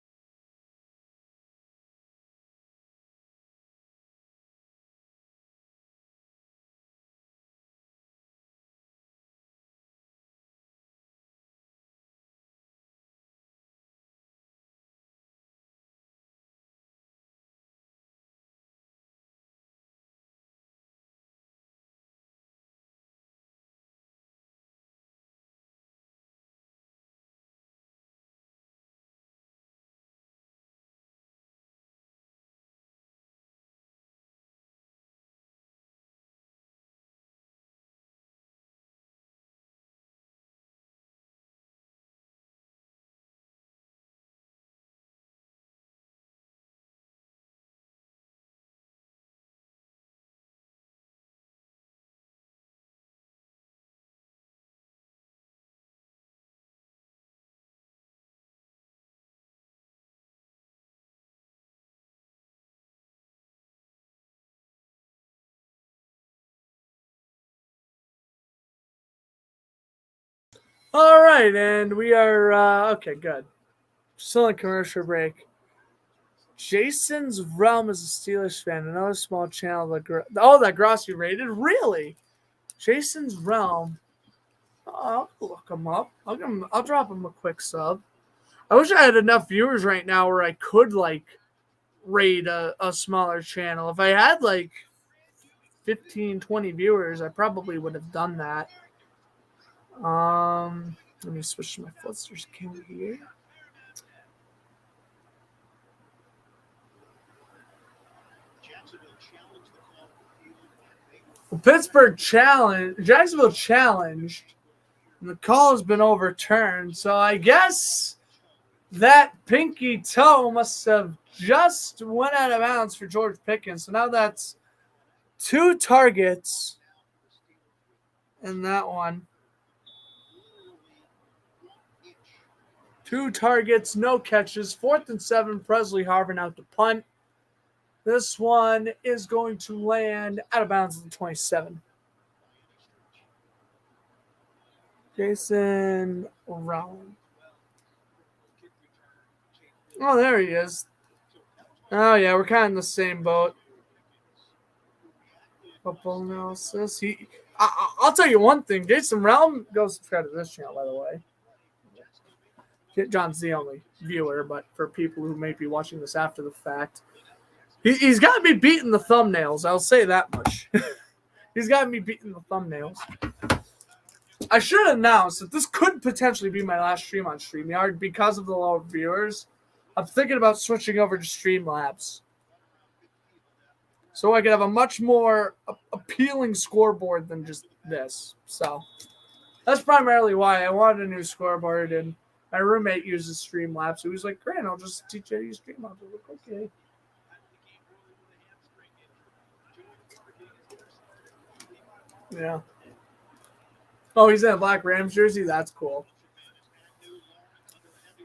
All right, and we are, okay, good. Still in commercial break. Jason's Realm is a Steelers fan. Another small channel. That Grossi rated? Really? Jason's Realm. I'll look him up. I'll drop him a quick sub. I wish I had enough viewers right now where I could, raid a smaller channel. If I had, 15, 20 viewers, I probably would have done that. Let me switch to my Flusters camera here. Pittsburgh Jacksonville challenged, and the call has been overturned. So I guess that pinky toe must have just went out of bounds for George Pickens. So now that's 2 targets in that one. 2 targets, no catches. 4th and 7, Presley Harvin out to punt. This one is going to land out of bounds at the 27. Jason Rowan. Oh, there he is. Oh, yeah, we're kind of in the same boat. Football analysis. I'll tell you one thing. Jason Realm, go subscribe to this channel, by the way. John's the only viewer, but for people who may be watching this after the fact, he's got me beating the thumbnails. I'll say that much. He's got me beating the thumbnails. I should announce that this could potentially be my last stream on StreamYard because of the low viewers. I'm thinking about switching over to Streamlabs, so I could have a much more appealing scoreboard than just this. So that's primarily why I wanted a new scoreboard, and my roommate uses Streamlabs. So he was like, "Grant, I'll just teach you how to use Streamlabs." I was like, "Okay." Yeah. Oh, he's in a black Rams jersey? That's cool.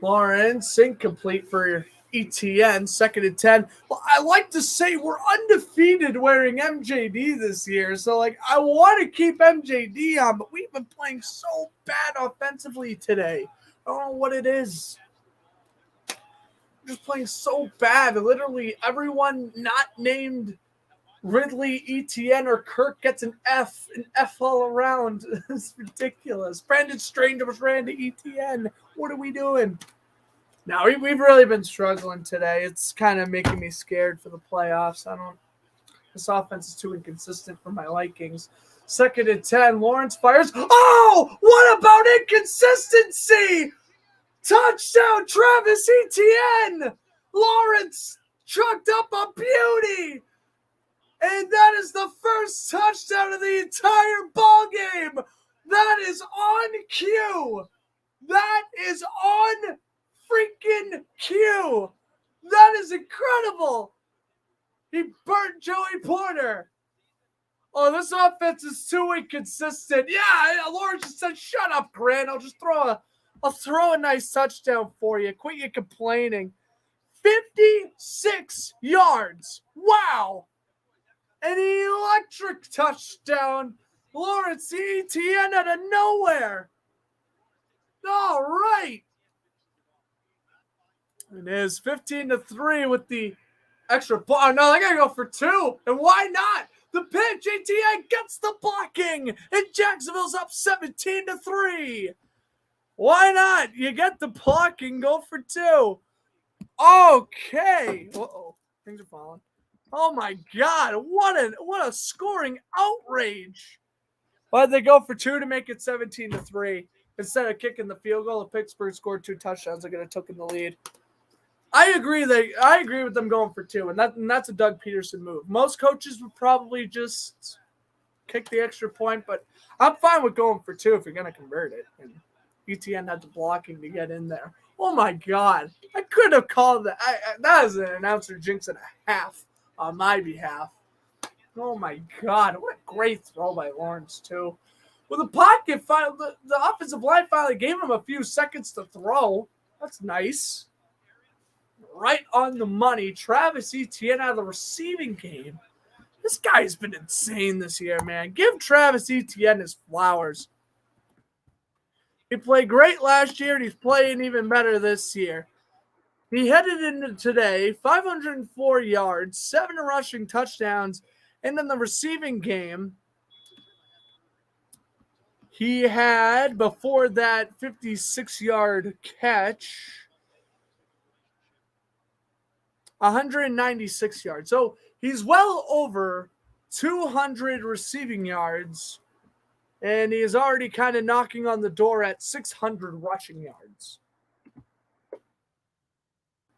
Lawrence, incomplete for ETN, 2nd and 10. Well, I like to say we're undefeated wearing MJD this year. So, I want to keep MJD on, but we've been playing so bad offensively today. I don't know what it is. We're just playing so bad. Literally, everyone not named Ridley, ETN, or Kirk gets an F all around. It's ridiculous. Brandon Strange was ran to ETN. What are we doing? Now, we've really been struggling today. It's kind of making me scared for the playoffs. This offense is too inconsistent for my likings. 2nd and 10, Lawrence fires. Oh, what about inconsistency? Touchdown, Travis Etienne. Lawrence chucked up a beauty. And that is the first touchdown of the entire ball game. That is on cue. That is on freaking cue. That is incredible. He burnt Joey Porter. Oh, this offense is too inconsistent. Yeah, Lawrence just said, shut up, Grant. I'll throw a nice touchdown for you. Quit your complaining. 56 yards. Wow. An electric touchdown. Lawrence Etienne out of nowhere. All right. It is 15-3 with the extra point. Oh, no, they got to go for 2. And why not? The pitch, Etienne gets the blocking. And Jacksonville's up 17-3. Why not? You get the blocking, go for 2. Okay. Uh-oh. Things are falling. Oh, my God. What a scoring outrage. Why'd they go for 2 to make it 17-3? Instead of kicking the field goal, the Pittsburgh scored 2 touchdowns. They could have taken the lead. I agree with them going for 2, and that's a Doug Peterson move. Most coaches would probably just kick the extra point, but I'm fine with going for 2 if you're going to convert it. And ETN had the blocking to get in there. Oh, my God. I could have called that. That is an announcer jinx and a half on my behalf. Oh, my God. What a great throw by Lawrence, too. Well, the pocket, the offensive line finally gave him a few seconds to throw. That's nice. Right on the money. Travis Etienne out of the receiving game. This guy's been insane this year, man. Give Travis Etienne his flowers. He played great last year, and he's playing even better this year. He headed into today, 504 yards, 7 rushing touchdowns, and in the receiving game, he had, before that 56-yard catch, 196 yards. So he's well over 200 receiving yards, and he is already kind of knocking on the door at 600 rushing yards.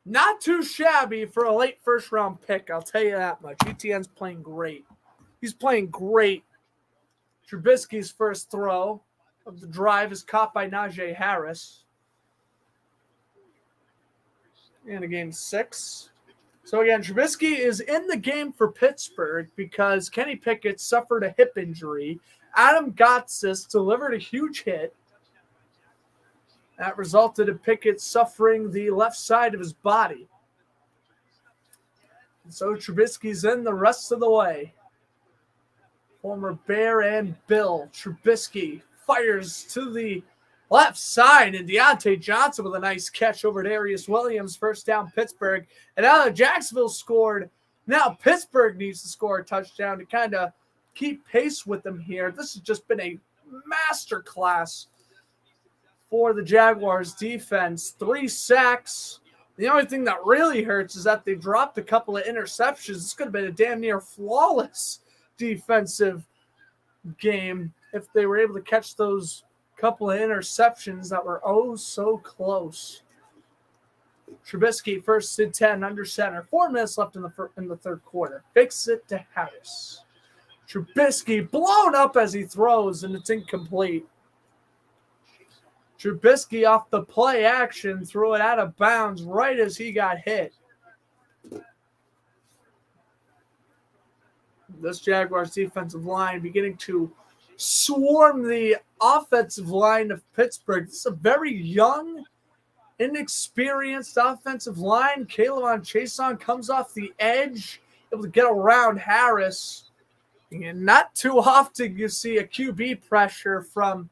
Not too shabby for a late first-round pick, I'll tell you that much. ETN's playing great. He's playing great. Trubisky's first throw of the drive is caught by Najee Harris. And a game 6. So again, Trubisky is in the game for Pittsburgh because Kenny Pickett suffered a hip injury. Adam Gotsis delivered a huge hit. That resulted in Pickett suffering the left side of his body. And so Trubisky's in the rest of the way. Former Bear and Bill Trubisky fires to the left side, and Deontay Johnson with a nice catch over Darius Williams. First down, Pittsburgh. And now that Jacksonville scored, now Pittsburgh needs to score a touchdown to kind of keep pace with them here. This has just been a masterclass for the Jaguars defense. 3 sacks. The only thing that really hurts is that they dropped a couple of interceptions. This could have been a damn near flawless defensive game if they were able to catch those couple of interceptions that were oh so close. Trubisky first and 10 under center. 4 minutes left in the third quarter. Fakes it to Harris. Trubisky blown up as he throws, and it's incomplete. Trubisky off the play action threw it out of bounds right as he got hit. This Jaguars defensive line beginning to swarm the offensive line of Pittsburgh. This is a very young, inexperienced offensive line. K'Lavon Chaisson comes off the edge, able to get around Harris. And not too often you see a QB pressure from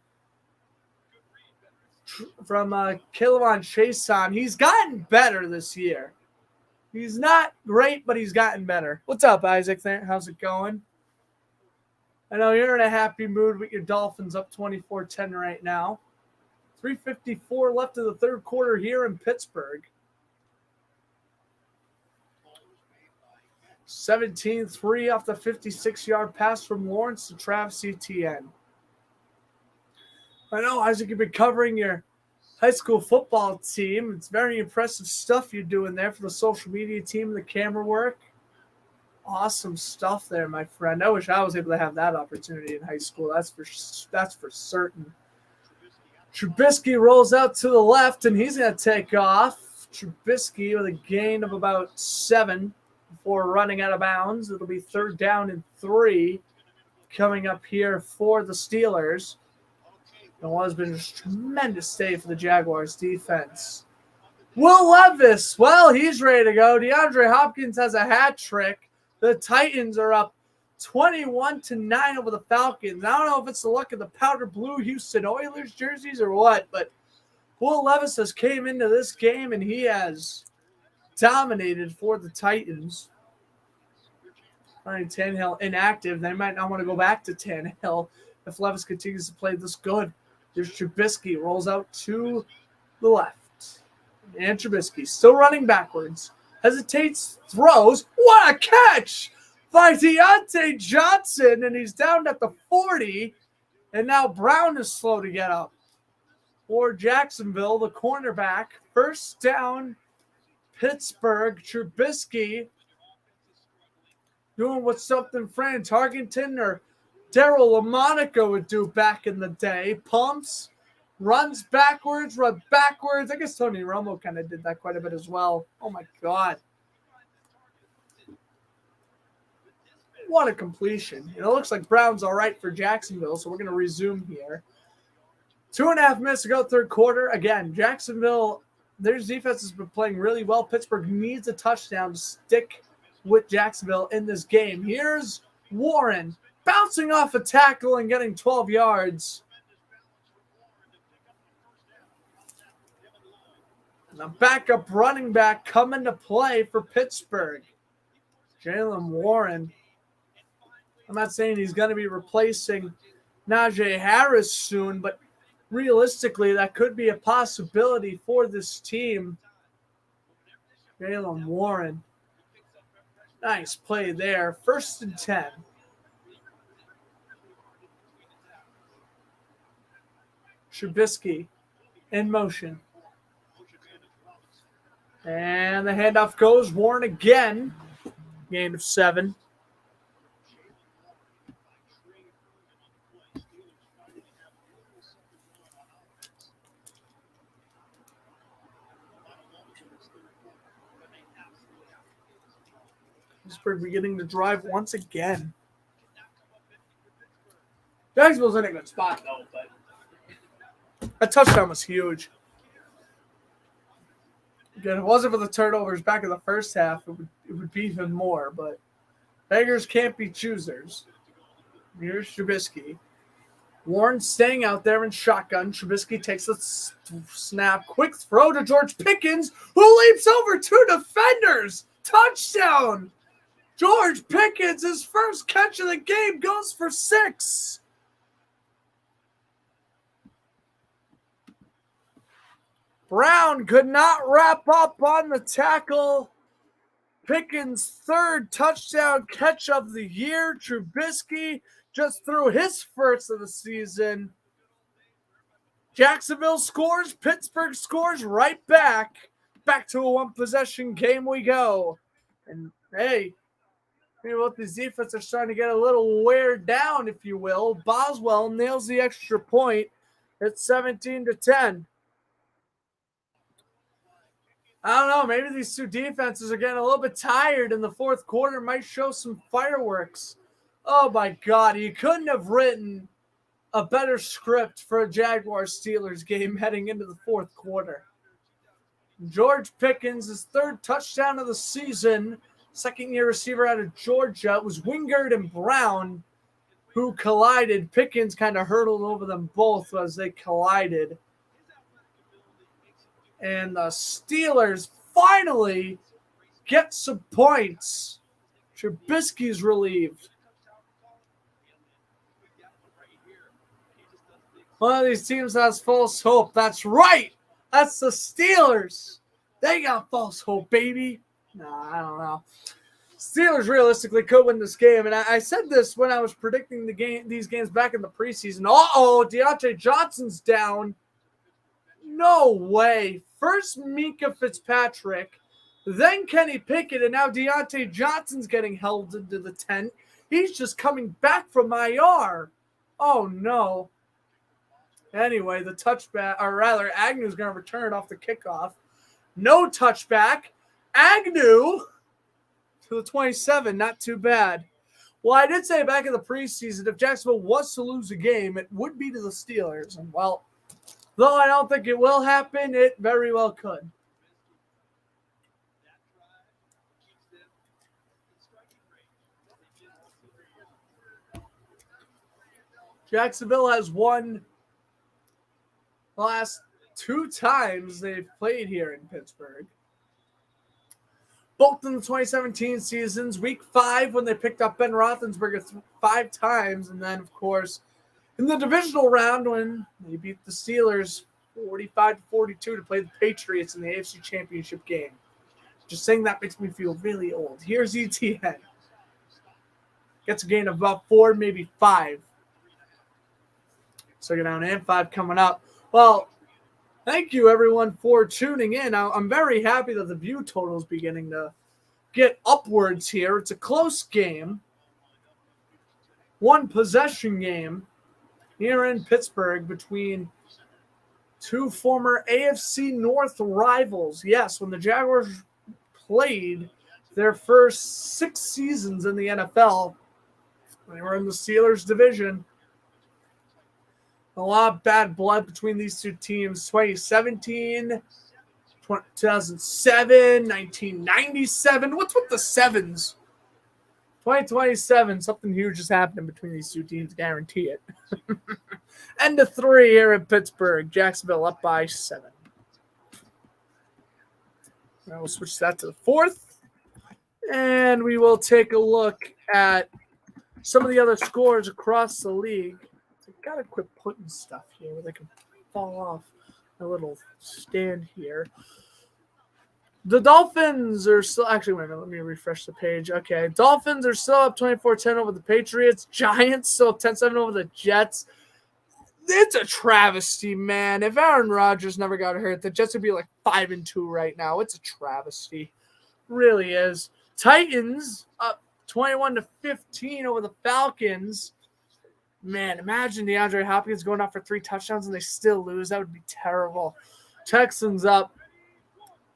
K'Lavon Chaisson. He's gotten better this year. He's not great, but he's gotten better. What's up, Isaac? How's it going? I know you're in a happy mood with your Dolphins up 24-10 right now. 3:54 left in the third quarter here in Pittsburgh. 17-3 off the 56-yard pass from Lawrence to Travis Etienne. I know, Isaac, you've been covering your high school football team. It's very impressive stuff you're doing there for the social media team and the camera work. Awesome stuff there, my friend. I wish I was able to have that opportunity in high school. That's for certain. Trubisky rolls out to the left, and he's going to take off. Trubisky with a gain of about 7 before running out of bounds. It'll be 3rd down and 3 coming up here for the Steelers. And what has been a tremendous day for the Jaguars defense. Will Levis, well, he's ready to go. DeAndre Hopkins has a hat trick. The Titans are up 21-9 over the Falcons. I don't know if it's the luck of the powder blue Houston Oilers jerseys or what, but Will Levis has came into this game and he has dominated for the Titans. Ryan Tannehill inactive. They might not want to go back to Tannehill if Levis continues to play this good. There's Trubisky, rolls out to the left. And Trubisky still running backwards. Hesitates, throws. What a catch by Deontay Johnson, and he's down at the 40. And now Brown is slow to get up. For Jacksonville, the cornerback. 1st down, Pittsburgh. Trubisky doing what something Fran Tarkenton or Daryl LaMonica would do back in the day. Pumps, runs backwards, runs backwards. I guess Tony Romo kind of did that quite a bit as well. Oh, my God. What a completion. It looks like Brown's all right for Jacksonville, so we're going to resume here. 2.5 minutes to go, 3rd quarter. Again, Jacksonville, their defense has been playing really well. Pittsburgh needs a touchdown to stick with Jacksonville in this game. Here's Warren bouncing off a tackle and getting 12 yards. And a backup running back coming to play for Pittsburgh. Jalen Warren. I'm not saying he's going to be replacing Najee Harris soon, but realistically, that could be a possibility for this team. Jalen Warren. Nice play there. 1st and 10. Trubisky in motion. And the handoff goes. Warren again. Gain of 7. Pittsburgh beginning to drive once again. Jacksonville's in a good spot, though, but that touchdown was huge. Again, if it wasn't for the turnovers back in the first half, it would be even more, but beggars can't be choosers. Here's Trubisky. Warren staying out there in shotgun. Trubisky takes a snap. Quick throw to George Pickens, who leaps over 2 defenders. Touchdown! George Pickens, his first catch of the game, goes for 6. Brown could not wrap up on the tackle. Pickens' 3rd touchdown catch of the year. Trubisky just threw his first of the season. Jacksonville scores. Pittsburgh scores right back. Back to a 1-possession game we go. And, hey, both these defenses are starting to get a little wear down, if you will. Boswell nails the extra point. It's 17-10. I don't know. Maybe these two defenses are getting a little bit tired, and the 4th quarter might show some fireworks. Oh, my God. You couldn't have written a better script for a Jaguars-Steelers game heading into the 4th quarter. George Pickens, his 3rd touchdown of the season. 2nd-year receiver out of Georgia. It was Wingard and Brown who collided. Pickens kind of hurdled over them both as they collided. And the Steelers finally get some points. Trubisky's relieved. One of these teams has false hope. That's right. That's the Steelers. They got false hope, baby. Nah, I don't know. Steelers realistically could win this game. And I said this when I was predicting these games back in the preseason. Uh-oh, Deontay Johnson's down. No way. First Minka Fitzpatrick, then Kenny Pickett, and now Deontay Johnson's getting held into the tent. He's just coming back from IR. Oh, no. Anyway, the touchback, or rather, Agnew's going to return it off the kickoff. No touchback. Agnew to the 27, not too bad. Well, I did say back in the preseason, if Jacksonville was to lose a game, it would be to the Steelers. And, well, though I don't think it will happen, it very well could. Jacksonville has won the last 2 times they've played here in Pittsburgh. Both in the 2017 seasons, week 5 when they picked up Ben Roethlisberger 5 times, and then, of course, in the divisional round when they beat the Steelers 45-42 to play the Patriots in the AFC Championship game. Just saying that makes me feel really old. Here's ETN. Gets a gain of about 4, maybe 5. Second down and 5 coming up. Well, thank you, everyone, for tuning in. I'm very happy that the view total is beginning to get upwards here. It's a close game. 1 possession game here in Pittsburgh between 2 former AFC North rivals. Yes, when the Jaguars played their first 6 seasons in the NFL, they were in the Steelers division. A lot of bad blood between these 2 teams. 2017, 2007, 1997. What's with the 7s? 2027, something huge is happening between these 2 teams, guarantee it. End of 3 here in Pittsburgh. Jacksonville up by 7. Now we'll switch that to the 4th. And we will take a look at some of the other scores across the league. Gotta quit putting stuff here where they can fall off a little stand here. The Dolphins are still, actually, wait a minute, let me refresh the page. Okay, Dolphins are still up 24-10 over the Patriots. Giants still up 10-7 over the Jets. It's a travesty, man. If Aaron Rodgers never got hurt, the Jets would be like 5-2 right now. It's a travesty. Really is. Titans up 21-15 over the Falcons. Man, imagine DeAndre Hopkins going out for 3 touchdowns and they still lose. That would be terrible. Texans up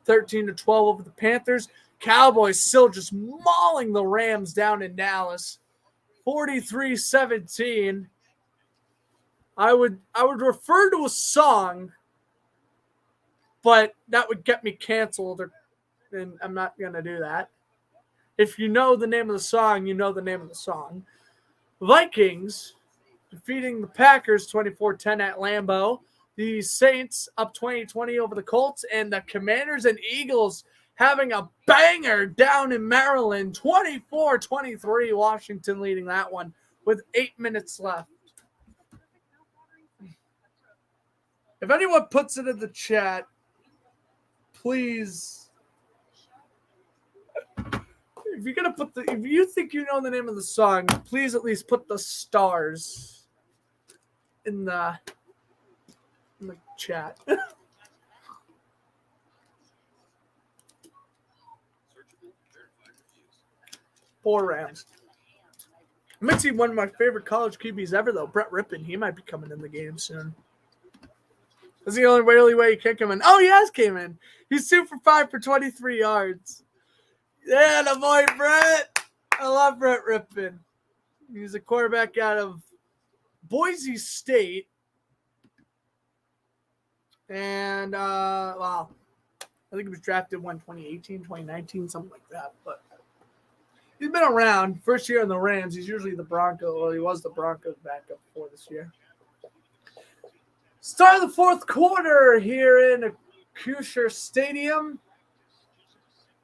13-12 over the Panthers. Cowboys still just mauling the Rams down in Dallas. 43-17. I would refer to a song, but that would get me canceled, and I'm not going to do that. If you know the name of the song, you know the name of the song. Vikings defeating the Packers 24-10 at Lambeau. The Saints up 20-20 over the Colts. And the Commanders and Eagles having a banger down in Maryland. 24-23, Washington leading that one with 8 minutes left. If anyone puts it in the chat, please... If you think you know the name of the song, please at least put the stars in the chat. 4 Rams. I might see one of my favorite college QBs ever, though, Brett Rippon. He might be coming in the game soon. That's the only really way he can come in. Oh, he has came in. He's 2 for 5 for 23 yards. Yeah, the boy Brett. I love Brett Rippon. He's a quarterback out of Boise State. And, wow. I think he was drafted 2018, 2019, something like that. But he's been around. First year in the Rams. He's usually the Broncos. Well, he was the Broncos backup before this year. Start of the 4th quarter here in Acrisure Stadium.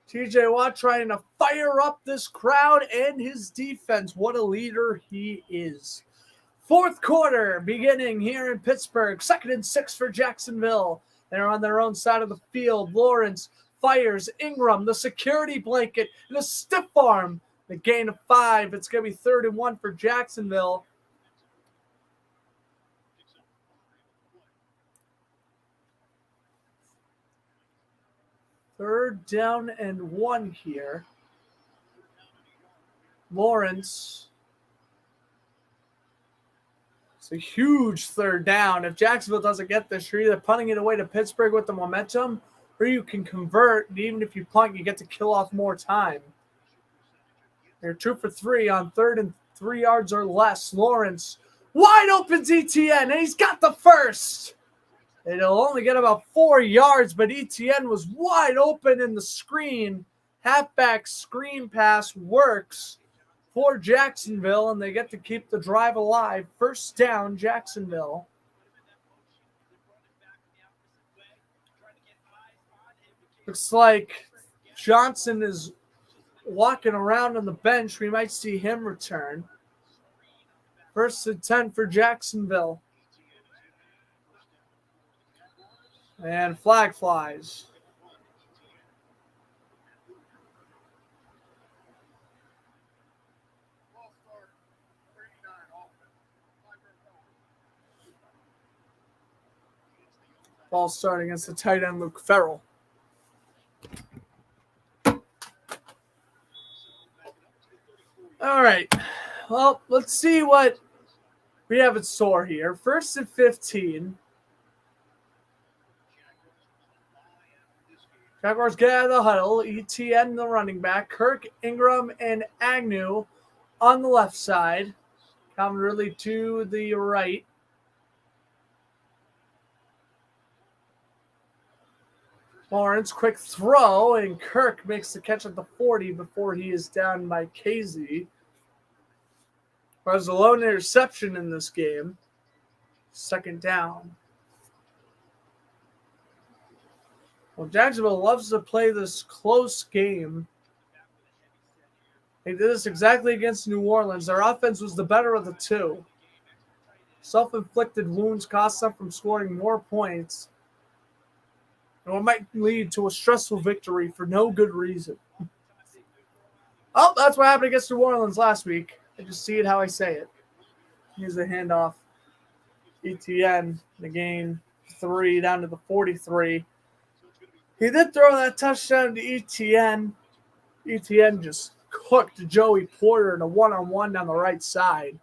TJ Watt trying to fire up this crowd and his defense. What a leader he is. 4th quarter beginning here in Pittsburgh. 2nd and 6 for Jacksonville. They're on their own side of the field. Lawrence fires Ingram, the security blanket, and a stiff arm. The gain of 5. It's going to be 3rd and 1 for Jacksonville. 3rd down and 1 here. Lawrence. It's a huge 3rd down. If Jacksonville doesn't get this, you're either punting it away to Pittsburgh with the momentum, or you can convert, and even if you punt, you get to kill off more time. They're 2 for 3 on 3rd and 3 yards or less. Lawrence, wide open ETN, and he's got the first. And he'll only get about 4 yards, but ETN was wide open in the screen. Halfback screen pass works for Jacksonville, and they get to keep the drive alive. 1st down, Jacksonville. Looks like Johnson is walking around on the bench. We might see him return. 1st and 10 for Jacksonville. And flag flies. Ball start against the tight end, Luke Farrell. All right. Well, let's see what we have in store here. 1st and 15. Jaguars get out of the huddle. ETN, the running back. Kirk, Ingram, and Agnew on the left side. Calvin Ridley to the right. Lawrence, quick throw, and Kirk makes the catch at the 40 before he is down by Casey. There's a lone interception in this game. 2nd down. Well, Jacksonville loves to play this close game. They did this exactly against New Orleans. Their offense was the better of the two. Self-inflicted wounds cost them from scoring more points. And what might lead to a stressful victory for no good reason. Oh, that's what happened against New Orleans last week. I just see it how I say it. Here's the handoff. ETN, the gain 3 down to the 43. He did throw that touchdown to ETN. ETN just cooked Joey Porter in a one-on-one down the right side.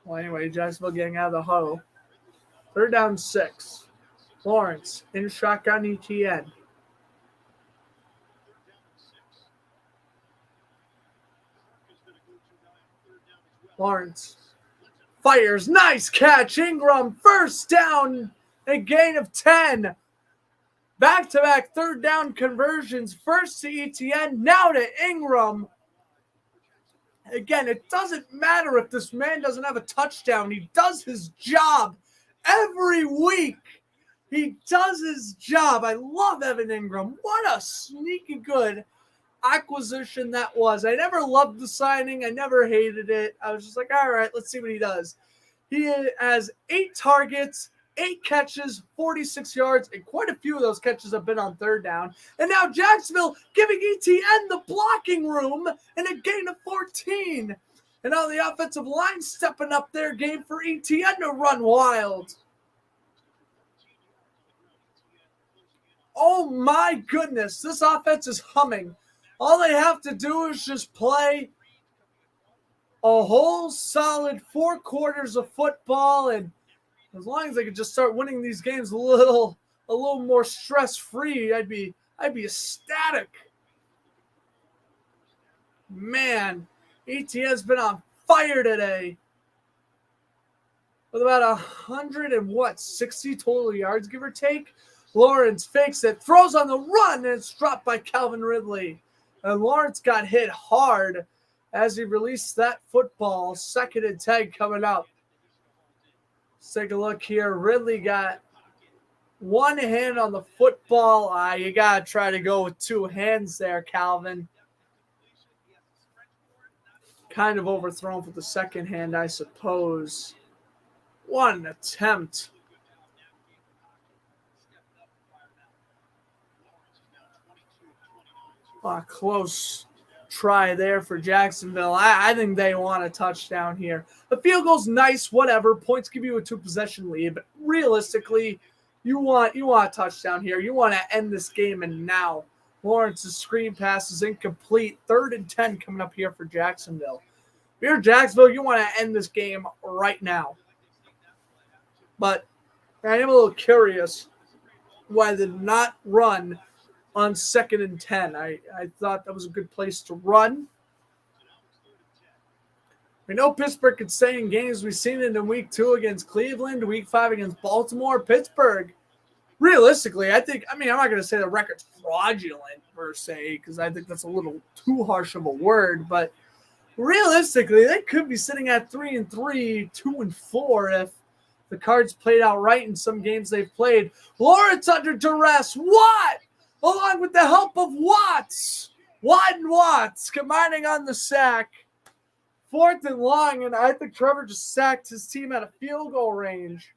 Well, anyway, Jacksonville getting out of the huddle. 3rd down 6. Lawrence in shotgun ETN. Lawrence fires. Nice catch. Ingram, 1st down, a gain of 10. Back-to-back 3rd down conversions. First to ETN, now to Ingram. Again, it doesn't matter if this man doesn't have a touchdown. He does his job every week. He does his job. I love Evan Ingram. What a sneaky good acquisition that was. I never loved the signing. I never hated it. I was just like, all right, let's see what he does. He has 8 targets, 8 catches, 46 yards, and quite a few of those catches have been on 3rd down. And now Jacksonville giving ETN the blocking room and a gain of 14. And now the offensive line stepping up their game for ETN to run wild. Oh my goodness, this offense is humming. All they have to do is just play a whole solid 4 quarters of football, and as long as they could just start winning these games a little more stress-free, I'd be ecstatic. Man, ETN's been on fire today. With about 60 total yards, give or take. Lawrence fakes it, throws on the run, and it's dropped by Calvin Ridley. And Lawrence got hit hard as he released that football. 2nd and 10 coming up. Let's take a look here. Ridley got one hand on the football. You got to try to go with 2 hands there, Calvin. Kind of overthrown for the 2nd hand, I suppose. What an attempt. Close try there for Jacksonville. I think they want a touchdown here. The field goal's nice, whatever. Points give you a 2-possession lead, but realistically, you want a touchdown here. You want to end this game, and now Lawrence's screen pass is incomplete. 3rd and 10 coming up here for Jacksonville. If you're Jacksonville, you want to end this game right now. But I am a little curious why they did not run on 2nd and 10. I thought that was a good place to run. We know Pittsburgh could stay in games. We've seen it in week 2 against Cleveland, week 5 against Baltimore. Pittsburgh, realistically, I'm not going to say the record's fraudulent per se, because I think that's a little too harsh of a word, but realistically, they could be sitting at 3-3, 2-4 if the cards played out right in some games they've played. Lawrence under duress. Watt, along with the help of Watts. Watt and Watts combining on the sack. 4th and long, and I think Trevor just sacked his team at a field goal range.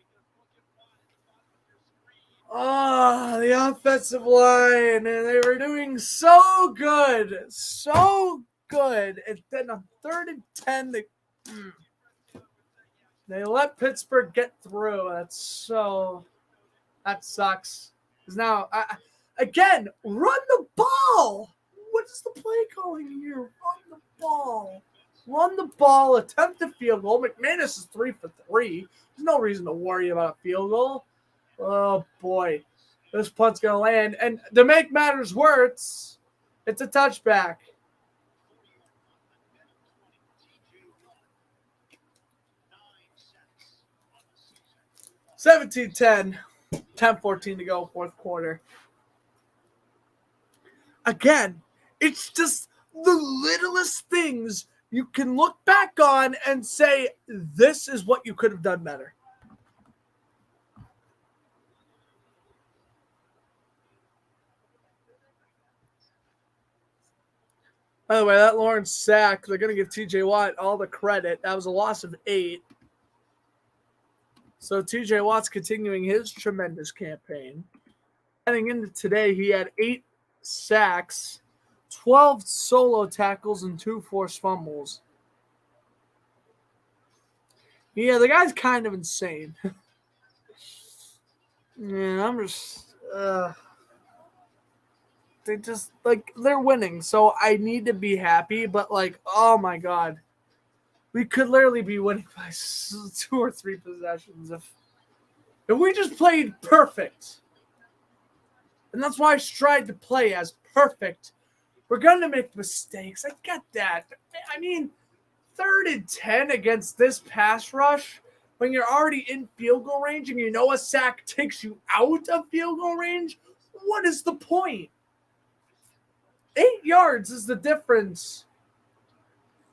Oh, the offensive line, and they were doing so good. So good. And then on 3rd and 10, they let Pittsburgh get through. That sucks. Because now, again, run the ball. What is the play calling here? Run the ball. Run the ball, attempt a field goal. McManus is 3 for 3. There's no reason to worry about a field goal. Oh, boy. This punt's going to land. And to make matters worse, it's a touchback. 17-10. 10-14 to go, 4th quarter. Again, it's just the littlest things you can look back on and say, this is what you could have done better. By the way, that Lawrence sack, they're going to give TJ Watt all the credit. That was a loss of 8. So TJ Watt's continuing his tremendous campaign. Heading into today, he had 8 sacks, 12 solo tackles, and 2 forced fumbles. Yeah, the guy's kind of insane. Yeah, I'm just... they're winning, so I need to be happy, but, oh my God. We could literally be winning by 2 or 3 possessions if we just played perfect. And that's why I strive to play as perfect. We're going to make mistakes. I get that. I mean, 3rd and 10 against this pass rush when you're already in field goal range and you know a sack takes you out of field goal range, what is the point? 8 yards is the difference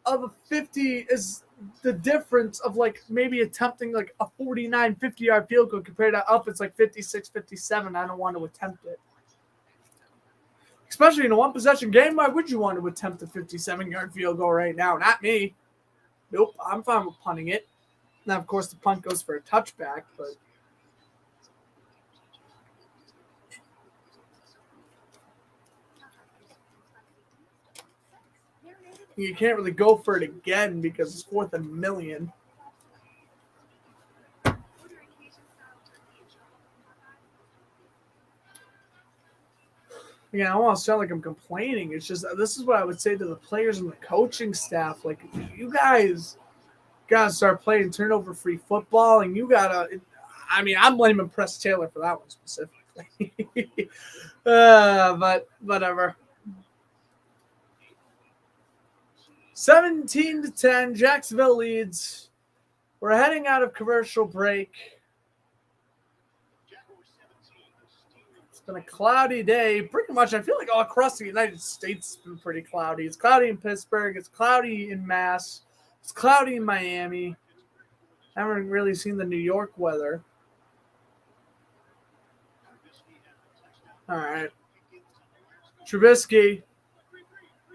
of a 50 is the difference of maybe attempting a 49, 50-yard field goal compared to up it's 56, 57. I don't want to attempt it. Especially in a one-possession game, why would you want to attempt a 57-yard field goal right now? Not me. Nope, I'm fine with punting it. Now, of course, the punt goes for a touchback, but... You can't really go for it again because it's 4th and 1,000,000. Yeah, I don't want to sound like I'm complaining. It's just this is what I would say to the players and the coaching staff. You guys gotta start playing turnover-free football, and you gotta. I mean, I'm blaming Press Taylor for that one specifically. But whatever. 17-10, Jacksonville leads. We're heading out of commercial break. It's been a cloudy day. Pretty much, I feel like all across the United States it's been pretty cloudy. It's cloudy in Pittsburgh. It's cloudy in Mass. It's cloudy in Miami. I haven't really seen the New York weather. All right. Trubisky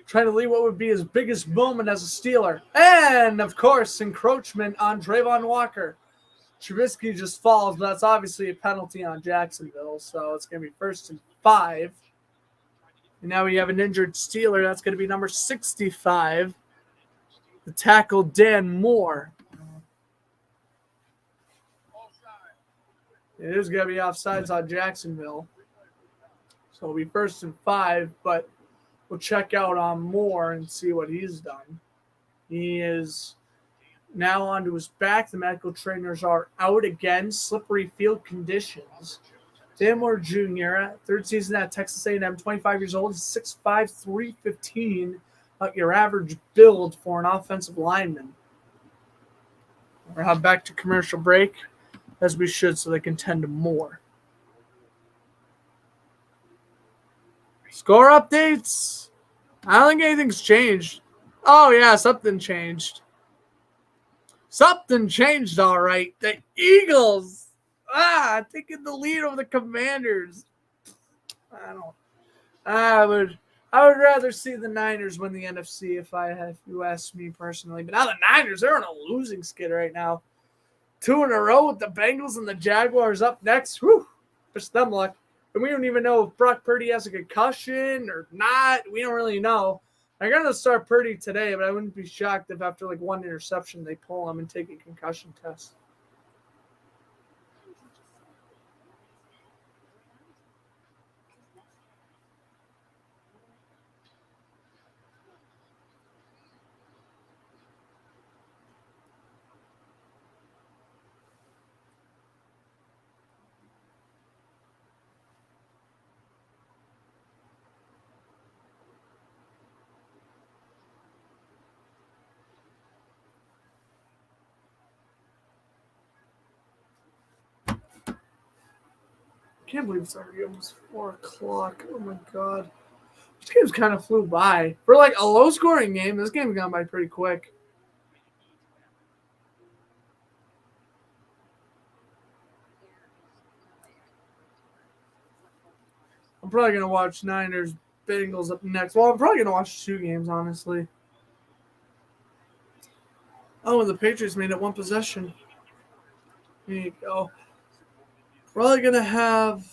trying to lead what would be his biggest moment as a Steeler. And, of course, encroachment on Trayvon Walker. Trubisky just falls, but that's obviously a penalty on Jacksonville. So it's going to be 1st and 5. And now we have an injured Steeler. That's going to be number 65, the tackle Dan Moore. It is going to be offsides on Jacksonville. So it'll be 1st and 5, but we'll check out on Moore and see what he's done. He is now onto his back. The medical trainers are out again. Slippery field conditions. Dan Moore Jr., third season at Texas A&M, 25 years old. He's 6'5", 315, your average build for an offensive lineman. We'll head back to commercial break, as we should, so they can tend to more. Score updates. I don't think anything's changed. Oh, yeah, something changed. Something changed, all right. The Eagles taking the lead over the Commanders. I would rather see the Niners win the NFC if you ask me personally. But now the Niners, they're on a losing skid right now. 2 in a row with the Bengals and the Jaguars up next. Whew, wish them luck. And we don't even know if Brock Purdy has a concussion or not. We don't really know. They're going to start Purdy today, but I wouldn't be shocked if after like one interception they pull him and take a concussion test. I can't believe it's already almost 4 o'clock. Oh, my God. This game's kind of flew by. For like a low-scoring game, this game's gone by pretty quick. I'm probably going to watch Niners Bengals up next. Well, I'm probably going to watch 2 games, honestly. Oh, and the Patriots made it 1 possession. There you go. Probably going to have...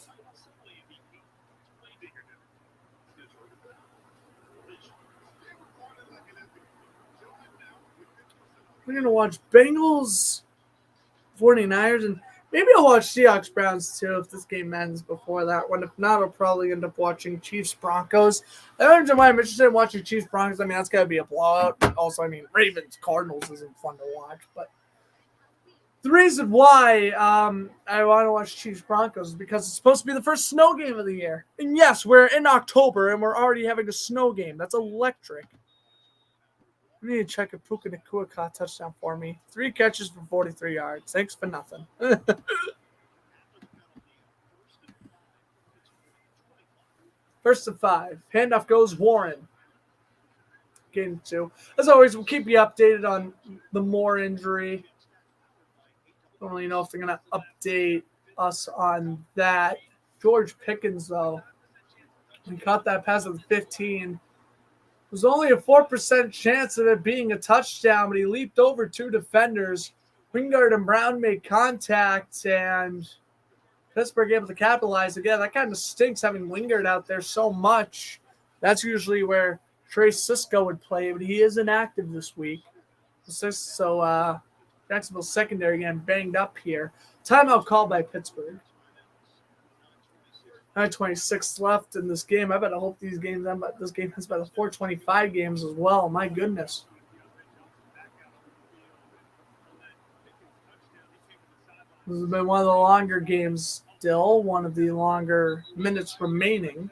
We're going to watch Bengals, 49ers, and maybe I'll watch Seahawks Browns too if this game ends before that one. If not, I'll probably end up watching Chiefs Broncos. I don't know why I'm interested in watching Chiefs Broncos. I mean, that's got to be a blowout. Also, I mean, Ravens Cardinals isn't fun to watch, but the reason why I want to watch Chiefs Broncos is because it's supposed to be the first snow game of the year. And yes, we're in October and we're already having a snow game. That's electric. I need to check if Puka Nacua caught a touchdown for me. 3 catches for 43 yards. Thanks for nothing. First and 5. Handoff goes Warren. Game 2. As always, we'll keep you updated on the Moore injury. Don't really know if they're going to update us on that. George Pickens, though. He caught that pass at the 15. There's only a 4% chance of it being a touchdown, but he leaped over 2 defenders. Wingard and Brown made contact, and Pittsburgh able to capitalize. Again, that kind of stinks having Wingard out there so much. That's usually where Trey Cisco would play, but he is inactive this week. So Jacksonville secondary again banged up here. Timeout called by Pittsburgh. 9:26 left in this game. I better hope these games end, but this game has about 4:25 games as well. My goodness. This has been one of the longer games still, one of the longer minutes remaining.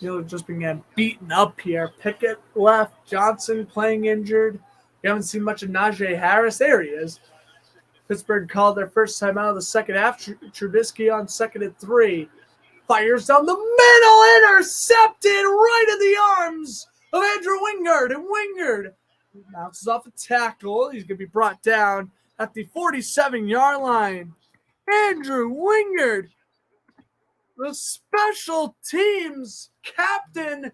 Steelers just being beaten up here. Pickett left. Johnson playing injured. We haven't seen much of Najee Harris. There he is. Pittsburgh called their first time out of the second half. Trubisky on 2nd and 3. Fires down the middle. Intercepted right in the arms of Andrew Wingard. And Wingard Bounces off a tackle. He's going to be brought down at the 47-yard line. Andrew Wingard, the special teams captain,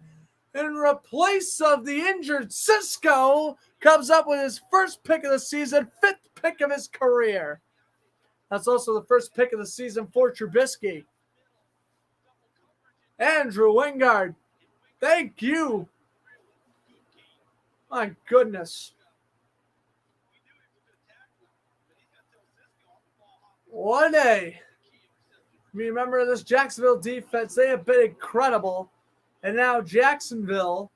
in replace of the injured Cisco, comes up with his first pick of the season, 5th pick of his career. That's also the first pick of the season for Trubisky. Andrew Wingard, thank you. My goodness. What a day. Remember this Jacksonville defense, they have been incredible. And now Jacksonville,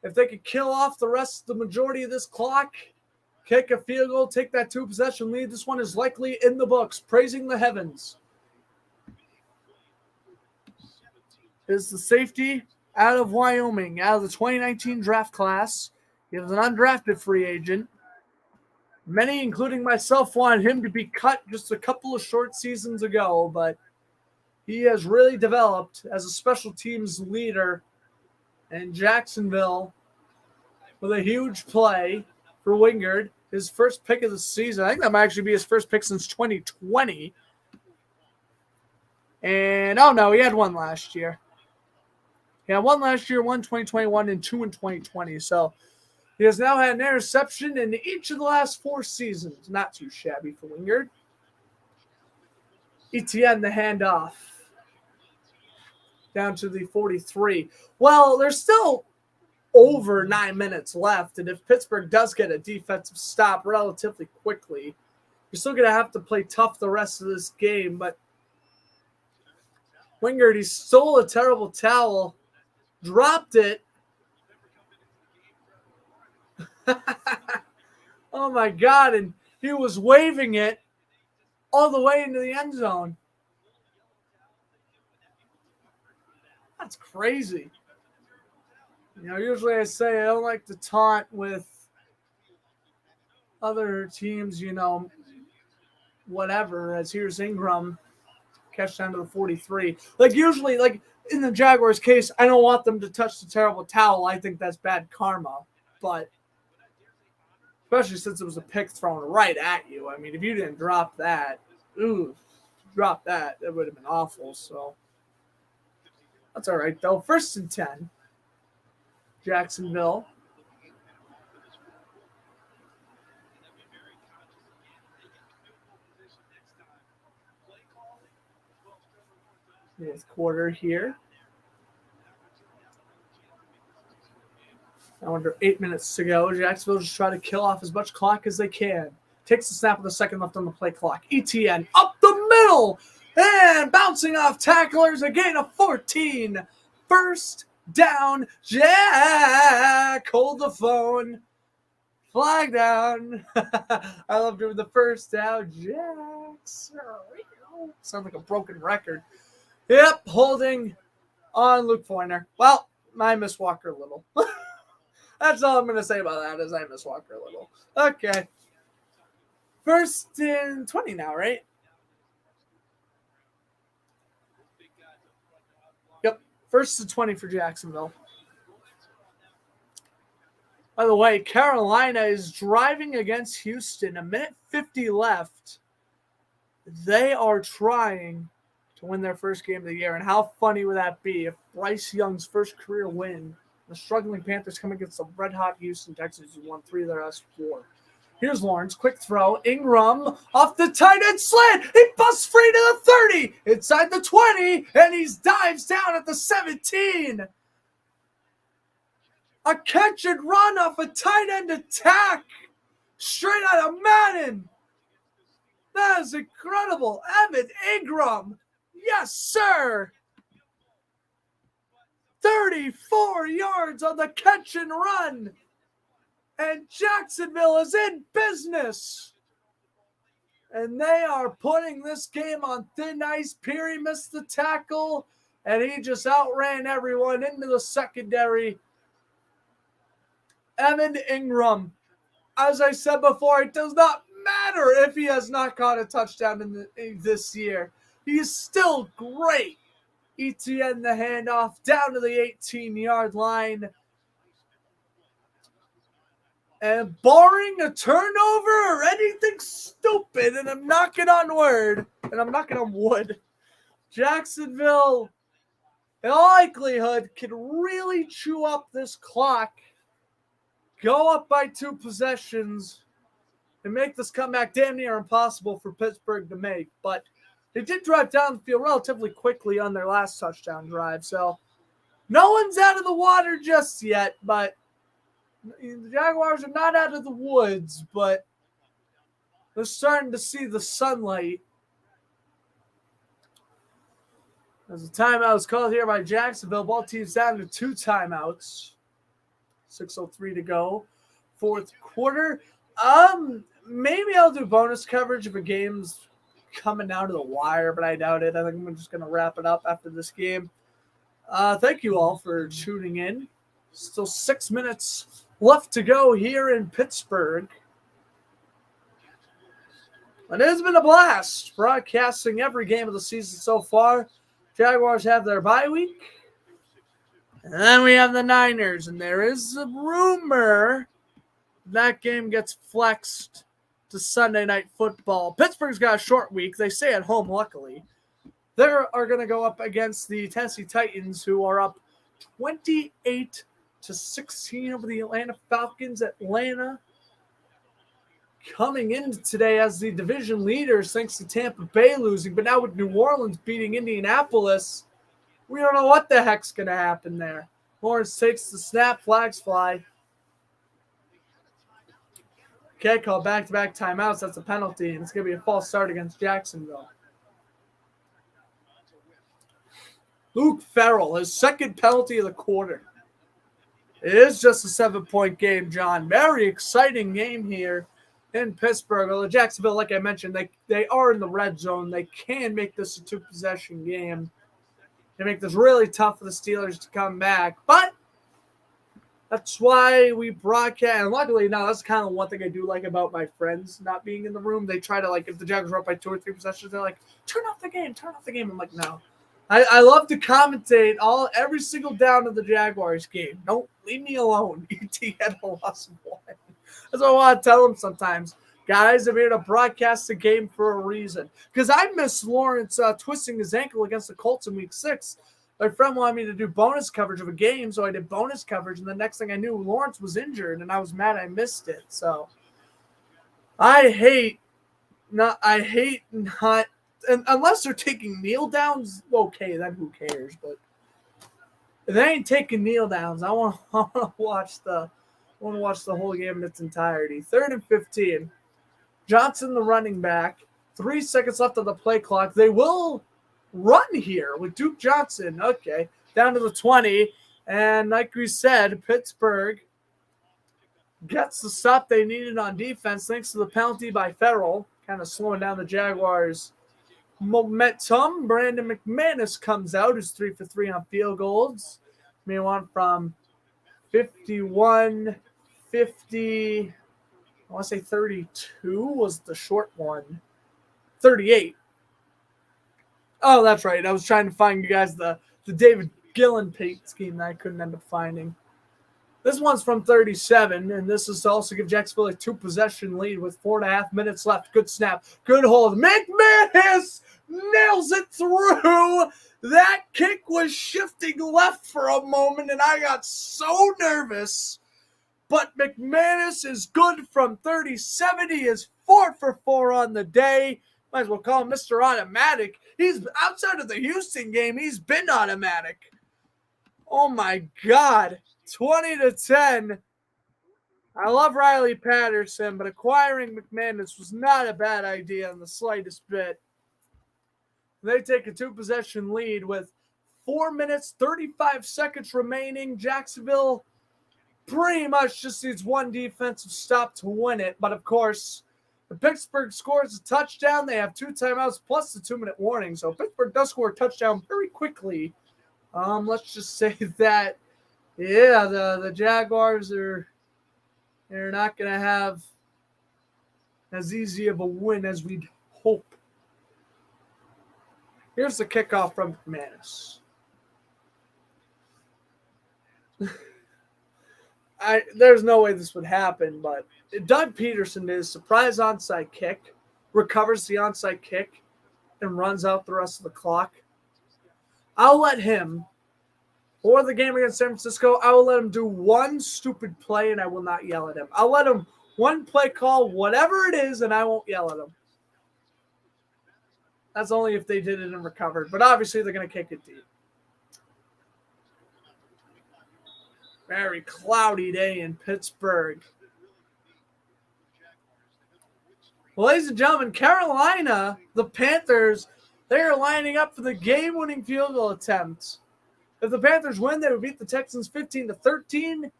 if they could kill off the majority of this clock, kick a field goal, take that 2-possession lead, this one is likely in the books, praising the heavens. Is the safety out of Wyoming, out of the 2019 draft class. He was an undrafted free agent. Many, including myself, wanted him to be cut just a couple of short seasons ago, but he has really developed as a special teams leader in Jacksonville with a huge play for Wingard. His first pick of the season. I think that might actually be his first pick since 2020. And, oh no, he had one last year. He had one last year, one 2021, and 2 in 2020. So he has now had an interception in each of the last 4 seasons. Not too shabby for Wingard. ETN the handoff. Down to the 43. Well, there's still over 9 minutes left, and if Pittsburgh does get a defensive stop relatively quickly, you're still going to have to play tough the rest of this game. But Wingard, he stole a terrible towel, dropped it. Oh, my God, and he was waving it all the way into the end zone. That's crazy. You know, usually I say I don't like to taunt with other teams, you know, whatever, as here's Ingram, catch down to the 43. Like, usually, like, in the Jaguars' case, I don't want them to touch the terrible towel. I think that's bad karma. But especially since it was a pick thrown right at you. I mean, if you didn't drop that, that would have been awful. So that's all right, though. 1st and 10. Jacksonville. Fourth quarter here. Now under 8 minutes to go. Jacksonville just try to kill off as much clock as they can. Takes the snap with a second left on the play clock. ETN up the middle and bouncing off tacklers. A gain of 14. First down. Jack, hold the phone. Flag down. I love doing the first down. Jack. Sounds like a broken record. Yep, holding on Luke Pointer. Well, I miss Walker a little. That's all I'm going to say about that is I miss Walker a little. Okay. 1st and 20 now, right? Yep. 1st and 20 for Jacksonville. By the way, Carolina is driving against Houston. 1:50 left. They are trying to win their first game of the year. And how funny would that be if Bryce Young's first career win, the struggling Panthers come against the red-hot Houston Texans who won 3 of their last 4. Here's Lawrence, quick throw. Ingram off the tight end slant. He busts free to the 30, inside the 20, and he dives down at the 17. A catch and run off a tight end attack. Straight out of Madden. That is incredible. Evan Ingram. Yes, sir. 34 yards on the catch and run. And Jacksonville is in business. And they are putting this game on thin ice. Peary missed the tackle, and he just outran everyone into the secondary. Evan Ingram. As I said before, it does not matter if he has not caught a touchdown this year. He is still great. ETN the handoff down to the 18-yard line. And barring a turnover or anything stupid, and I'm knocking on wood, Jacksonville, in all likelihood, can really chew up this clock, go up by 2 possessions, and make this comeback damn near impossible for Pittsburgh to make. But they did drive down the field relatively quickly on their last touchdown drive, so no one's out of the water just yet, but the Jaguars are not out of the woods, but they're starting to see the sunlight. As a timeout is called here by Jacksonville, both teams down to 2 timeouts. 6:03 to go, fourth quarter. Maybe I'll do bonus coverage if a game's coming down to the wire, but I doubt it. I think I'm just going to wrap it up after this game. Thank you all for tuning in. Still 6 minutes left to go here in Pittsburgh. It has been a blast broadcasting every game of the season so far. Jaguars have their bye week. And then we have the Niners. And there is a rumor that game gets flexed to Sunday Night Football. Pittsburgh's got a short week. They stay at home, luckily. They are going to go up against the Tennessee Titans, who are up 28-16 over the Atlanta Falcons. Atlanta coming in today as the division leaders thanks to Tampa Bay losing. But now with New Orleans beating Indianapolis, we don't know what the heck's going to happen there. Lawrence takes the snap, flags fly. Okay, call back-to-back timeouts. That's a penalty, and it's going to be a false start against Jacksonville. Luke Farrell, his second penalty of the quarter. It is just a 7-point game, John. Very exciting game here in Pittsburgh. Although Jacksonville, like I mentioned, they are in the red zone. They can make this a 2-possession game. They make this really tough for the Steelers to come back. But that's why we broadcast. And luckily, now that's kind of one thing I do like about my friends not being in the room. They try to, like, if the Jaguars are up by 2 or 3 possessions, they're like, turn off the game. I'm like, no. I love to commentate every single down of the Jaguars game. Don't leave me alone. ET had a loss of 1. That's what I want to tell them sometimes. Guys, I'm here to broadcast the game for a reason. Because I missed Lawrence twisting his ankle against the Colts in Week 6. My friend wanted me to do bonus coverage of a game, so I did bonus coverage. And the next thing I knew, Lawrence was injured, and I was mad I missed it. So I hate not. And unless they're taking kneel downs, okay, then who cares? But if they ain't taking kneel downs, I want to watch the whole game in its entirety. 3rd and 15. Johnson, the running back. 3 seconds left on the play clock. They will run here with Duke Johnson. Okay, down to the 20. And like we said, Pittsburgh gets the stop they needed on defense thanks to the penalty by Farrell, kind of slowing down the Jaguars' momentum. Brandon McManus comes out, who's 3 for 3 on field goals. May want from 51, 50, I want to say 32 was the short one. 38. Oh, that's right. I was trying to find you guys the David Gillen Pate scheme that I couldn't end up finding. This one's from 37, and this is to also give Jacksonville a 2-possession lead with 4.5 minutes left. Good snap. Good hold. McManus nails it through. That kick was shifting left for a moment, and I got so nervous. But McManus is good from 37. He is 4 for 4 on the day. Might as well call him Mr. Automatic. He's outside of the Houston game. He's been automatic. Oh, my God. 20-10. I love Riley Patterson, but acquiring McManus was not a bad idea in the slightest bit. They take a 2-possession lead with 4 minutes, 35 seconds remaining. Jacksonville pretty much just needs one defensive stop to win it. But, of course, if Pittsburgh scores a touchdown, they have 2 timeouts plus the 2-minute warning. So Pittsburgh does score a touchdown very quickly. Let's just say that, yeah, the Jaguars they're not going to have as easy of a win as we'd hope. Here's the kickoff from McManus. there's no way this would happen, but Doug Peterson did a surprise onside kick, recovers the onside kick, and runs out the rest of the clock. I'll let him, for the game against San Francisco, I will let him do one stupid play, and I will not yell at him. I'll let him one play call, whatever it is, and I won't yell at him. That's only if they did it and recovered, but obviously they're going to kick it deep. Very cloudy day in Pittsburgh. Well, ladies and gentlemen, Carolina, the Panthers, they are lining up for the game-winning field goal attempt. If the Panthers win, they would beat the Texans 15-13,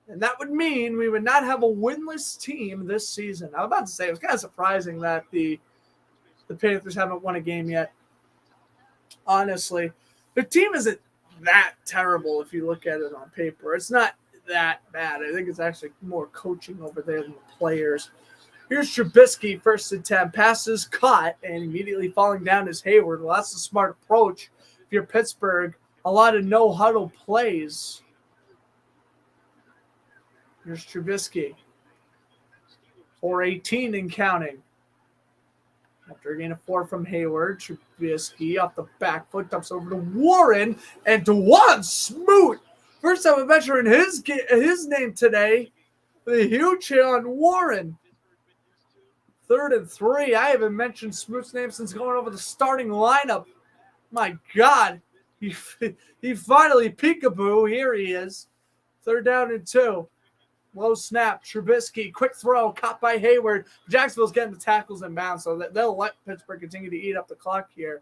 and that would mean we would not have a winless team this season. I was about to say, it was kind of surprising that the Panthers haven't won a game yet. Honestly, their team isn't that terrible if you look at it on paper. It's not that bad. I think it's actually more coaching over there than the players. Here's Trubisky, first and 10. Passes caught, and immediately falling down is Hayward. Well, that's a smart approach. If you're Pittsburgh, a lot of no-huddle plays. Here's Trubisky. 4:18 and counting. After a gain of 4 from Hayward, Trubisky off the back foot dumps over to Warren and DeJuan Smoot. First time I'm mentioning his name today. The huge hit on Warren. 3rd and 3. I haven't mentioned Smoot's name since going over the starting lineup. My God. He finally peekaboo. Here he is. 3rd down and 2. Low snap, Trubisky, quick throw, caught by Hayward. Jacksonville's getting the tackles in bounds, so they'll let Pittsburgh continue to eat up the clock here.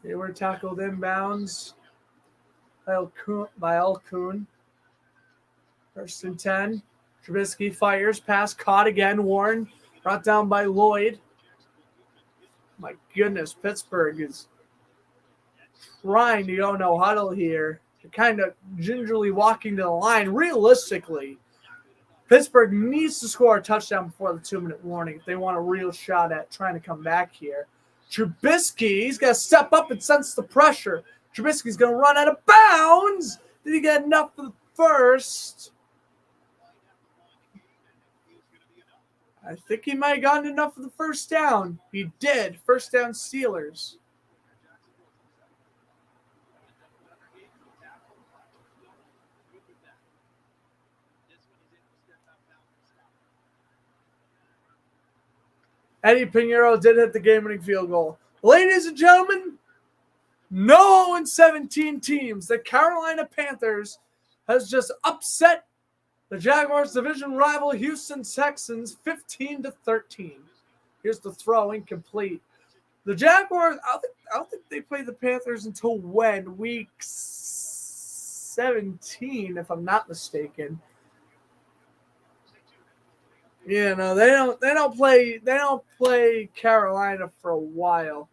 Hayward tackled in bounds by Alcoon. 1st and 10. Trubisky fires, pass caught again. Warren brought down by Lloyd. My goodness, Pittsburgh is trying to go no huddle here. They're kind of gingerly walking to the line. Realistically, Pittsburgh needs to score a touchdown before the 2-minute warning if they want a real shot at trying to come back here. Trubisky, he's got to step up and sense the pressure. Trubisky's going to run out of bounds. Did he get enough for the first? I think he might have gotten enough for the first down. He did. First down, Steelers. Eddie Pinheiro did hit the game-winning field goal. Ladies and gentlemen, no 0-17 teams. The Carolina Panthers has just upset the Jaguars' division rival Houston Texans 15-13. Here's the throw, incomplete. The Jaguars, I don't think they play the Panthers until when? Week 17, if I'm not mistaken. Yeah, no, they don't play Carolina for a while.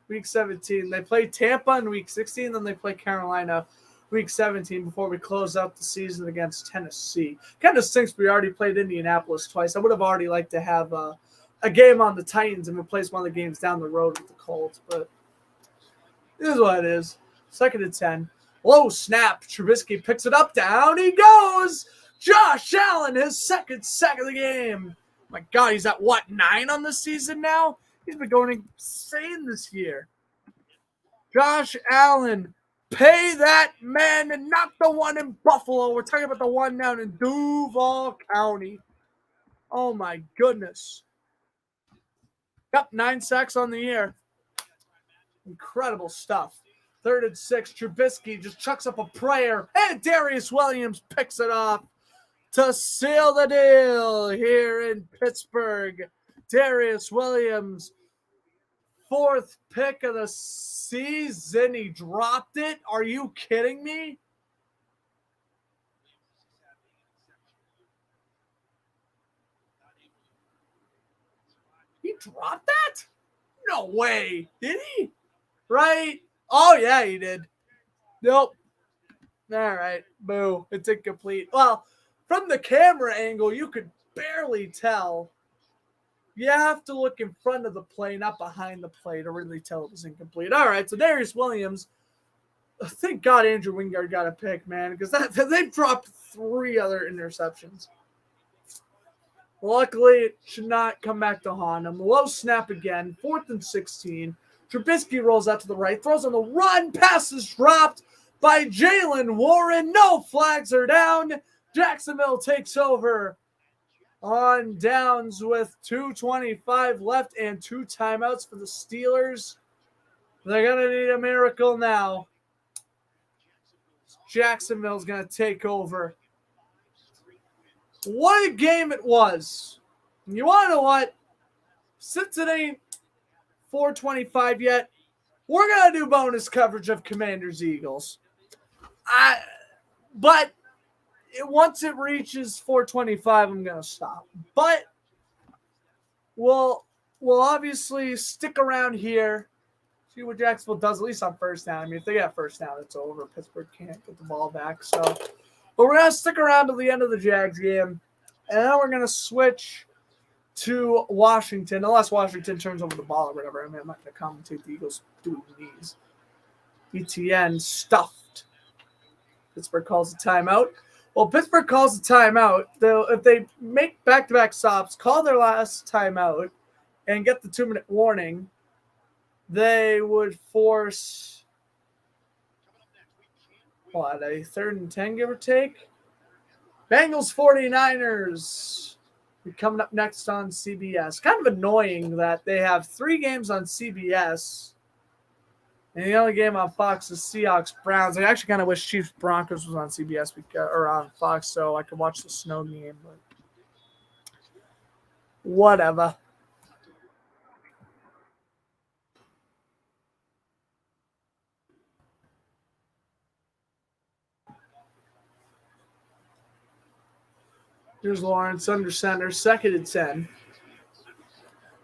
Week 17. They play Tampa in week 16, then they play Carolina week 17 before we close out the season against Tennessee. Kind of stinks we already played Indianapolis twice. I would have already liked to have a game on the Titans and replace one of the games down the road with the Colts, but it is what it is. 2nd and 10. Low snap. Trubisky picks it up. Down he goes. Josh Allen, his second sack of the game. My God, he's at what, 9 on the season now? He's been going insane this year. Josh Allen, pay that man and not the one in Buffalo. We're talking about the one down in Duval County. Oh, my goodness. Yep, 9 sacks on the year. Incredible stuff. 3rd and 6, Trubisky just chucks up a prayer, and Darius Williams picks it off to seal the deal here in Pittsburgh. Darius Williams, 4th pick of the season. He dropped it. Are you kidding me? He dropped that? No way. Did he? Right? Oh, yeah, he did. Nope. All right. Boo. It's incomplete. Well, from the camera angle, you could barely tell You have to look in front of the play, not behind the play, to really tell it was incomplete. All right, so Darius Williams. Thank God Andrew Wingard got a pick, man, because they've dropped 3 other interceptions. Luckily, it should not come back to haunt him. Low snap again, 4th and 16. Trubisky rolls out to the right, throws on the run, pass is dropped by Jalen Warren. No flags are down. Jacksonville takes over on downs with 2:25 left and 2 timeouts for the Steelers. They're going to need a miracle now. Jacksonville's going to take over. What a game it was. And you want to know what? Since it ain't 4:25 yet, we're going to do bonus coverage of Commanders Eagles. But once it reaches 4:25, I'm going to stop. But we'll obviously stick around here. See what Jacksonville does, at least on first down. I mean, if they get first down, it's over. Pittsburgh can't get the ball back. So, but we're going to stick around to the end of the Jags game. And then we're going to switch to Washington, unless Washington turns over the ball or whatever. I mean, I'm not going to commentate the Eagles doing these. ETN stuffed. Pittsburgh calls a timeout. Well, Pittsburgh calls a timeout. If they make back-to-back stops, call their last timeout, and get the 2-minute warning, they would force, what, a 3rd and 10, give or take? Bengals 49ers coming up next on CBS. Kind of annoying that they have 3 games on CBS, and the only game on Fox is Seahawks Browns. I actually kind of wish Chiefs Broncos was on CBS or on Fox so I could watch the snow game, but whatever. Here's Lawrence under center, 2nd and 10.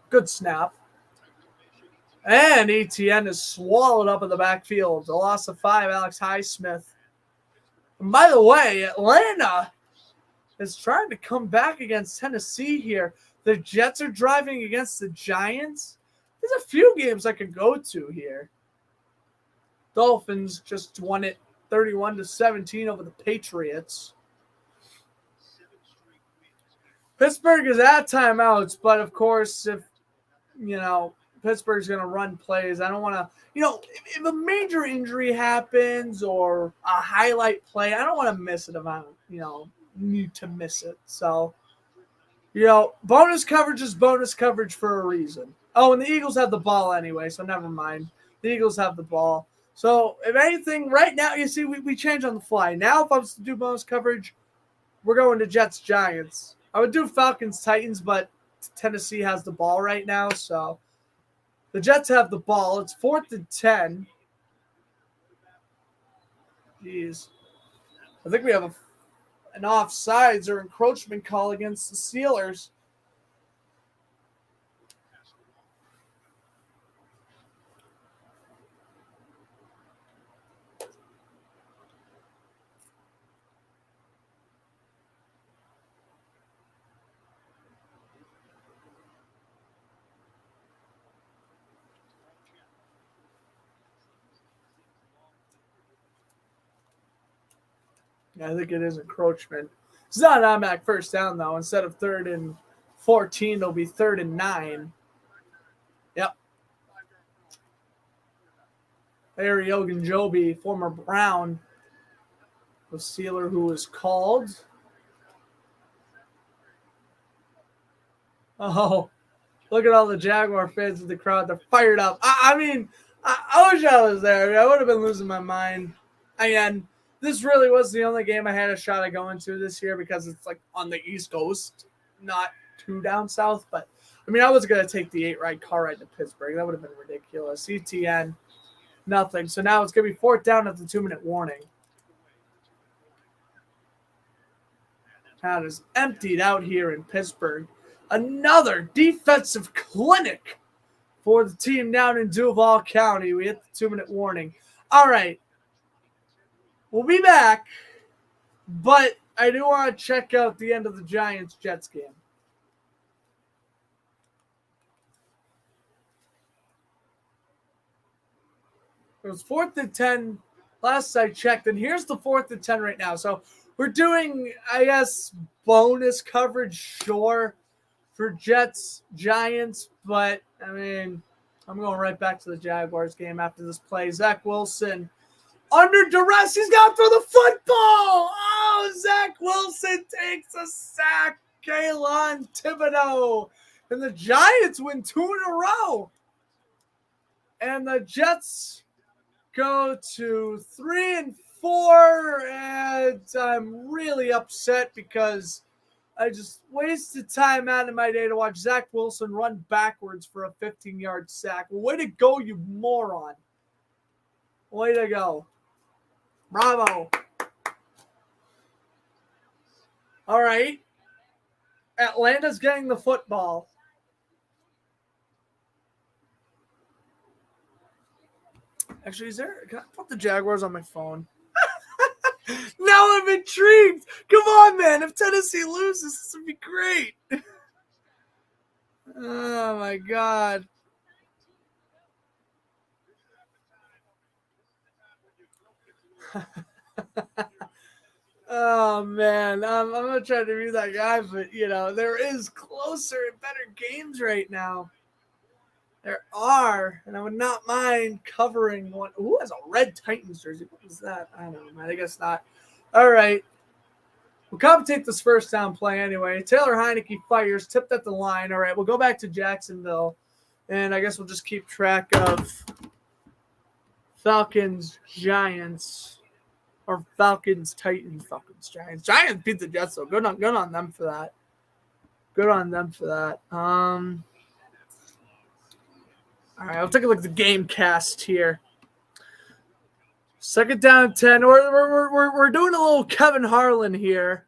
Good snap. And ETN is swallowed up in the backfield. A loss of 5, Alex Highsmith. And by the way, Atlanta is trying to come back against Tennessee here. The Jets are driving against the Giants. There's a few games I could go to here. Dolphins just won it 31-17 over the Patriots. Pittsburgh is at timeouts, but of course, if, Pittsburgh's going to run plays, I don't want to, if a major injury happens or a highlight play, I don't want to miss it if I, need to miss it. So, bonus coverage is bonus coverage for a reason. Oh, and the Eagles have the ball anyway, so never mind. The Eagles have the ball. So, if anything, right now, you see, we change on the fly. Now, if I was to do bonus coverage, we're going to Jets-Giants. I would do Falcons-Titans, but Tennessee has the ball right now, so the Jets have the ball. It's 4th and 10. Jeez. I think we have an offsides or encroachment call against the Steelers. I think it is encroachment. It's not an automatic first down, though. Instead of 3rd and 14, it'll be 3rd and 9. Yep. Larry Ogunjobi, former Brown, the Steeler who was called. Oh, look at all the Jaguar fans in the crowd. They're fired up. I wish I was there. I would have been losing my mind. Again, this really was the only game I had a shot at going to this year because it's like on the East Coast, not too down south. But, I was going to take the 8-ride car ride to Pittsburgh. That would have been ridiculous. ETN, nothing. So now it's going to be 4th down at the 2-minute warning. That is emptied out here in Pittsburgh. Another defensive clinic for the team down in Duval County. We hit the 2-minute warning. All right. We'll be back, but I do want to check out the end of the Giants-Jets game. It was 4th and 10 last I checked, and here's the 4th and 10 right now. So we're doing, I guess, bonus coverage, sure, for Jets, Giants, but, I mean, I'm going right back to the Jaguars game after this play. Zach Wilson, under duress, he's got to throw the football! Oh, Zach Wilson takes a sack. Kayvon Thibodeau. And the Giants win 2 in a row. And the Jets go to 3-4, and I'm really upset because I just wasted time out of my day to watch Zach Wilson run backwards for a 15-yard sack. Way to go, you moron. Way to go. Bravo. All right. Atlanta's getting the football. Actually, can I put the Jaguars on my phone? Now I'm intrigued. Come on, man. If Tennessee loses, this would be great. Oh, my God. Oh, man. I'm not trying to be that guy, but, there is closer and better games right now. There are, and I would not mind covering one. Who has a red Titans jersey? What is that? I don't know, man. I guess not. All right. We'll commentate this first down play anyway. Taylor Heineke fires, tipped at the line. All right, we'll go back to Jacksonville, and I guess we'll just keep track of Falcons, Giants, or Falcons, Titans, Falcons, Giants. Giants beat the Jets, though. Good on them for that. Good on them for that. All right, I'll take a look at the game cast here. 2nd down and 10. We're doing a little Kevin Harlan here.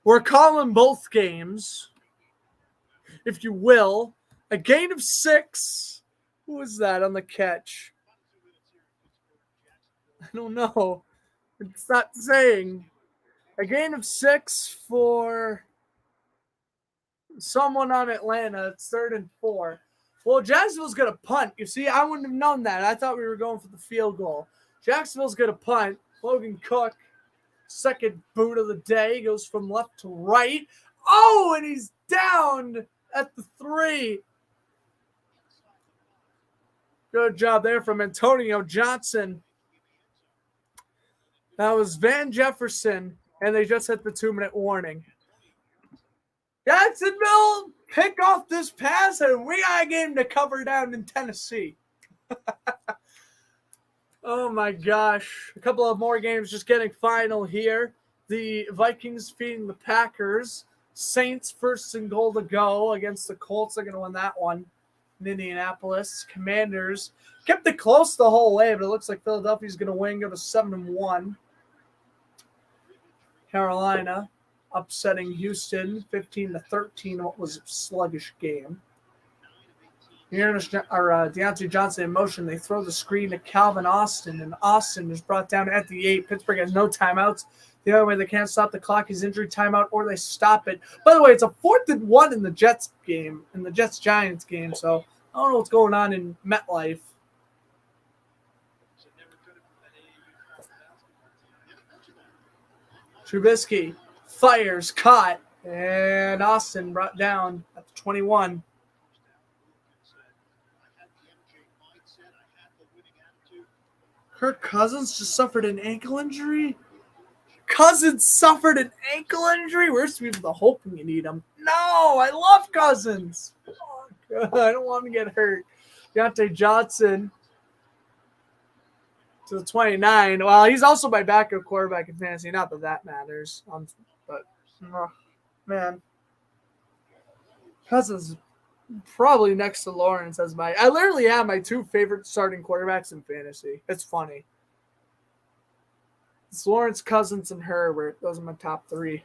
We're calling both games, if you will. A gain of 6. Who was that on the catch? I don't know. It's not saying. A gain of 6 for someone on Atlanta. It's 3rd and 4. Well, Jacksonville's going to punt. You see, I wouldn't have known that. I thought we were going for the field goal. Jacksonville's going to punt. Logan Cook, second boot of the day, goes from left to right. Oh, and he's down at the 3. Good job there from Antonio Johnson. That was Van Jefferson, and they just hit the 2-minute warning. Jacksonville, pick off this pass, and we got a game to cover down in Tennessee. Oh, my gosh. A couple of more games just getting final here. The Vikings feeding the Packers. Saints first and goal to go against the Colts. They're going to win that one in Indianapolis. Commanders kept it close the whole way, but it looks like Philadelphia's going to win, go to 7-1. Carolina upsetting Houston 15-13. What was a sluggish game. Here, Deontay Johnson in motion. They throw the screen to Calvin Austin, and Austin is brought down at the 8. Pittsburgh has no timeouts. The only way they can't stop the clock is injury timeout, or they stop it. By the way, it's a 4th and 1 in the Jets game, in the Jets-Giants game, so I don't know what's going on in MetLife. Trubisky fires, caught, and Austin brought down at the 21. Kirk Cousins just suffered an ankle injury? Cousins suffered an ankle injury? Where's the people the hope when you need him? No, I love Cousins. Oh, God, I don't want him to get hurt. Deontay Johnson to the 29. Well, he's also my backup quarterback in fantasy. Not that that matters. But, man. Cousins probably next to Lawrence as I literally have my 2 favorite starting quarterbacks in fantasy. It's funny. It's Lawrence, Cousins, and Herbert. Those are my top 3.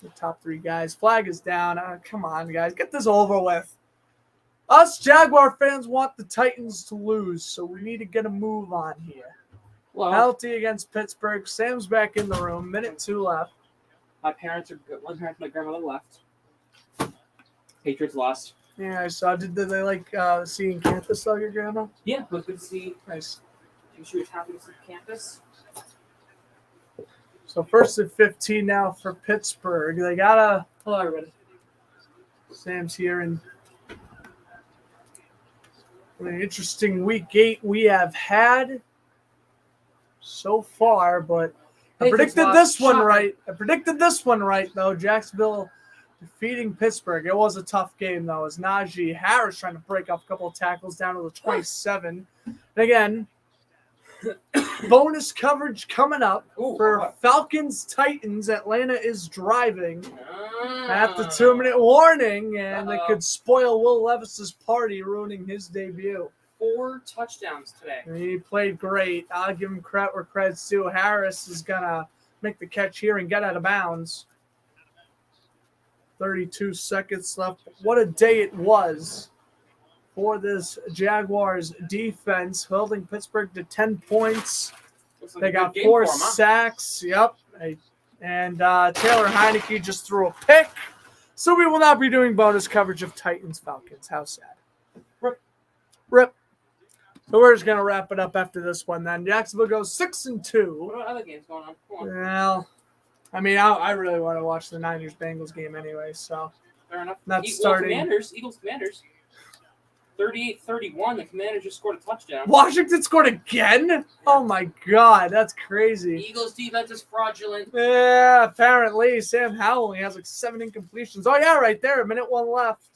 The top 3 guys. Flag is down. Come on, guys. Get this over with. Us Jaguar fans want the Titans to lose, so we need to get a move on here. Well, Penalty against Pittsburgh. Sam's back in the room. Minute 2 left. my parents are good. One parent, my grandmother left. Patriots lost. Yeah, I saw. Did they like seeing campus, though, your grandma? Yeah, it was good to see. Nice. Making sure it's happy to see campus. So 1st and 15 now for Pittsburgh. They got a Hello, everybody. Sam's here, and an interesting week 8 we have had so far, but I predicted this one right. Though. Jacksonville defeating Pittsburgh. It was a tough game, though, as Najee Harris trying to break off a couple of tackles down to the 27. And again, bonus coverage coming up for Falcons-Titans. Atlanta is driving at the 2-minute warning, and it could spoil Will Levis's party, ruining his debut. 4 touchdowns today. He played great. I'll give him credit where credit's due. Harris is going to make the catch here and get out of bounds. 32 seconds left. What a day it was for this Jaguars defense, holding Pittsburgh to 10 points. Like they got 4 sacks. Yep. And Taylor Heineke just threw a pick. So we will not be doing bonus coverage of Titans-Falcons. How sad. Rip. So we're just going to wrap it up after this one then. Jacksonville goes 6-2. What about other games going on? Come on. Well, I mean, I really want to watch the Niners-Bengals game anyway, so. Fair enough. Not starting. Eagles-Commanders. 38-31. The Commanders just scored a touchdown. Washington scored again? Yeah. Oh, my God. That's crazy. Eagles' defense is fraudulent. Yeah, apparently. Sam Howell only has like 7 incompletions. Oh, yeah, right there. 1:01 left.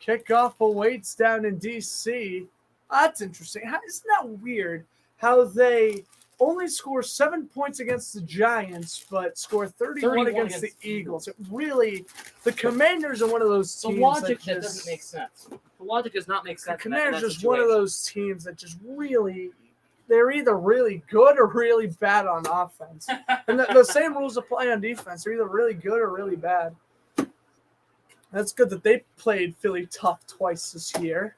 Kickoff awaits down in D.C. That's interesting. Isn't that weird how they only score 7 points against the Giants, but score 31 against the Eagles? It really, the Commanders are one of those teams. The logic that doesn't make sense. The logic does not make sense. The Commanders are just one of those teams that just really, they're either really good or really bad on offense. And the same rules apply on defense. They're either really good or really bad. That's good that they played Philly tough twice this year.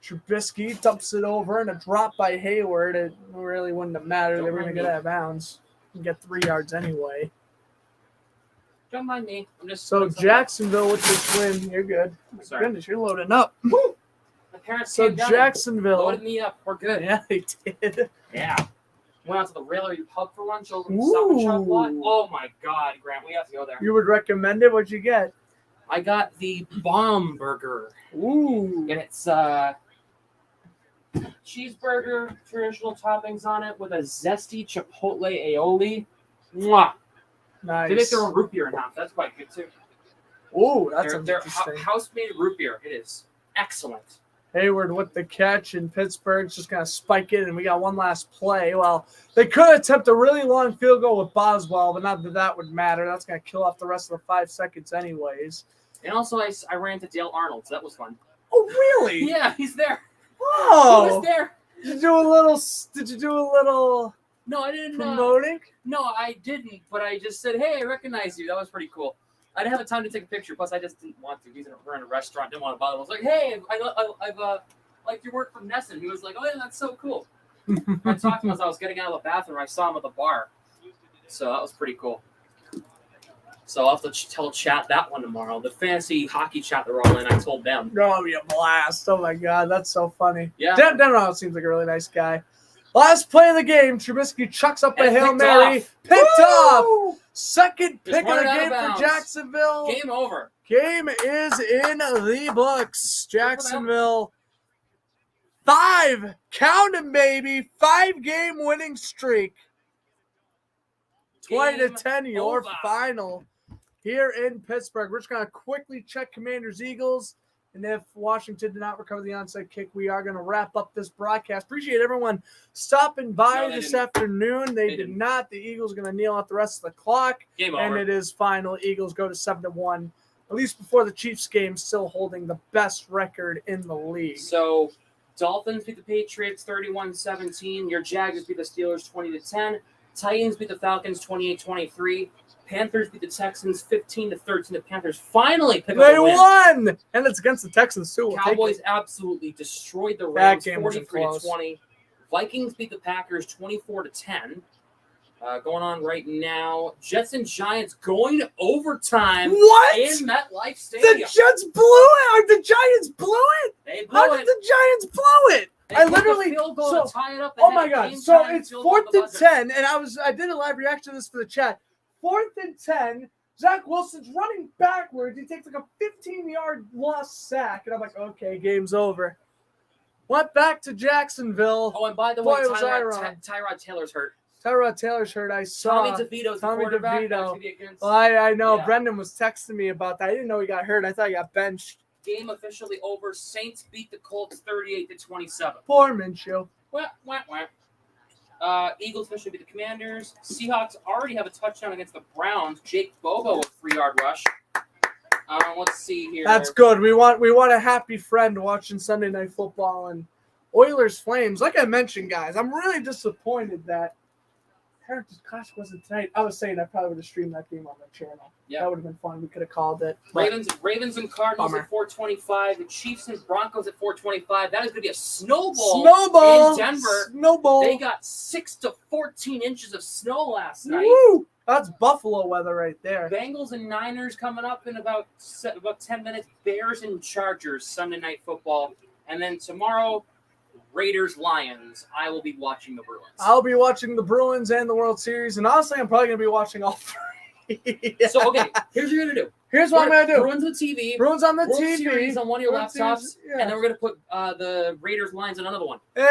Trubisky dumps it over, and a drop by Hayward. It really wouldn't have mattered. They were going to get out of bounds and get 3 yards anyway. Don't mind me. I'm just so Jacksonville with this win. You're good. Sorry. Goodness, you're loading up. My parents So came down Jacksonville. loaded me up. We're good. Yeah, they did. Yeah. Went out to the Railroad Pub for lunch over in Stop and Shop lot. Oh my God, Grant, we have to go there. You would recommend it? What'd you get? I got the Bomb Burger. Ooh. And it's cheeseburger, traditional toppings on it with a zesty chipotle aioli. Mwah. Nice. They make their own root beer in house. That's quite good too. Ooh, that's They're interesting. house-made root beer. It is excellent. Hayward with the catch, and Pittsburgh's just going to spike it, and we got one last play. Well, they could attempt a really long field goal with Boswell, but not that that would matter. That's going to kill off the rest of the 5 seconds anyways. And also, I ran to Dale Arnold, so that was fun. Oh, really? Yeah, he's there. Oh. He was there. Did you do a little No, I didn't. promoting? No, I didn't, but I just said, hey, I recognize you. That was pretty cool. I didn't have the time to take a picture. Plus, I just didn't want to. We're in a restaurant. Didn't want to bother. I was like, hey, I've liked your work from Nesson. He was like, oh, yeah, that's so cool. I talked to him as I was getting out of the bathroom. I saw him at the bar. So that was pretty cool. So I'll have to tell chat that one tomorrow. The fantasy hockey chat they're all in, I told them. Oh, be a blast. Oh, my God. That's so funny. Yeah. Dan Arnold seems like a really nice guy. Last play of the game, Trubisky chucks up a Hail Mary. Picked off. Second pick of the game for Jacksonville. Game over. Game is in the books. Jacksonville, 5. Count 'em, baby. 5-game winning streak. 20-10, your final here in Pittsburgh. We're just going to quickly check Commanders-Eagles. And if Washington did not recover the onside kick, we are going to wrap up this broadcast. Appreciate everyone stopping by this afternoon. They did not. The Eagles are going to kneel out the rest of the clock. Game over. And it is final. Eagles go to 7-1. At least before the Chiefs game, still holding the best record in the league. So Dolphins beat the Patriots 31-17. Your Jaguars beat the Steelers 20-10. Titans beat the Falcons 28-23. Panthers beat the Texans 15-13. The Panthers finally pick up a win. They won! And it's against the Texans, too. We'll Cowboys absolutely destroyed the Rams 43-20. Vikings beat the Packers 24-10. Going on right now. Jets and Giants going to overtime. What? In MetLife Stadium. The Jets blew it! Or the Giants blew it? They blew How it. did the Giants blow it? They I kicked a literally field goal so to tie it up. They oh had my a god. game So time it's field goal at 4th the and buzzer. 10, and I did a live reaction to this for the chat. 4th and 10. Zach Wilson's running backwards. He takes like a 15-yard lost sack, and I'm like, okay, game's over. Went back to Jacksonville. Oh, and by the Boy, way, was I wrong. Tyrod Taylor's hurt. Tyrod Taylor's hurt. I saw. Tommy DeVito's the Tommy quarterback. DeVito. That's gonna be against. Well, I know. Yeah. Brendan was texting me about that. I didn't know he got hurt. I thought he got benched. Game officially over. Saints beat the Colts 38-27. Poor Minshew. Wah, wah, wah. Eagles officially beat the Commanders. Seahawks already have a touchdown against the Browns. Jake Bobo with 3-yard rush. Let's see here. That's good. We want a happy friend watching Sunday Night Football and Oilers Flames. Like I mentioned, guys, I'm really disappointed that Heritage Classic wasn't tonight. I was saying I probably would have streamed that game on my channel. Yeah. That would have been fun. We could have called it. Ravens and Cardinals Bummer. at 4:25. The Chiefs and Broncos at 4:25. That is going to be a snowball. Snowball in Denver. Snowball. They got 6 to 14 inches of snow last night. Woo! That's Buffalo weather right there. Bengals and Niners coming up in about 10 minutes. Bears and Chargers Sunday Night Football, and then tomorrow Raiders Lions. I will be watching the Bruins. I'll be watching the Bruins and the World Series, and honestly, I'm probably going to be watching all three. So okay, here's what you're gonna do. Here's what I'm going to do. Bruins on TV. Bruins on the World TV. Series on one of your World laptops, Series, yeah. and then we're gonna put the Raiders Lions on another one. Yeah,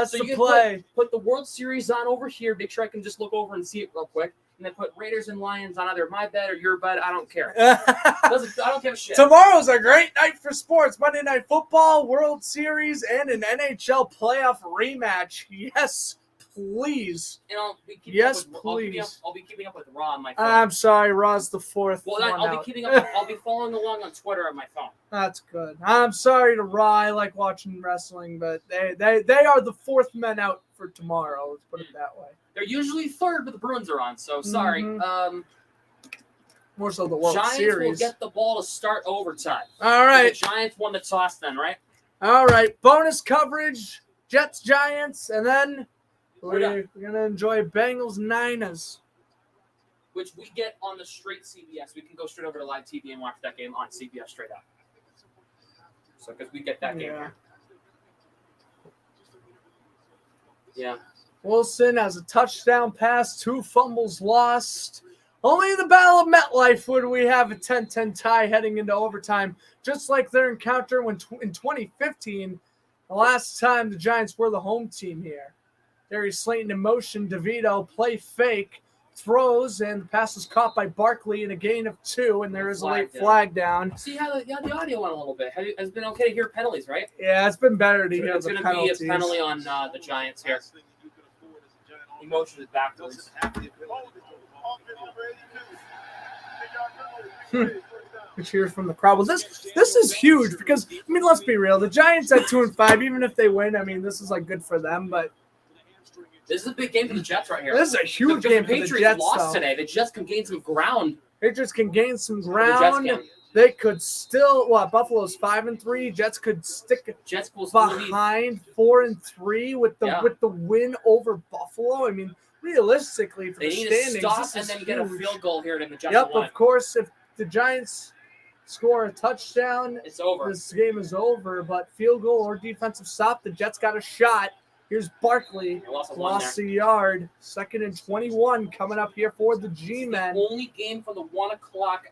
that's So the you can play. put the World Series on over here. Make sure I can just look over and see it real quick, and then put Raiders and Lions on either my bed or your bed. I don't care. I don't give a shit. Tomorrow's a great night for sports. Monday Night Football, World Series, and an NHL playoff rematch. Yes, please. And I'll be keeping Yes, up with, please. I'll be keeping up with Raw on my phone. I'm sorry, Raw's the fourth Well, one I'll be out. keeping up. I'll be following along on Twitter on my phone. That's good. I'm sorry to Raw. I like watching wrestling, but they are the fourth men out for tomorrow. Let's put it that way. They're usually third, but the Bruins are on. So sorry. Mhm. More so the World Giants Series. will get the ball to start overtime. All right. The Giants won the toss then, right? All right. Bonus coverage, Jets, Giants, and then We're we're going to enjoy Bengals, Niners. Which we get on the straight CBS. We can go straight over to live TV and watch that game on CBS straight up. So because we get that game Yeah. here. Yeah. Wilson has a touchdown pass, 2 fumbles lost. Only in the Battle of MetLife would we have a 10-10 tie heading into overtime, just like their encounter when in 2015, the last time the Giants were the home team here. Darius Slayton in motion, DeVito play fake, throws, and the pass is caught by Barkley in a gain of 2, and there is a late flag down. See how the audio went a little bit. Has been okay to hear penalties, right? Yeah, it's been better to hear It's the going to be penalties. a penalty on the Giants here. He motioned it backwards. A cheer from the crowd. Well, this is huge because, I mean, let's be real. The Giants at 2-5, even if they win, I mean, this is like good for them. But This is a big game for the Jets right here. this is a huge Because game the for the Patriots Jets. lost Though. today. The Jets can gain some ground. Patriots can gain some The Jets ground. can. They could still. Buffalo's 5-3. Jets could stick Jets will still be. behind 4-3 with the win over Buffalo. I mean, realistically, for They the need to standings, stop this and is then get a huge. field goal here, and the Jets Yep, will win. of course. If the Giants score a touchdown, It's over. this game is over. But field goal or defensive stop, the Jets got a shot. Here's Barkley, They lost a one lost a yard. 2nd and 21 coming up here for the The G-men. only game from the 1 o'clock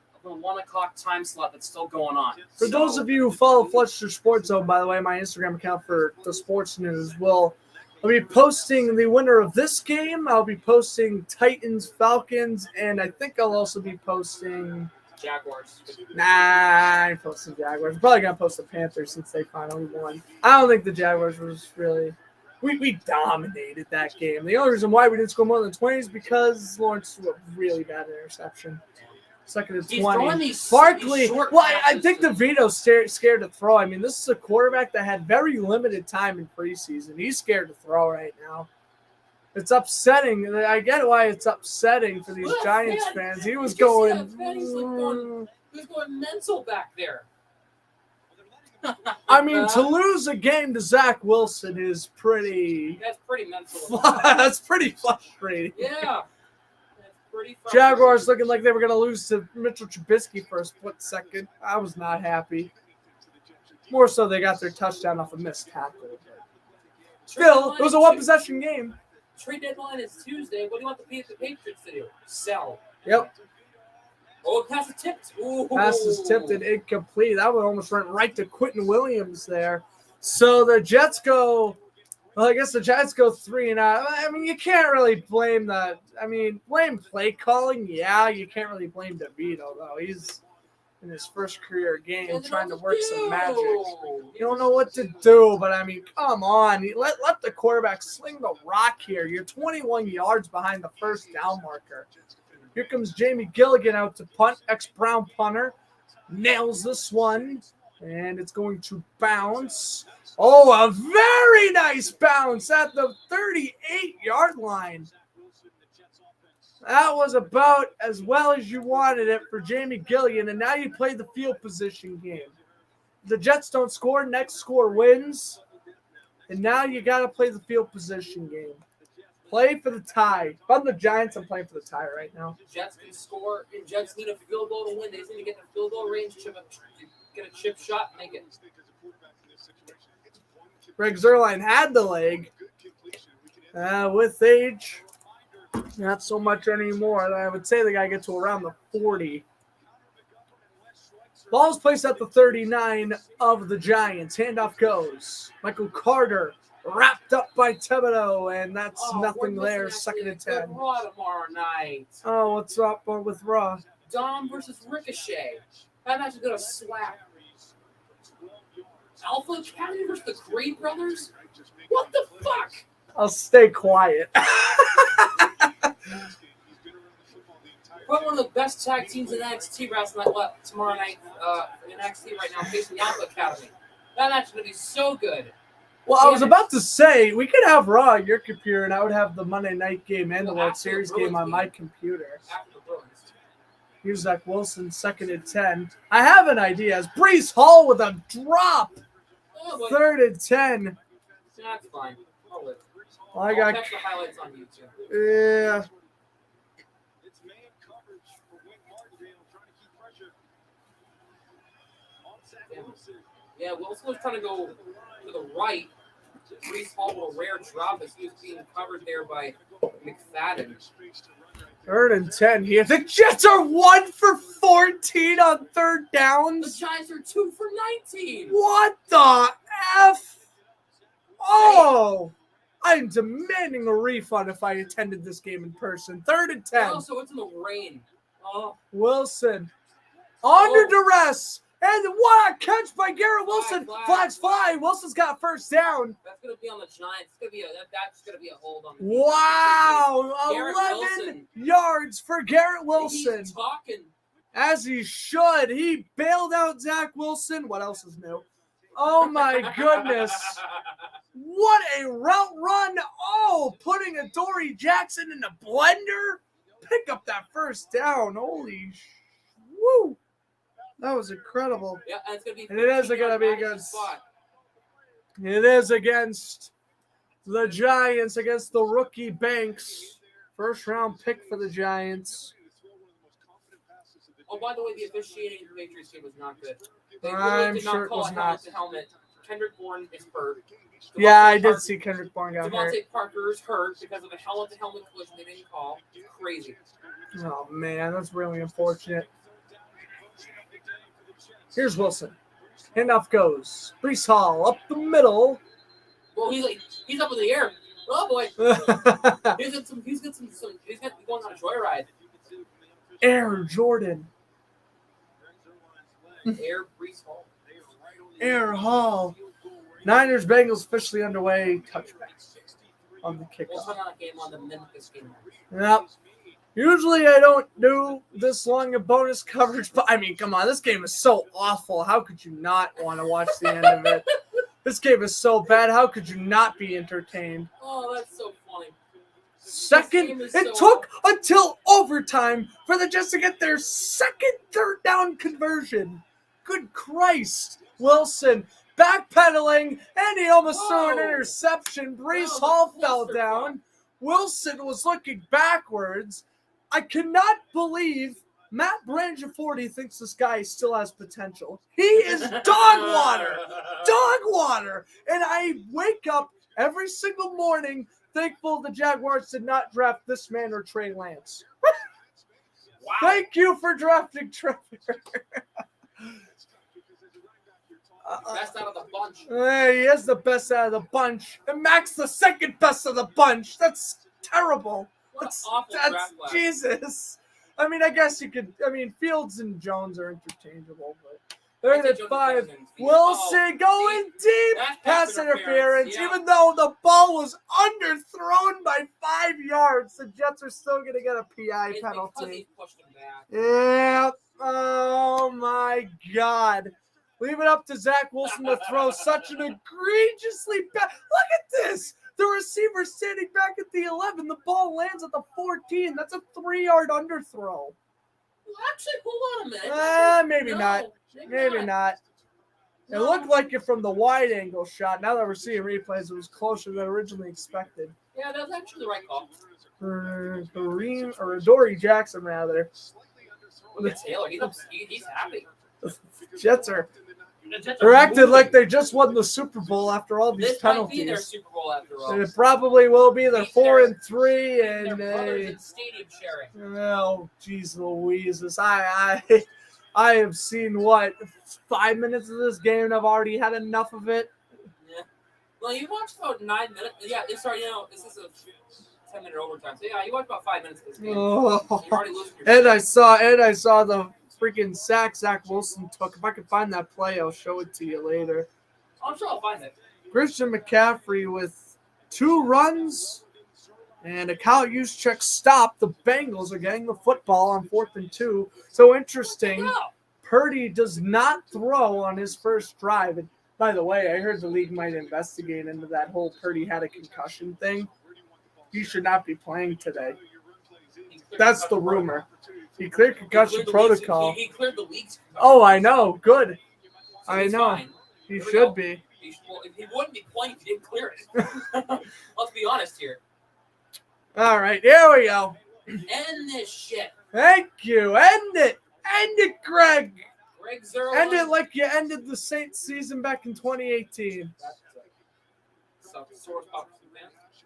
time slot that's still going on. For those of you who follow Fletcher Sports Zone, by the way, my Instagram account for the sports news I'll be posting the winner of this game. I'll be posting Titans, Falcons, and I think I'll also be posting. Jaguars. Nah, I ain't posting Jaguars. I'm probably gonna post the Panthers since they finally won. I don't think the Jaguars was really. We dominated that game. The only reason why we didn't score more than 20 is because Lawrence threw a really bad interception. 2nd and He's throwing 20. these Barkley. short Well, I passes. think DeVito's scared to throw. I mean, this is a quarterback that had very limited time in preseason. He's scared to throw right now. It's upsetting. I get why it's upsetting for these Look, Giants man. fans. He was Did you see going. that, man? He's like going- He was going mental back there. I mean, to lose a game to Zach Wilson is pretty. That's pretty mental. That's pretty frustrating. Yeah. That's pretty frustrating. Jaguars looking like they were going to lose to Mitchell Trubisky for a split second. I was not happy. More so, they got their touchdown off a missed tackle. Still, it was a one-possession game. Trade deadline is Tuesday. What do you want the Patriots to do? Sell. Yep. Oh, pass is tipped. Ooh. Pass is tipped and incomplete. That one almost went right to Quentin Williams there. So the Jets go. Well, I guess the Giants go 3-0. I mean, you can't really blame that. I mean, blame play calling. Yeah, you can't really blame DeVito, though. He's in his first career game trying to work some magic. You don't know what to do, but I mean, come on. Let the quarterback sling the rock here. You're 21 yards behind the first down marker. Here comes Jamie Gilligan out to punt. Ex-Brown punter. Nails this one. And it's going to bounce. Oh, a very nice bounce at the 38-yard line. That was about as well as you wanted it for Jamie Gilligan, and now you play the field position game. The Jets don't score, next score wins, and now you got to play the field position game. Play for the tie. If I'm the Giants, I'm playing for the tie right now. The Jets can score, and Jets need a field goal to win. They just need to get the field goal range, get a chip shot, make it. Greg Zuerlein had the leg. With age, not so much anymore. I would say the guy gets to around the 40. Ball's placed at the 39 of the Giants. Handoff goes. Michael Carter wrapped up by Thibodeau, and that's nothing there. Second and 10. Raw tomorrow night. Oh, what's up with Raw? Dom versus Ricochet. That match is going to slap. Alpha Academy versus the Great Brothers? What the fuck? I'll stay quiet. Probably one of the best tag teams in NXT tomorrow night in NXT right now, facing the Alpha Academy. That match is going to be so good. Well, I was about to say, we could have Raw on your computer, and I would have the Monday night game and the World Series game on my computer. Here's Zach Wilson, second and 10. I have an idea. It's Breece Hall with a drop. Oh, third and 10. That's fine. I'll live. I'll catch the highlights on YouTube. Yeah. It's man coverage for Wink Martindale trying to keep pressure on Zach Wilson. Yeah, Wilson was trying to go to the right. Breece Hall with a rare drop as he was being covered there by McFadden. Third and 10 here. The Jets are 1 for 14 on third The downs. Giants are 2 for 19. What the F? Oh, I'm demanding a refund if I attended this game in person. Third and 10. Oh, so it's in the rain. Oh, Wilson under duress. And what a catch by Garrett Wilson. Flags fly. Wilson's got first down. that's gonna be on the Giants. It's gonna be that's gonna be a hold on. The Wow. Garrett 11 yards for Garrett Wilson. He's talking. As he should. He bailed out Zach Wilson. What else is new? Oh, my goodness. What a route run. Oh, putting a Dory Jackson in the blender. Pick up that first down. Holy woo. That was incredible. Yeah, and it's gonna be. And it is going to be against. It is against the Giants, against the rookie Banks. First round pick for the Giants. Oh, by the way, the officiating in the Patriots game was not good. They I'm did sure not it call was a not. helmet to helmet. Kendrick Bourne is hurt. Yeah, I did see Kendrick Bourne got hurt. Devontae Parker is hurt because of a helmet-to-helmet collision they didn't call. Crazy. Oh, man, that's really unfortunate. Here's Wilson. Handoff goes. Breece Hall up the middle. Well, he's up in the air. Oh boy, he's going on a joyride. Air Jordan. Air Breece Hall. Air Hall. Niners Bengals officially underway. Touchback on the We'll kickoff. put on a game on the Memphis game. Yep. Usually I don't do this long of bonus coverage, but I mean, come on, this game is so awful. How could you not want to watch the end of it? This game is so bad. How could you not be entertained? Oh, that's so funny. Second, it took until overtime for the Jets to get their second third down conversion. Good Christ. Wilson backpedaling, and he almost threw an interception. Breece Hall fell down. Wilson was looking backwards. I cannot believe Matt Brangiforti thinks this guy still has potential. He is dog water. Dog water. And I wake up every single morning, thankful the Jaguars did not draft this man or Trey Lance. Wow. Thank you for drafting Trevor. Best out of the bunch. He is the best out of the bunch. And Mac's the second best of the bunch. That's terrible. What an That's awful draft class. Jesus. I mean, I guess you could. I mean, Fields and Jones are interchangeable, but third and 5. Wilson going deep. That's Pass interference. Yeah. Even though the ball was underthrown by 5 yards, the Jets are still going to get a PI It's because penalty. he pushed him back. Yeah. Oh my God. Leave it up to Zach Wilson to throw such an egregiously bad. Look at this. The receiver standing back at the 11. The ball lands at the 14. That's a 3-yard underthrow. Actually, hold on a minute. Maybe No, not. Maybe not. It looked like it from the wide angle shot. Now that we're seeing replays, it was closer than originally expected. Yeah, that was actually the right call. Kareem or Adoree Jackson, rather. Look at Taylor. He's happy. Jets are The Jets They're acting moving. like they just won the Super Bowl after all these This might be their penalties. Super Bowl after all. And it probably will be. They're Beat 4-3, Their and brothers in stadium sharing. oh, jeez Louises. I have seen, 5 minutes of this game, and I've already had enough of it. Yeah. Well, you watched about 9 minutes. Yeah, sorry, this is a 10-minute overtime. So yeah, you watched about 5 minutes of this game. Oh. You're already losing your And shit. I saw the freaking sack Zach Wilson took. If I can find that play, I'll show it to you later. I'm sure I'll find it. Christian McCaffrey with 2 runs and a Kyle Juszczyk stop. The Bengals are getting the football on 4th and 2. So interesting. No. Purdy does not throw on his first drive. And by the way, I heard the league might investigate into that whole Purdy had a concussion thing. He should not be playing today. That's the rumor. He cleared concussion protocol. He cleared the league's concussion. Oh, I know. Good. So I he's know. fine. He There we should go. be. Well, he wouldn't be playing if he didn't clear it. Let's be honest here. All right, here we go. End this shit. Thank you. End it. End it, Greg. Greg Zerline. End it like you ended the Saints season back in 2018.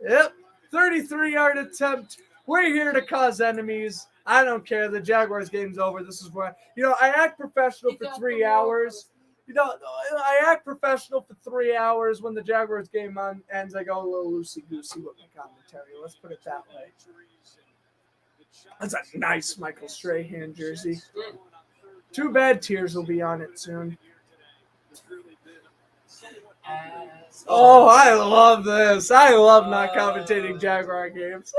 Yep. 33-yard attempt. We're here to cause enemies. I don't care. The Jaguars game's over. This is where, I act professional for 3 hours. I act professional for 3 hours. When the Jaguars game ends, I go a little loosey-goosey with my commentary. Let's put it that way. That's a nice Michael Strahan jersey. Too bad tears will be on it soon. Oh, I love this. I love not commentating Jaguar games.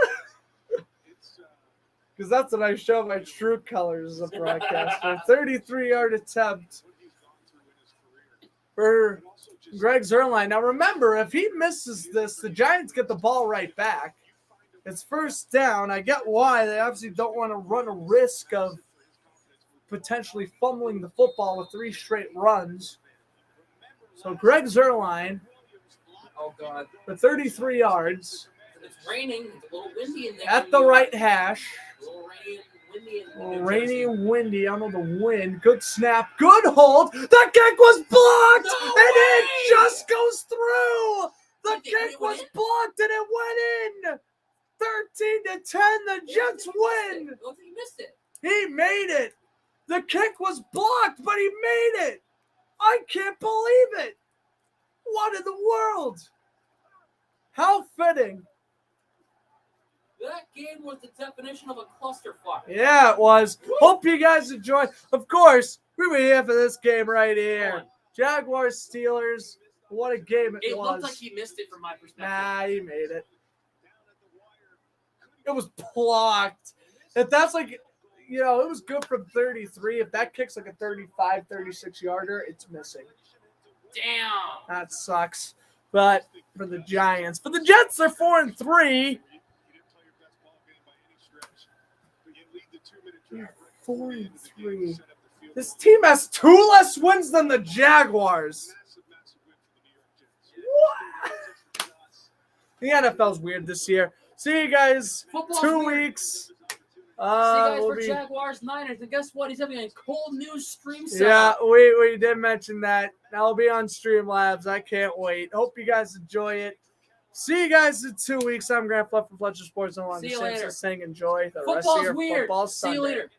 Because that's when I show my true colors as a broadcaster. 33-yard attempt for Greg Zerline. Now remember, if he misses this, the Giants get the ball right back. It's first down. I get why. They obviously don't want to run a risk of potentially fumbling the football with 3 straight runs. So Greg Zerline, Oh, God. for 33 yards, It's raining. It's a little windy in there. at the right hash. A little rainy and windy. A little rainy and windy. I don't know the wind. Good snap. Good hold. The kick was blocked. No and way! it just goes through. The Did it kick win was it? blocked and it went in. 13-10. The Jets win. It looks like he missed it. He made it. The kick was blocked, but he made it. I can't believe it. What in the world? How fitting. That game was the definition of a clusterfuck. Yeah, it was. Hope you guys enjoyed. Of course, we were here for this game right here. Jaguars, Steelers. What a game it It was. looked like he missed it from my perspective. Nah, he made it. It was blocked. If that's like, it was good from 33. If that kick's like a 35, 36-yarder, it's missing. Damn. That sucks. But for the Giants. For the Jets, they're 4-3. 4-3. This team has 2 less wins than the Jaguars. What? The NFL's weird this year. See you guys. Football's 2 weird. weeks. See you guys We'll for be- Jaguars Niners. And guess what? He's having a cold news stream Yeah, setup. we did mention that. I'll be on Streamlabs. I can't wait. Hope you guys enjoy it. See you guys in 2 weeks. I'm Grant Fluff from Fletcher Sports. I want See to you say later. saying enjoy the rest of Football's your weird. football See Sunday. you later.